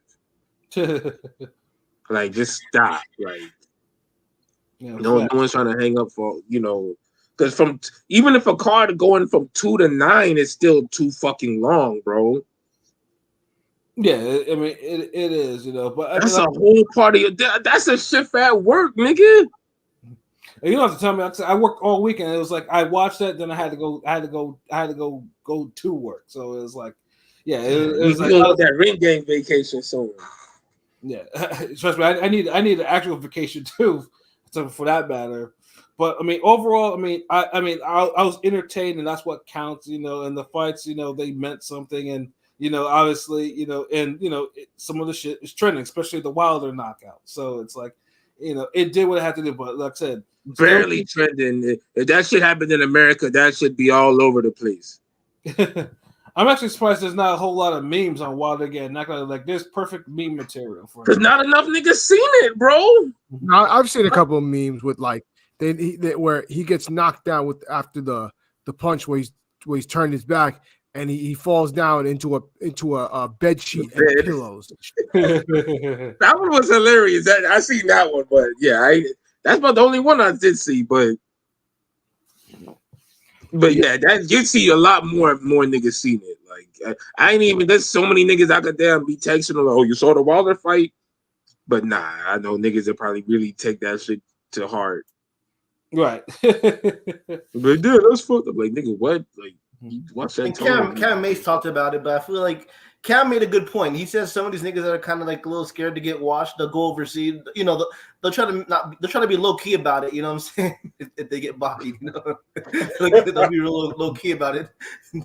Like, just stop. Like, no one's trying to hang up for, because even if a card going from 2 to 9 is still too fucking long, bro. Yeah, I mean it is, but that's a whole party. That's a shift at work, nigga. You don't have to tell me. I worked all weekend. It was like I watched that, then I had to go to work. So it was like, it was like that ring game vacation soon. Yeah, trust me, I need an actual vacation too, for that matter. But I mean, overall, I was entertained, and that's what counts, and the fights, they meant something, and. Obviously, some of the shit is trending, especially the Wilder knockout. So it's like, it did what it had to do. But like I said, barely trending. If that shit happened in America, that should be all over the place. I'm actually surprised there's not a whole lot of memes on Wilder again. Not gonna there's perfect meme material for it. Because not enough niggas seen it, bro. No, I've seen a couple of memes with like where he gets knocked down after the punch where he's turned his back. And he falls down into a bed sheet and pillows. That one was hilarious. I seen that one, but that's about the only one I did see. But But yeah, that you see a lot more niggas seen it. Like I ain't even. There's so many niggas I could damn be texting them. Oh, you saw the Wilder fight? But nah, I know niggas that probably really take that shit to heart. Right. But dude, that's fucked up. Like nigga, what? Like you watch that? And Cam Mace talked about it, but I feel like Cam made a good point. He says some of these niggas that are kind of like a little scared to get washed, they'll go overseas. You know, they'll try to be low key about it. You know what I'm saying? if they get bodied, you know, like, they'll be real low key about it.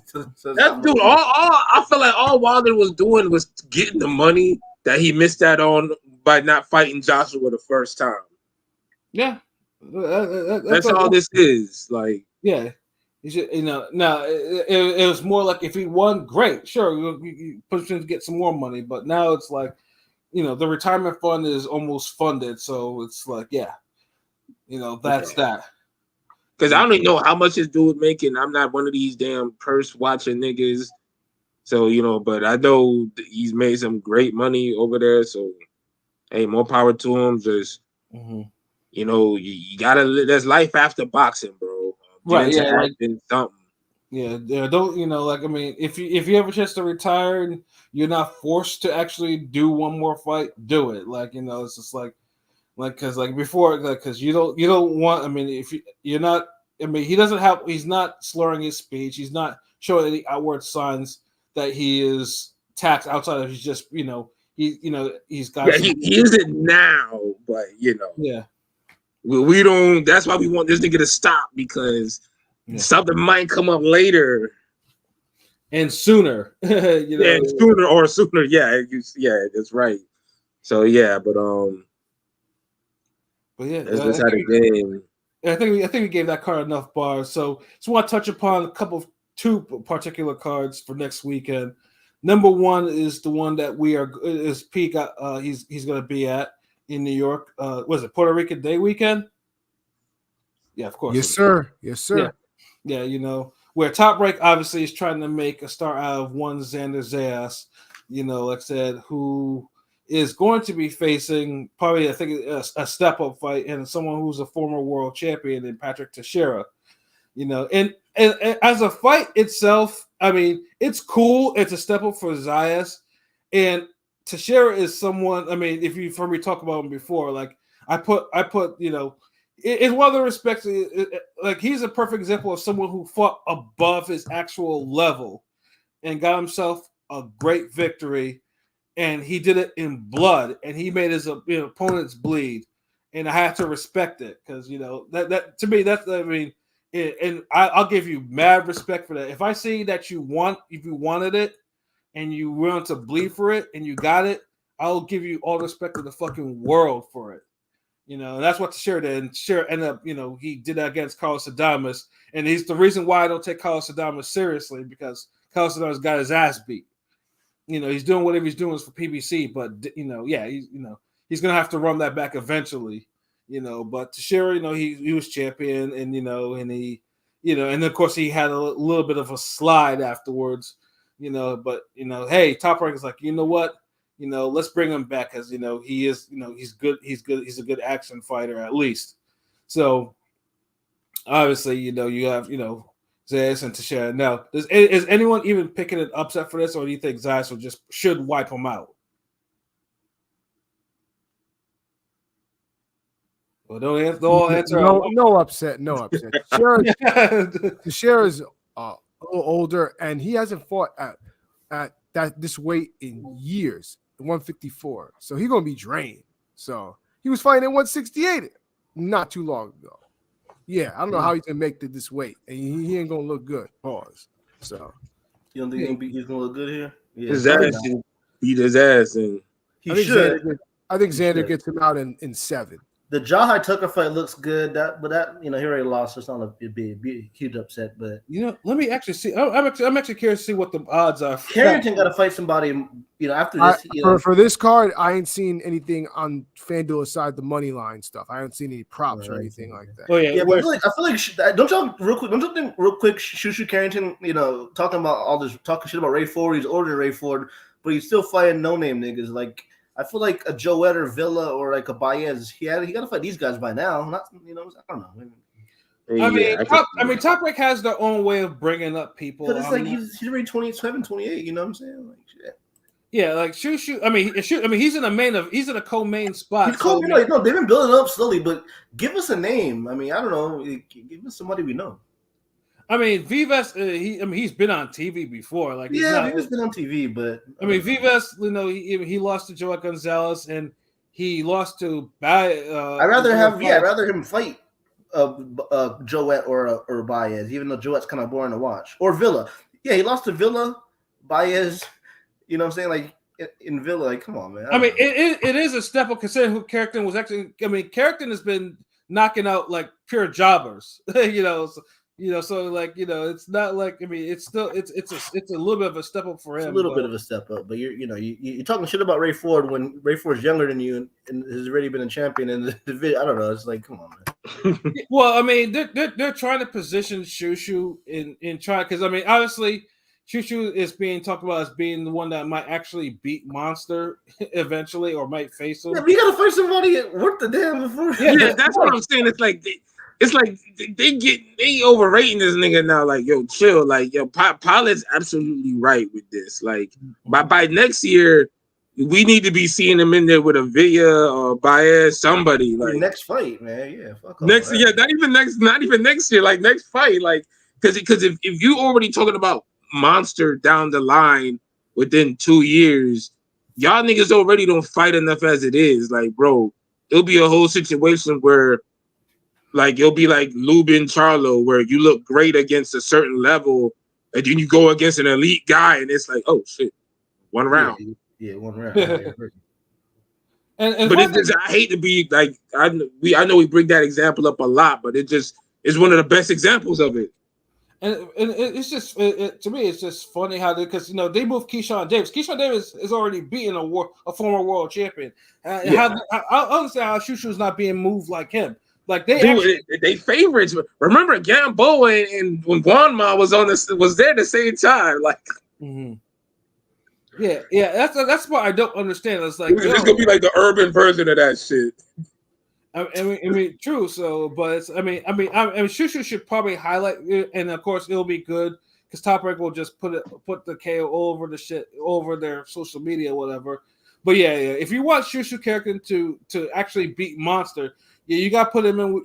So that dude, all I feel like all Wilder was doing was getting the money that he missed out on by not fighting Joshua the first time. Yeah, that's all this is. Like, yeah. You know, now it was more like if he won, great, sure, you push him to get some more money. But now it's like, you know, the retirement fund is almost funded, so it's like, yeah, you know, that's that. Because I don't even know how much this dude making. I'm not one of these damn purse watching niggas, so you know. But I know he's made some great money over there. So, hey, more power to him. Just you know, you gotta. There's life after boxing, bro. Right, yeah, like something. Yeah, don't, you know, like, I mean, if you have a chance to retire and you're not forced to actually do one more fight, do it. Like, you know, it's just like because like before, like, because you don't want. I mean, if you're not, I mean, he's not slurring his speech. He's not showing any outward signs that he is taxed outside of. He's just, you know, he's got. Yeah, he isn't now, but you know, yeah. We don't. That's why we want this nigga to stop, because something might come up later and sooner. You know, and sooner. Yeah, that's right. So yeah, but yeah, that's just how the game. I think we gave that card enough bars. So just want to touch upon two particular cards for next weekend. Number one is the one that is Pete got. He's going to be at in New York. Was it Puerto Rican Day weekend? Yeah, of course. Yes, sir. Yes, sir. Yeah, you know, where Top Rank obviously is trying to make a star out of one Xander Zayas, you know, like I said, who is going to be facing probably, I think, a step-up fight, and someone who's a former world champion in Patrick Teixeira. You know, and as a fight itself, I mean, it's cool. It's a step up for Zayas, and Teixeira is someone. I mean, if you've heard me talk about him before, like I put, you know, in one of the respects, like he's a perfect example of someone who fought above his actual level and got himself a great victory, and he did it in blood, and he made his opponents bleed, and I have to respect it, because you know that to me, that's, I mean. And I'll give you mad respect for that. If I see that if you wanted it and you willing to bleed for it and you got it, I'll give you all the respect of the fucking world for it. You know, and that's what Teixeira did. And Teixeira ended up, you know, he did that against Carlos Adames. And he's the reason why I don't take Carlos Adames seriously, because Carlos Adames got his ass beat. You know, he's doing whatever he's doing for PBC, but you know, yeah, he's gonna have to run that back eventually. You know, but Teixeira, you know, he was champion, and you know, and he, you know, and of course he had a little bit of a slide afterwards, you know, but you know, hey, Top Rank is like, you know what, you know, let's bring him back, because you know he is, you know, he's a good action fighter at least. So obviously, you know, you have, you know, Zayas and Teixeira. Now, is anyone even picking an upset for this, or do you think Zayas should wipe him out? Well, don't answer. No upset. Teixeira's a little older, and he hasn't fought at this weight in years, 154. So he's gonna be drained. So he was fighting at 168 not too long ago. Yeah, I don't know how he's gonna make this weight, and he ain't gonna look good. Pause. So you don't think he's gonna look good here? Yeah, his ass beat his ass, and I think Xander gets him out in 7. The Jahai Tucker fight looks good, but you know, he already lost, so it's not a big huge upset. But you know, let me actually see. I'm actually curious to see what the odds are. Carrington got to fight somebody. You know, after this, for this card, I ain't seen anything on FanDuel aside the money line stuff. I haven't seen any props or anything like that. Oh yeah, but I feel like don't y'all think real quick, Shushu Carrington, you know, talking shit about Ray Ford. He's older than Ray Ford, but he's still fighting no name niggas like. I feel like a Joet or Villa or like a Baez, he got to fight these guys by now. Not, you know, I don't know. Top Rank has their own way of bringing up people. But it's like he's already 27, 28. You know what I'm saying? Like shit. Yeah, like Shushu. He's in a co-main spot. He's cool. They've been building up slowly, but give us a name. I mean, I don't know. Give us somebody we know. I mean, Vivas. He's been on TV before. Like, Vivas been on TV, but Vivas. He lost to Joel Gonzalez, and he lost to. I'd rather him fight Joet or Baez, even though Joet's kind of boring to watch. Or Villa. Yeah, he lost to Villa, Baez. You know what I'm saying? Like in Villa, like come on, man. It is a step up considering who Carrington was actually. Carrington has been knocking out like pure jobbers. So like it's not like it's still it's a little bit of a step up for him. It's a little bit of a step up, but you're talking shit about Ray Ford when Ray Ford's younger than you and has already been a champion in the division. I don't know. It's like come on, man. Well, they're trying to position Shushu in try because obviously. Shushu is being talked about as being the one that might actually beat Monster eventually, or might face him. Yeah, but you gotta fight somebody worth the damn before. Yeah, that's what I'm saying. It's like they overrating this nigga now. Like, yo, chill. Like, yo, Pilot's absolutely right with this. Like, by next year, we need to be seeing him in there with a Villa or Baez, somebody. Like next fight, man. Yeah, fuck next. Yeah, not even next year. Like next fight. Like, because if you already talking about Monster down the line within 2 years, y'all niggas already don't fight enough as it is. Like, bro, it'll be a whole situation where like it'll be like Lubin Charlo, where you look great against a certain level, and then you go against an elite guy, and it's like, oh shit, one round. Yeah, 1 round. But I hate to be like I know we bring that example up a lot, but it just is one of the best examples of it. And it's just to me, it's just funny how because they moved Keyshawn Davis. Keyshawn Davis is already beaten a former world champion. I understand how Shushu's not being moved like him. Like they favorites. Remember Gambo and when Guanma was there at the same time. Like, yeah. That's what I don't understand. It's like it's gonna be like the urban version of that shit. True. So, but it's, Shushu should probably highlight, and of course, it'll be good because Top Rank will just put the KO over the shit over their social media, whatever. But yeah. If you want Shushu character to actually beat Monster, you got to put him in.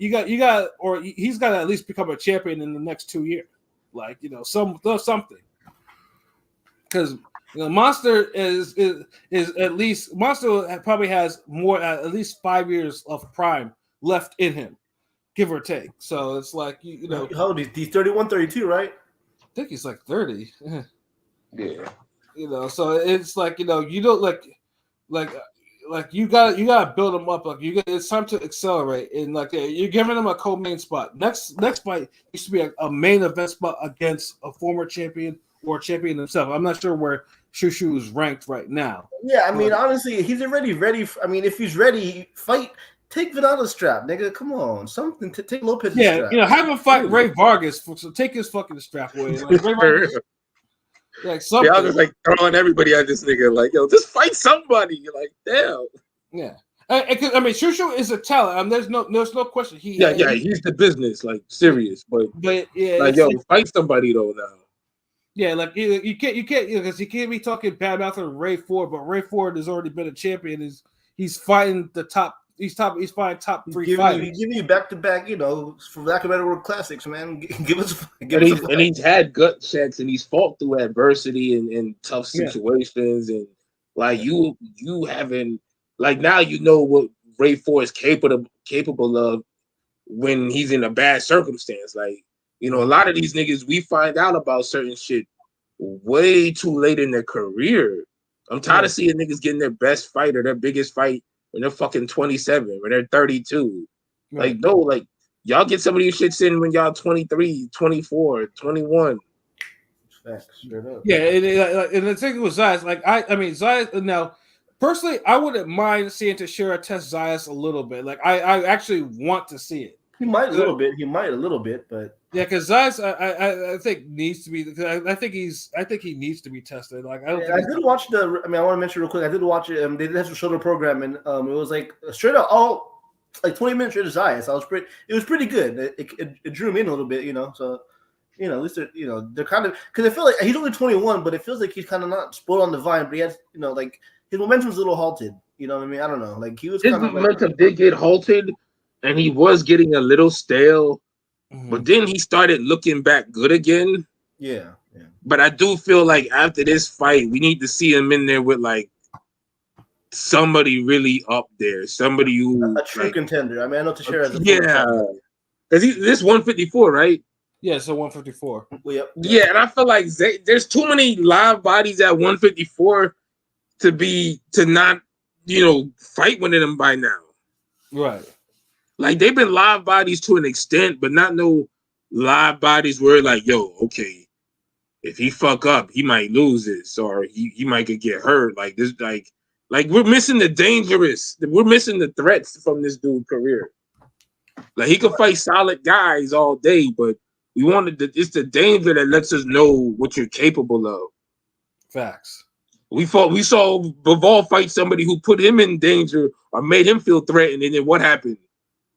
Or he's got to at least become a champion in the next 2 years. Like something, because. Monster is at least Monster probably has more at least 5 years of prime left in him, give or take. So it's like how old is he? He's 31, 32, right? I think he's like 30. Yeah. So it's like you don't like you gotta build him up. Like it's time to accelerate and like you're giving him a co-main spot. Next fight used to be a main event spot against a former champion or champion himself. I'm not sure where Shushu is ranked right now. Yeah, honestly, he's already ready. If he's ready, fight. Take Vidal's strap, nigga. Come on, something to take Lopez's strap. Have him fight Ray Vargas. So take his fucking strap away. Like, Ray Vargas, like something. Y'all just like throwing everybody at this nigga. Like, yo, just fight somebody. You're like, damn. Yeah. Shushu is a talent. There's no question. He's the business, like serious. But yeah, like, yo, fight somebody though now. Yeah, like you can't because you can't be talking bad about Ray Ford, but Ray Ford has already been a champion. He's fighting the top. He's fighting top 3 fighters. He's giving you back to back, for lack of better word, classics, man. He's had gut checks and he's fought through adversity and tough situations and like you haven't like now what Ray Ford is capable of when he's in a bad circumstance, like. A lot of these niggas, we find out about certain shit way too late in their career. I'm tired of seeing niggas getting their best fight or their biggest fight when they're fucking 27, when they're 32. Right. Like, no, like, y'all get some of these shits in when y'all 23, 24, 21. Yeah, and the thing with Zayas, like, Zayas, now, personally, I wouldn't mind seeing Teixeira test Zayas a little bit. Like, I actually want to see it. He might a little bit, but yeah, because Zayas, I think needs to be. I think he needs to be tested. Like I did watch I want to mention real quick. I did watch it. They did have some shoulder program, and it was like straight up all like 20 minutes into Zayas. It was pretty good. It drew me in a little bit, So at least they're kind of because I feel like he's only 21, but it feels like he's kind of not spoiled on the vine. But he has, like his momentum's a little halted. You know what I mean? I don't know. Like he was his momentum did get halted, and he was getting a little stale. But then he started looking back good again. Yeah. But I do feel like after this fight, we need to see him in there with like somebody really up there, somebody who a true contender. I mean, I know Teixeira has because this 154, right? Yeah, so 154. Yep. Yeah, and I feel like there's too many live bodies at 154 to not fight one of them by now. Right. Like they've been live bodies to an extent, but not no live bodies where like, yo, okay, if he fuck up, he might lose this, or he might get hurt. Like this, like we're missing we're missing the threats from this dude's career. Like he could fight solid guys all day, but it's the danger that lets us know what you're capable of. Facts. We saw Bivol fight somebody who put him in danger or made him feel threatened, and then what happened?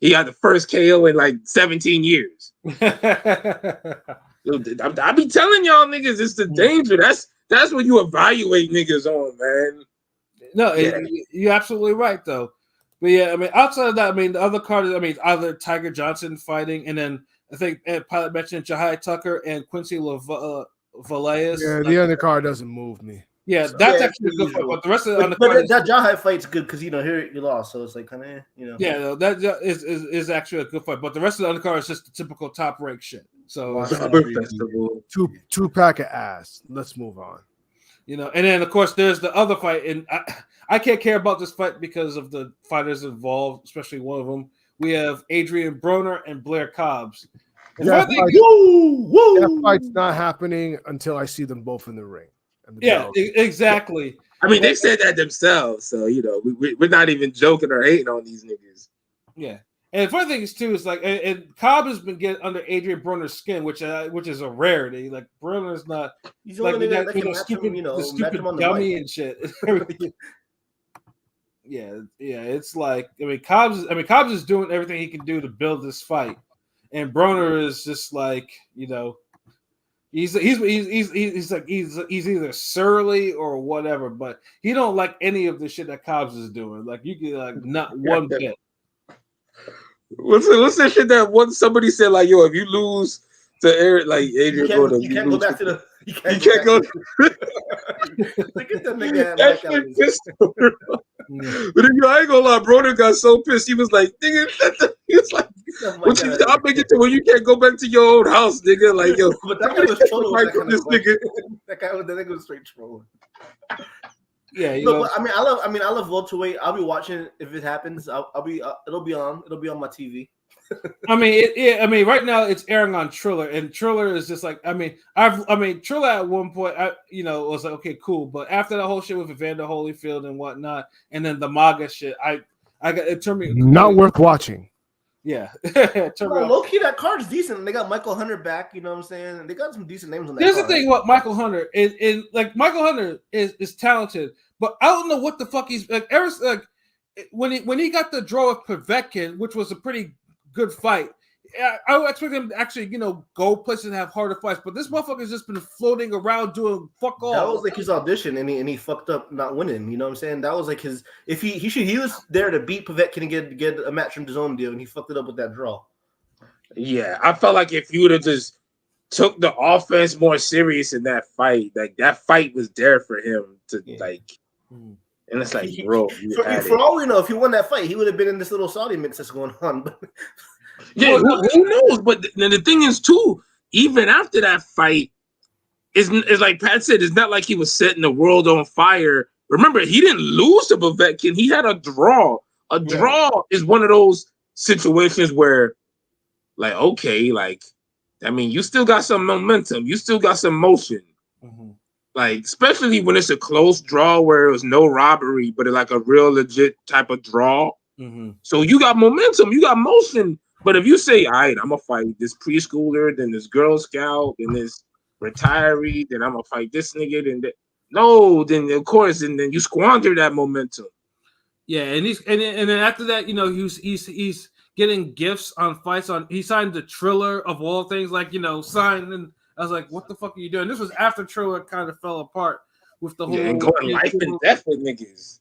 He got the first KO in like 17 years. I be telling y'all niggas, it's the danger. That's what you evaluate niggas on, man. No, you're absolutely right though. But yeah, I mean, outside of that, I mean, the other card, I mean, either Tiger Johnson fighting, and then I think Pilot mentioned Jahai Tucker and Quincy Villegas. Yeah, the undercard doesn't move me. Yeah, that's actually a good fight. But the rest of the undercard, but that Jahai fight's good because here you lost, so it's like kind of Yeah, no, that is actually a good fight. But the rest of the undercard is just the typical top rank shit. So two pack of ass. Let's move on. And then of course there's the other fight, and I can't care about this fight because of the fighters involved, especially one of them. We have Adrian Broner and Blair Cobbs. That fight's not happening until I see them both in the ring. Yeah, exactly. I mean, they said that themselves, so we're not even joking or hating on these niggas. Yeah, and the funny thing is too is like, and Cobb has been getting under Adrian Broner's skin, which is a rarity. Like Broner's not. He's like only that can stupid dummy and shit. Yeah, it's like Cobbs is doing everything he can do to build this fight, and Broner is just like he's like he's either surly or whatever, but he don't like any of the shit that Cobbs is doing. Like you get like not one bit. What's that shit that once somebody said like, yo, if you lose to Eric, like Adrian Broner, you can't go back to the. You can't go. Look at that nigga. That shit pissed him. But I ain't gonna lie, Broner got so pissed. He was like, nigga, he was like, I'll make it to where you can't go back to your old house, nigga. Like, yo, but that guy was trolling. That nigga was straight trolling. Yeah, but I love welterweight. I'll be watching if it happens. It'll be on my TV. I mean, right now it's airing on Triller, and Triller is just like, Triller at one point, was like, okay, cool, but after the whole shit with Evander Holyfield and whatnot, and then the MAGA shit, I got it turned me not worth watching. Yeah, low key, that card's decent. They got Michael Hunter back. You know what I'm saying? And they got some decent names on that. Here's the thing about Michael Hunter is like Michael Hunter is talented, but I don't know what the fuck he's like. When he got the draw with Povetkin, which was a pretty good fight, I would expect him to actually, go places and have harder fights. But this motherfucker's just been floating around doing fuck all. That was like his audition, and he fucked up not winning. You know what I'm saying? That was like his. If he was there to beat Povetkin and get a Matchroom DAZN deal, and he fucked it up with that draw. Yeah, I felt like if you would have just took the offense more serious in that fight, like that fight was there for him to like. And it's like, bro, for all we know, if he won that fight, he would have been in this little Saudi mix that's going on. Yeah, who knows? But the thing is, too, even after that fight, it's like Pat said, it's not like he was setting the world on fire. Remember, he didn't lose to Povetkin. He had a draw. A draw is one of those situations where, like, okay, like, I mean, you still got some momentum. You still got some motion. Mm-hmm. Like, especially when it's a close draw where it was no robbery, but it's like a real legit type of draw. Mm-hmm. So you got momentum, you got motion. But if you say, all right, I'm going to fight this preschooler, then this Girl Scout, then this retiree, then I'm going to fight this nigga, then of course, and then you squander that momentum. Yeah, and then after that, he's getting gifts on fights on. He signed the Triller of all things, like signed. And I was like, what the fuck are you doing? This was after Triller kind of fell apart with the whole and going life and death with niggas.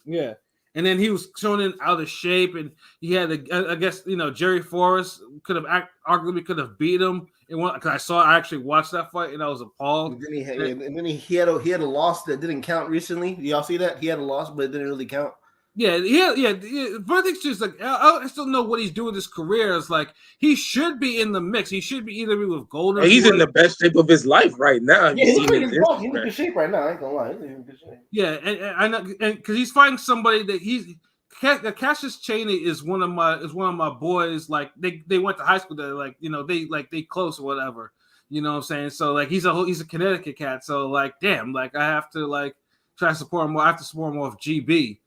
Yeah. And then he was shown in out of shape, and he had, I guess, Jerry Forrest arguably could have beat him in one, because I actually watched that fight, and I was appalled. And then he had a loss that didn't count recently. Do y'all see that? He had a loss, but it didn't really count. Yeah. But I think it's just like I still know what he's doing in his career. It's like he should be in the mix. He should be either with Golden. He's in the best shape of his life right now. Yeah, he's in good shape right now. I ain't gonna lie, he's in good shape. Yeah, and I know, and because he's fighting somebody that Cassius Chaney is one of my boys. Like they went to high school. They're like they close or whatever. You know what I'm saying? So like he's a Connecticut cat. So like damn, like I have to like try to support him more. I have to support him off GP.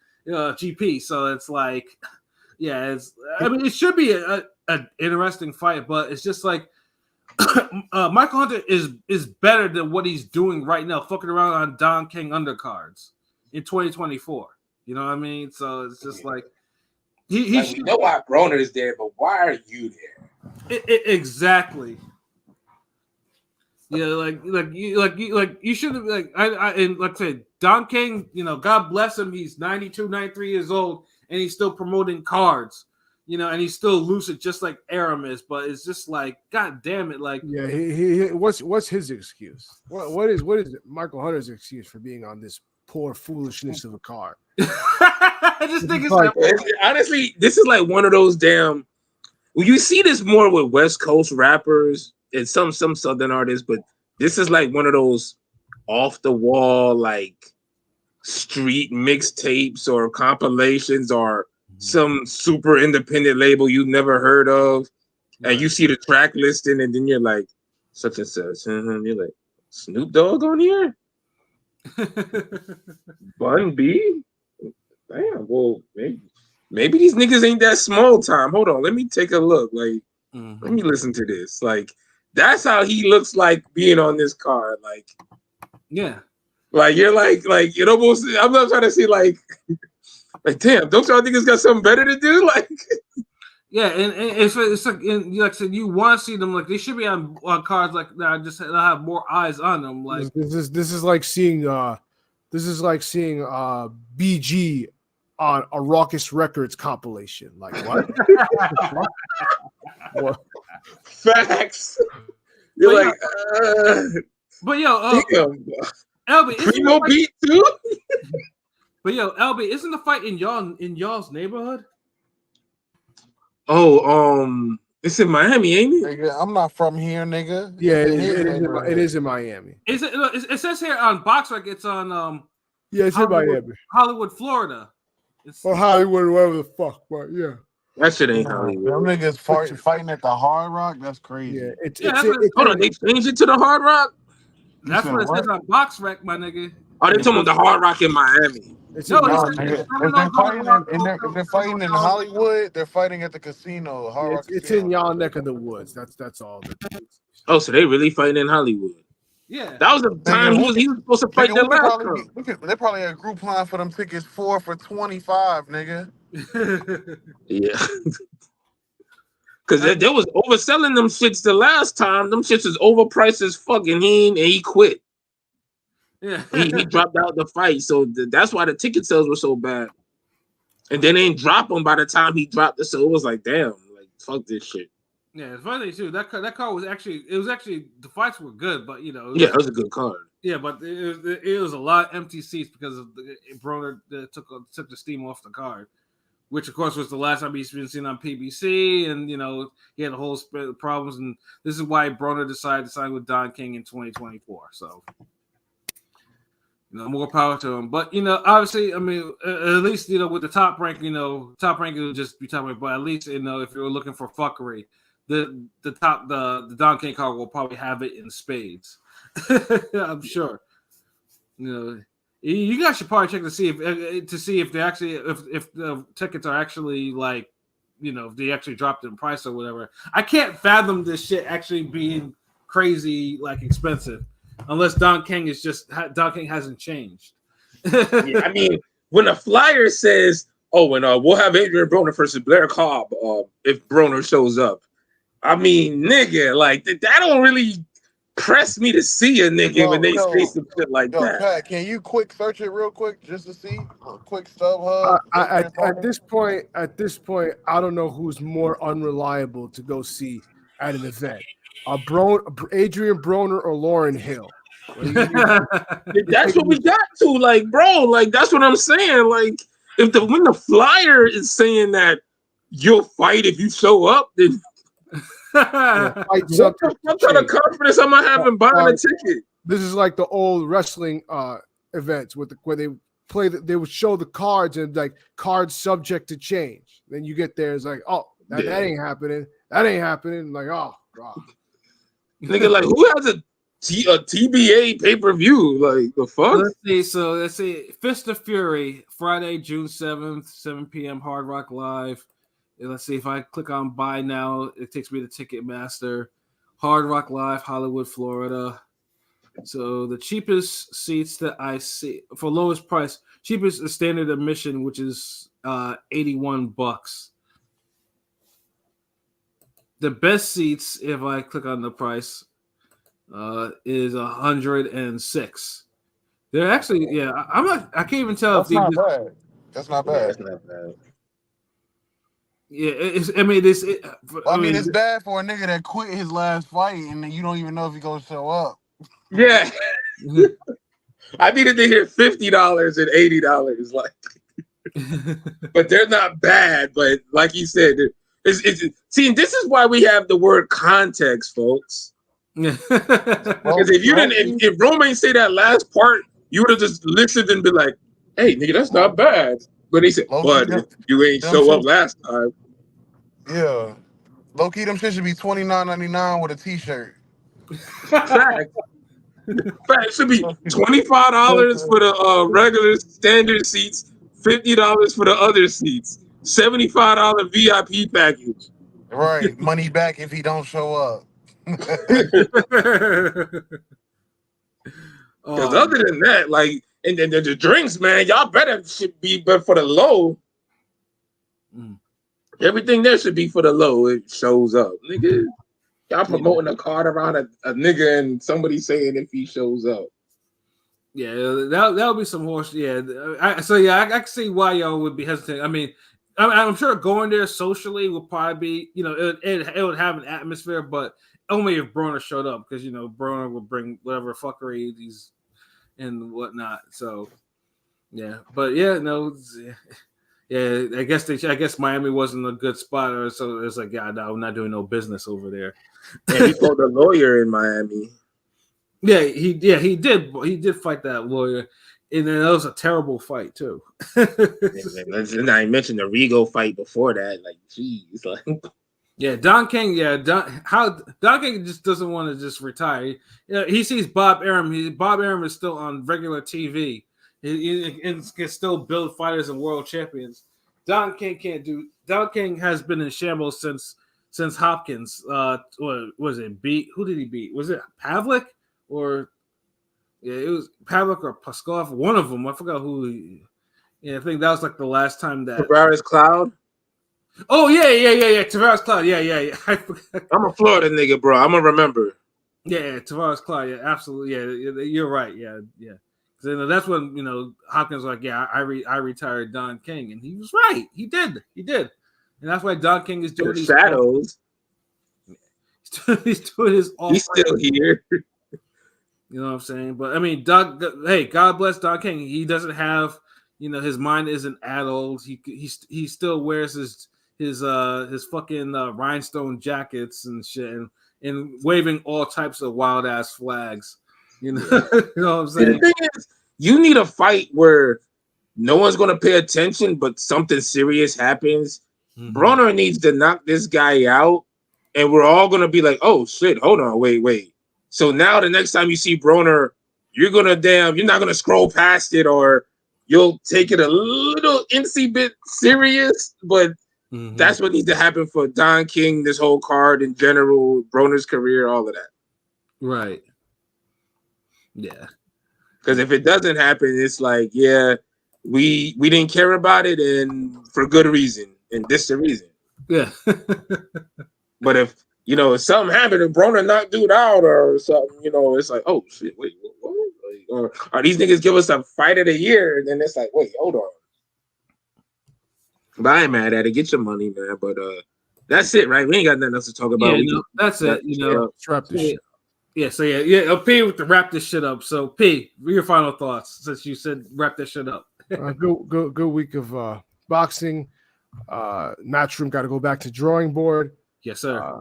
So it's like, yeah, it should be an interesting fight, but it's just like Michael Hunter is better than what he's doing right now, fucking around on Don King undercards in 2024. You know what I mean? So it's just like he like, you know why Broner is there, but why are you there? Exactly. Yeah, you should have and like I said, Don King, God bless him, he's 92, 93 years old, and he's still promoting cards, and he's still lucid just like Aram is, but it's just like, God damn it, like yeah, he what's his excuse? What is Michael Hunter's excuse for being on this poor foolishness of a card? I just think honestly, this is like one of those damn. Well, you see this more with West Coast rappers and some Southern artists, but this is like one of those off the wall, like street mixtapes or compilations or some super independent label you never heard of, and you see the track listing, and then you're like, such and such, and you're like, Snoop Dogg on here, Bun B. Damn, well, maybe these niggas ain't that small time. Hold on, let me take a look. Like, let me listen to this. Like, that's how he looks like being on this card. Like, yeah, like you're like it almost. I'm not trying to see like damn. Don't y'all think it's got something better to do? Like, yeah, and it's like, and like I said, you want to see them, like they should be on cards like that. Just have more eyes on them. Like this is like seeing BG on a Raucous Records compilation. Like what? What? Facts. You're but yo, LB, Primo beat too. But yo, LB, isn't the fight in y'all's neighborhood? Oh, it's in Miami, ain't it? Nigga, I'm not from here, nigga. Yeah, it is in Miami. Is it? It says here on BoxRec it's on yeah, it's Hollywood, in Miami, Hollywood, Florida. or Hollywood, whatever the fuck. But yeah, that shit ain't Hollywood. Them niggas fighting at the Hard Rock. That's crazy. yeah, it's hold on, they changed it to the Hard Rock. That's what it says on BoxRec, my nigga. Oh, they talking about the Hard Rock in Miami. it's No, in Nigga, Miami. if they're fighting in Hollywood, they're fighting at the casino. Hard Rock It's Casino. in y'all neck of the woods. That's all. Oh, so they really fighting in Hollywood? Yeah, That was the time he was supposed to fight them last. They probably had a group line for them tickets 4 for $25, nigga. Yeah. Because they was overselling them shits the last time. Them shits was overpriced as fuck, and he quit. yeah. He dropped out the fight, so that's why the ticket sales were so bad. And then they didn't drop him by the time he dropped it, so it was like, damn, like fuck this shit. Yeah, it's funny too. That card was actually the fights were good, but Yeah, it was a good card. Yeah, but it was a lot of empty seats because of Broner took the steam off the card, which of course was the last time he's been seen on PBC, and he had a whole spread of problems, and this is why Broner decided to sign with Don King in 2024. So, more power to him. But obviously, I mean, at least with the top rank, top rank will just be top rank. But at least if you're looking for fuckery, the Don King card will probably have it in spades. I'm sure. You guys should probably check to see if they actually if the tickets are actually like if they actually dropped in price or whatever. I can't fathom this shit actually being crazy like expensive unless Don King hasn't changed. Yeah, I mean, when a flyer says Oh, and we'll have Adrian Broner versus Blair Cobb if Broner shows up. I mean, nigga, like that don't really press me to see a nigga when they say some shit like that. Pat, can you quick search it real quick just to see? Quick StubHub. At this point, I don't know who's more unreliable to go see at an event. Adrian Broner or Lauryn Hill. That's what we got to, like, bro. Like, that's what I'm saying. Like, when the flyer is saying that you'll fight if you show up, then what kind of confidence am I having buying a ticket? This is like the old wrestling events where they play they would show the cards and like cards subject to change. Then you get there, it's like, oh, that ain't happening. That ain't happening. Like, oh god. Nigga, like, who has a TBA pay-per-view? Like, the fuck? Let's see. Fist of Fury, Friday, June 7th, 7 p.m. Hard Rock Live. And let's see if I click on buy now, it takes me to Ticketmaster. Hard Rock Live, Hollywood, Florida. So the cheapest seats that I see for lowest price, cheapest is standard admission, which is $81. The best seats, if I click on the price, is $106. They're actually, I can't even tell. That's not bad. That's not bad. That's not bad. Yeah, it's bad for a nigga that quit his last fight and then you don't even know if he gonna show up. Yeah. I needed to hear $50 and $80, like, but they're not bad. But like you said, see, this is why we have the word context, folks. Because if Rome ain't say that last part, you would have just listened and been like, "Hey, nigga, that's not bad." But he said, "But you ain't show up last time." Yeah, low key, them shit should be $29.99 with a t-shirt. Fact. It should be $25 for the regular standard seats, $50 for the other seats, $75 VIP package. Right, money back if he don't show up. Because other than that, like, and then the drinks, man, y'all better should be, but for the low, everything there should be for the low. It shows up, nigga. Y'all promoting a card around a nigga and somebody saying if he shows up. Yeah, that'll be some horse. Yeah, I can see why y'all would be hesitant. I mean, I'm sure going there socially would probably be, it would have an atmosphere, but only if Broner showed up, because Broner would bring whatever fuckery he's and whatnot. So yeah, but yeah, no, yeah, I guess Miami wasn't a good spot, or so it's like, yeah, no, I'm not doing no business over there. Yeah, he fought the lawyer in Miami. Yeah, he did fight that lawyer, and then that was a terrible fight too. Let's not mention the Rigo fight before that. Like, geez, like. Yeah, Don King. Yeah, Don King just doesn't want to just retire. He sees Bob Arum. Bob Arum is still on regular TV. He can still build fighters and world champions. Don King can't do. Don King has been in shambles since Hopkins. What was it? Who did he beat? Was it Pavlik or? Yeah, it was Pavlik or Paskov. One of them. I forgot who. I think that was like the last time that. Tavares Cloud. Oh yeah. Tavares Cloud. Yeah. I'm a Florida nigga, bro. I'm gonna remember. Yeah, Tavares Cloud. Yeah, absolutely. Yeah, you're right. Yeah. So that's when Hopkins was like, yeah, I retired Don King, and he was right. He did, and that's why Don King is doing these shadows. He's doing his. He's still here. You know what I'm saying? But I mean, God bless Don King. He doesn't have, his mind isn't addled. He still wears his fucking rhinestone jackets and shit, and waving all types of wild ass flags. You know what I'm saying? The thing is, you need a fight where no one's gonna pay attention, but something serious happens. Mm-hmm. Broner needs to knock this guy out, and we're all gonna be like, "Oh shit, hold on, wait." So now the next time you see Broner, you're not gonna scroll past it, or you'll take it a little incy bit serious. But that's what needs to happen for Don King, this whole card in general, Broner's career, all of that. Right. Yeah. Because if it doesn't happen, it's like, yeah, we didn't care about it, and for good reason, and this the reason. Yeah. But if something happened and Broner knocked dude out or something, it's like, oh shit, wait, what? Or these niggas give us a fight of the year, and then it's like, wait, hold on. But I ain't mad at it. Get your money, man. But that's it, right? We ain't got nothing else to talk about. Yeah, that's it. Let's wrap this shit. Yeah, so yeah. P with to wrap this shit up. So P, your final thoughts since you said wrap this shit up. Good week of boxing. Matchroom got to go back to drawing board. Yes, sir.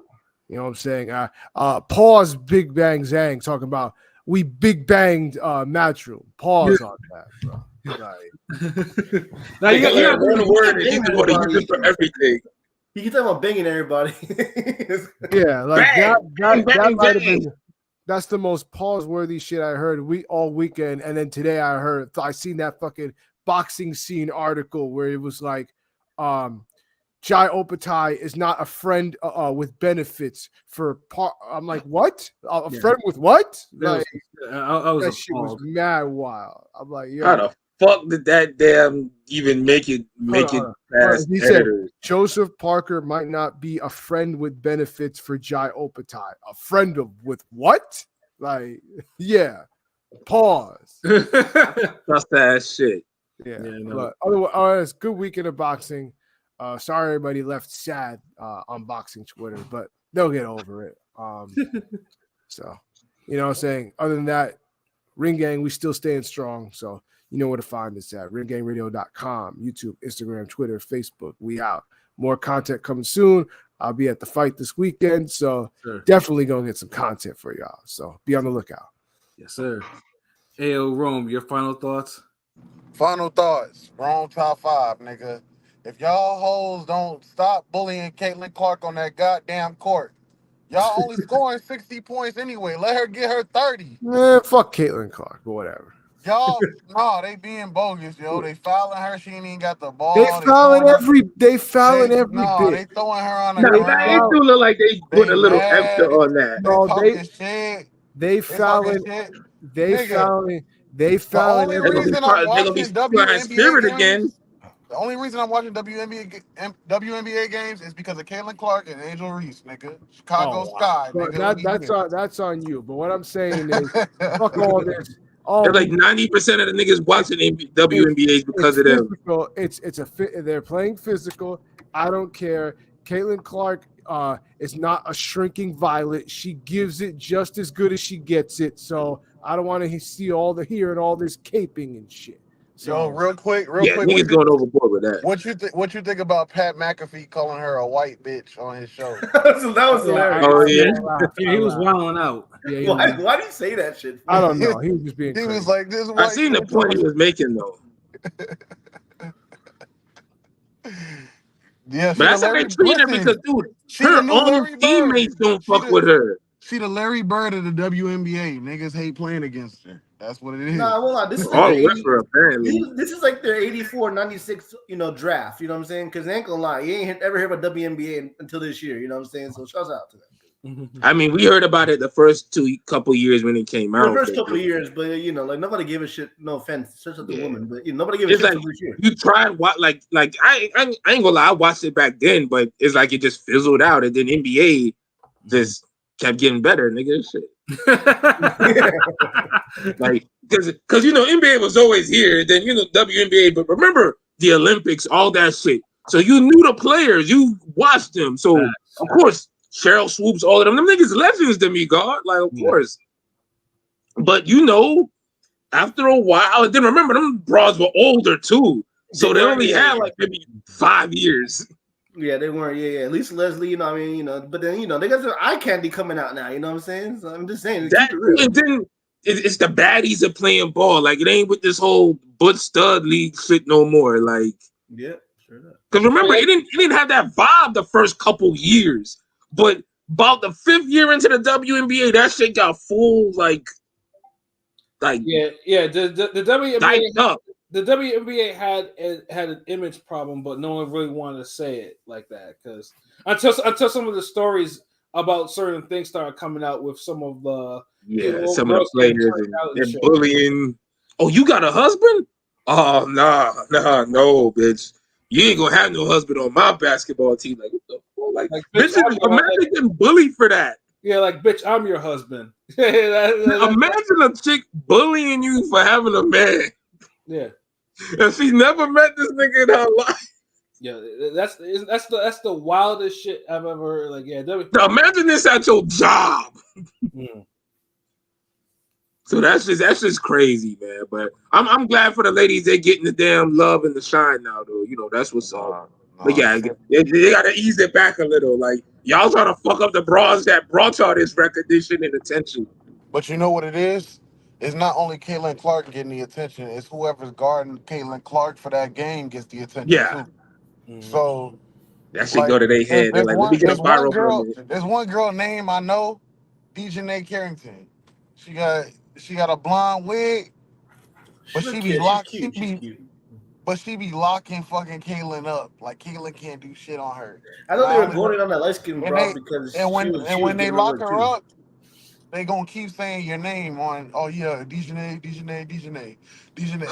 You know what I'm saying? Pause Big Bang Zang talking about we big banged Matchroom. Pause on that, bro. Now you got one word and you can go to use it for everything. You can talk about banging everybody. Yeah, like bang, that might have bang. been. That's the most pause-worthy shit I heard all weekend. And then today I seen that fucking boxing scene article where it was like, Jai Opatai is not a friend with benefits for part. I'm like, what? Friend with what? Like, that shit was mad wild. I'm like, yo. How the fuck did that damn even make it past he editors? Said, Joseph Parker might not be a friend with benefits for Jai Opatai. A friend with what? Like, yeah. Pause. That's that shit. Yeah. But otherwise, good weekend of boxing. Sorry everybody left sad on boxing Twitter, but they'll get over it. So, you know what I'm saying? Other than that, Ring Gang, we still staying strong. So, you know where to find us at ringgangradio.com, YouTube, Instagram, Twitter, Facebook. We out. More content coming soon. I'll be at the fight this weekend. So, definitely going to get some content for y'all. So, be on the lookout. Yes, sir. AO Rome, your final thoughts? Final thoughts. Wrong top 5, nigga. If y'all hoes don't stop bullying Caitlin Clark on that goddamn court, y'all only scoring 60 points anyway. Let her get her 30. Fuck Caitlin Clark, but whatever. Y'all, they being bogus, yo. They fouling her. She ain't even got the ball. They fouling every bit. They throwing her on the ground. It do look like they put a little extra on that. No, they fouling. They fouling. They fouling. The only reason I'm watching WNBA again. The only reason I'm watching WNBA games is because of Caitlin Clark and Angel Reese, nigga. Chicago Sky, nigga. That's on you. But what I'm saying is, fuck all this. They're like 90% of the niggas watching WNBA because of them. They're playing physical. I don't care. Caitlin Clark is not a shrinking violet. She gives it just as good as she gets it. So I don't want to hear all this caping and shit. So yo, real quick, niggas going overboard with that. What you think about Pat McAfee calling her a white bitch on his show? That was hilarious. Oh yeah, he was wilding out. Yeah, why do you say that shit? I don't know. He was just being. He crazy. was like this. I seen the point he was making though. Yeah, but that's how they treat her because, dude, her own teammates don't fuck with her. She the Larry Bird of the WNBA. Niggas hate playing against her. That's what it is. Nah, hold on. This is like their 84, 96, draft. You know what I'm saying? Because I ain't gonna lie, you ain't ever heard about WNBA until this year. You know what I'm saying? So shouts out to them. I mean, we heard about it the first couple years when it came out. The first couple of years, but like nobody gave a shit. No offense, such as the woman, but nobody gave a shit. Like, this year. You tried what? Like I ain't gonna lie. I watched it back then, but it's like it just fizzled out, and then NBA just kept getting better, nigga. Shit. Like because NBA was always here, then WNBA, but remember the Olympics, all that shit. So you knew the players, you watched them. So of course, Cheryl Swoops, all of them niggas legends to me, God. Like of course. But after a while, then remember them bras were older too. So they only had like maybe 5 years. Yeah, they weren't. Yeah. At least Leslie, but then they got some eye candy coming out now. You know what I'm saying? So I'm just saying. And then it's the baddies that playing ball. Like it ain't with this whole Butch Stud League shit no more. Like yeah, sure enough. Because remember, it didn't have that vibe the first couple years, but about the 5th year into the WNBA, that shit got full like The WNBA up. The WNBA had an image problem, but no one really wanted to say it like that because until some of the stories about certain things started coming out with some of the some of the players and bullying. Oh, you got a husband? Oh no, bitch. You ain't gonna have no husband on my basketball team. Like what the fuck? Like bitch, bitches, imagine getting bullied for that. Yeah, like bitch, I'm your husband. Imagine a chick bullying you for having a man. Yeah. And she never met this nigga in her life. Yeah, that's the wildest shit I've ever heard. Like, yeah, Now imagine this at your job. So that's just crazy, man. But I'm glad for the ladies. They getting the damn love and the shine now, though. You know that's what's up. But yeah, they gotta ease it back a little. Like y'all trying to fuck up the bras that brought y'all this recognition and attention. But you know what it is? It's not only Caitlin Clark getting the attention. It's whoever's guarding Caitlin Clark for that game gets the attention Yeah. too. So That shit like, go to their head. They're like, let me get a viral moment. There's one girl name I know, Dejanay Carrington. She got a blonde wig, but she be locking fucking Caitlyn up. Like Caitlyn can't do shit on her. I know they were voting on that light skin bro because when they lock her up, they gonna keep saying your name on. Oh yeah, Dejanay.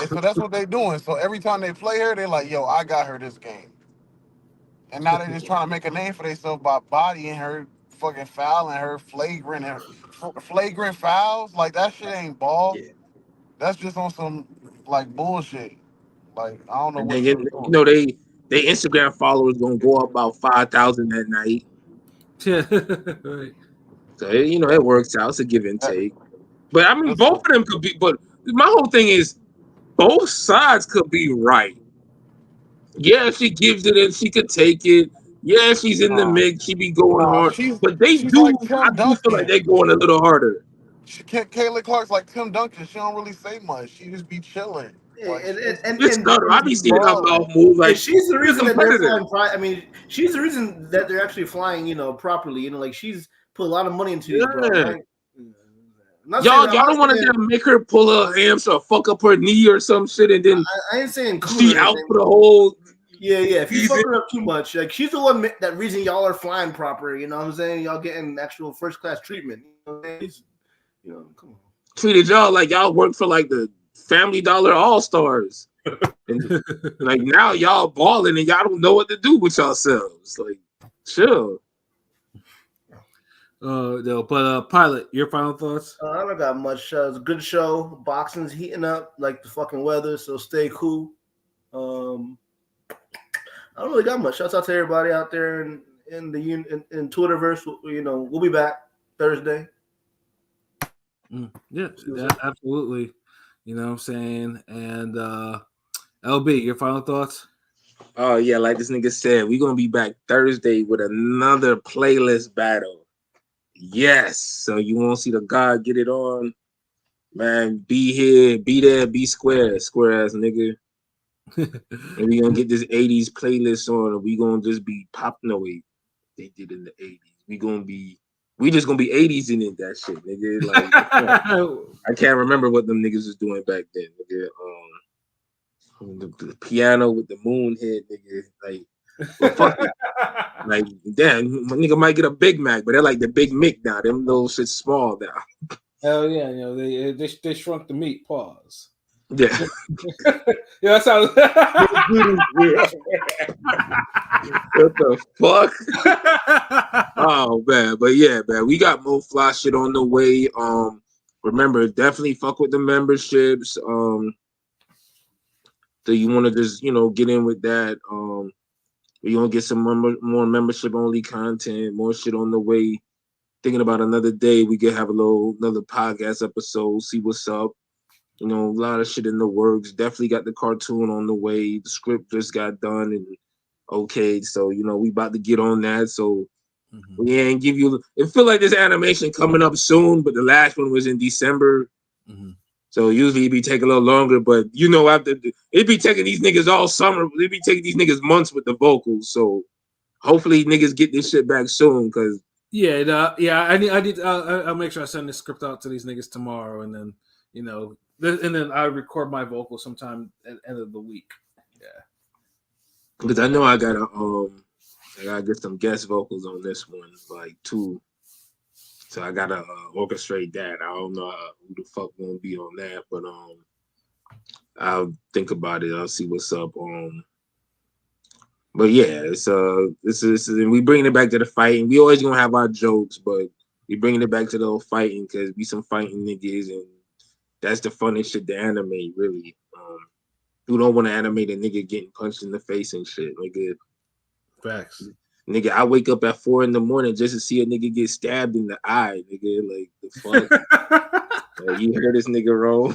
So that's what they doing. So every time they play her, they like, yo, I got her this game. And now they just trying to make a name for themselves by bodying her, fucking fouling her, flagrant fouls. Like that shit ain't ball. Yeah. That's just on some like bullshit. Like I don't know And what then she you was doing. know they Instagram followers gonna go up about 5,000 that night. Yeah, right. So you know it works out. It's a give and take. But I mean, Listen. both of them could be. But my whole thing is, both sides could be right. Yeah, she gives it and she could take it. Yeah, she's in the mix. She be going hard. But She's like I Tim do feel like Duncan. they're going a little harder. Kayla Clark's like Tim Duncan. She don't really say much. She just be chilling. Like It's subtle. I be seeing her balling. mouth move like she's the reason that they're competitor. flying. I mean, she's the reason that they're actually flying. You know, properly. You know, like she's put a lot of money into these bros. Yeah. Right? Y'all don't want to make her pull her hamstring or fuck up her knee or some shit, and then I ain't saying she out for the whole. Yeah. If you fuck her up too much, like she's the one that reason y'all are flying proper. You know what I'm saying? Y'all getting actual first class treatment. You know, come on. Treated y'all like y'all work for like the Family Dollar All Stars, and like now y'all balling and y'all don't know what to do with yourselves. Like, chill. But Pilot, your final thoughts? I don't got much. It's a good show. Boxing's heating up like the fucking weather, so stay cool. I don't really got much. Shouts out to everybody out there in the Twitterverse. You know, we'll be back Thursday. Yeah, absolutely. You know what I'm saying? And LB, your final thoughts? Oh yeah, like this nigga said, we're gonna be back Thursday with another playlist battle. Yes. So you want to see the God get it on? Man, be here, be there, be square ass nigga. And we gonna get this 80s playlist on, and we gonna just be popping away. They did in the 80s. We just gonna be 80s in it, that shit, nigga. Like I can't remember what them niggas was doing back then, nigga. The piano with the moon head, nigga. Like, well, fuck it. Like, damn, my nigga might get a Big Mac, but they're like the Big Mick now. Them little shit's small now. Hell yeah, you know they shrunk the meat. Pause. Yeah. Yeah, that sounds. What the fuck? Oh man, but yeah, man, we got more fly shit on the way. Remember, definitely fuck with the memberships. So you want to just get in with that. We're gonna get some more membership only content, more shit on the way. Thinking about another day, we could have another podcast episode, see what's up. A lot of shit in the works. Definitely got the cartoon on the way. The script just got done and okay. So, we about to get on that. So we ain't give you, it feel like this animation coming up soon, but the last one was in December. So usually it'd be taking a little longer, but after it'd be taking these niggas all summer. It'd be taking these niggas months with the vocals. So hopefully niggas get this shit back soon, because I need. I'll make sure I send this script out to these niggas tomorrow, and then and then I record my vocals sometime at the end of the week. Yeah, because I know I gotta get some guest vocals on this one, like 2. So I gotta orchestrate that. I don't know who the fuck gonna be on that, but I'll think about it. I'll see what's up. But yeah, it's and we bringing it back to the fighting. We always gonna have our jokes, but we bringing it back to the whole fighting because we some fighting niggas, and that's the funnest shit to animate. Really, who don't want to animate a nigga getting punched in the face and shit, nigga? Facts. Nigga, I wake up at 4 a.m. just to see a nigga get stabbed in the eye, nigga. Like the fuck? Like, you heard this nigga roll.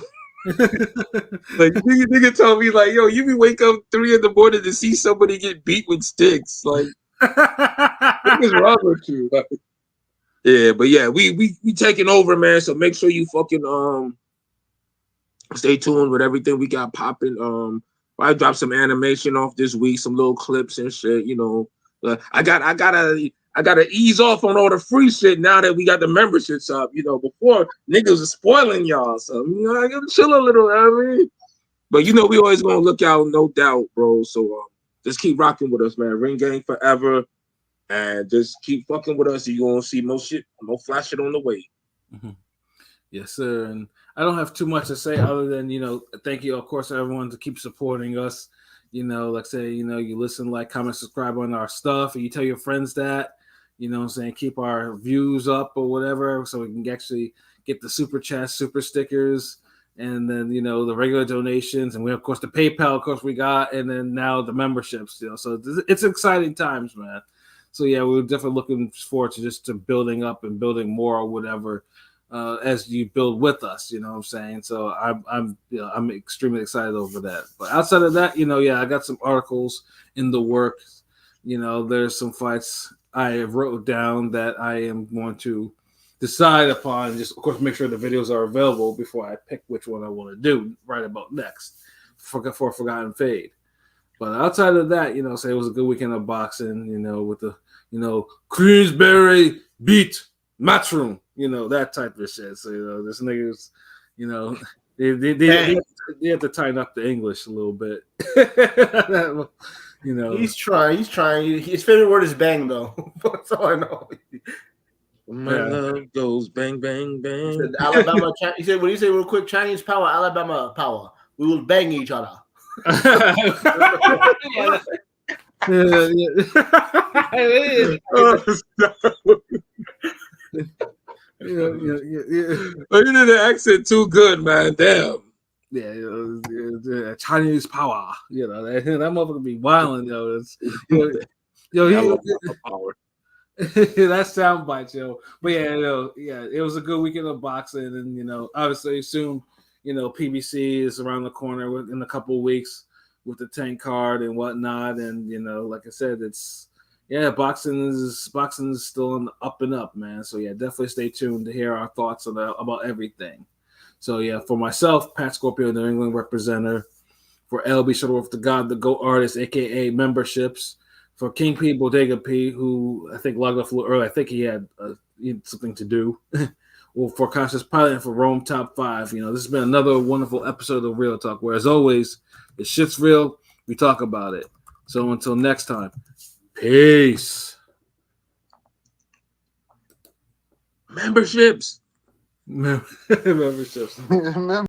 Like nigga told me like, yo, you be wake up 3 a.m. to see somebody get beat with sticks. Like, what is wrong with you? Like, yeah, but yeah, we taking over, man. So make sure you fucking stay tuned with everything we got popping. I dropped some animation off this week, some little clips and shit. You know, I gotta ease off on all the free shit now that we got the memberships up. You know, before niggas was spoiling y'all, so you know I gotta chill a little. I mean, but you know we always gonna look out, no doubt, bro. So just keep rocking with us, man. Ring Gang forever, and just keep fucking with us. You gonna see more shit, more flash shit on the way. Mm-hmm. Yes, sir. And I don't have too much to say other than, you know, thank you, of course, everyone to keep supporting us. You know, like say, you know, you listen, like, comment, subscribe on our stuff, and you tell your friends that, you know what I'm saying, keep our views up or whatever, so we can actually get the super chats, super stickers, and then, you know, the regular donations, and we, of course, the PayPal, of course, we got, and then now the memberships, you know, so it's exciting times, man. So, yeah, we're definitely looking forward to building up and building more or whatever. As you build with us, you know what I'm saying? So I'm extremely excited over that. But outside of that, you know, yeah, I got some articles in the works. You know, there's some fights I wrote down that I am going to decide upon. Just, of course, make sure the videos are available before I pick which one I want to do right about next for Forgotten Fade. But outside of that, you know, say it was a good weekend of boxing, you know, with the, you know, Queensbury beat Matchroom, you know, that type of shit. So, you know, this niggas, you know, they have to tighten up the English a little bit. You know, he's trying. His favorite word is bang, though. That's all I know. My love goes bang, bang, bang. He said, Alabama. He said, "What do you say real quick? Chinese power, Alabama power. We will bang each other." Yeah. You did the accent too good, man. Damn. Yeah, Chinese power. You know, that motherfucker be wilding, yo. Power. That sound bites, yo. But yeah, it was a good weekend of boxing, and you know, obviously soon, you know, PBC is around the corner in a couple of weeks with the tank card and whatnot, and you know, like I said, boxing is still on the up and up, man. So yeah, definitely stay tuned to hear our thoughts about everything. So yeah, for myself, Pat Scorpio, New England representative. For LB Shuttleworth, the God, the GOAT artist, aka memberships. For King P, Bodega P, who I think logged off a little early. I think he had something to do. Well, for Conscious Pilot and for Rome Top 5. You know, this has been another wonderful episode of Real Talk, where as always, if shit's real, we talk about it. So until next time, peace. Memberships. Memberships.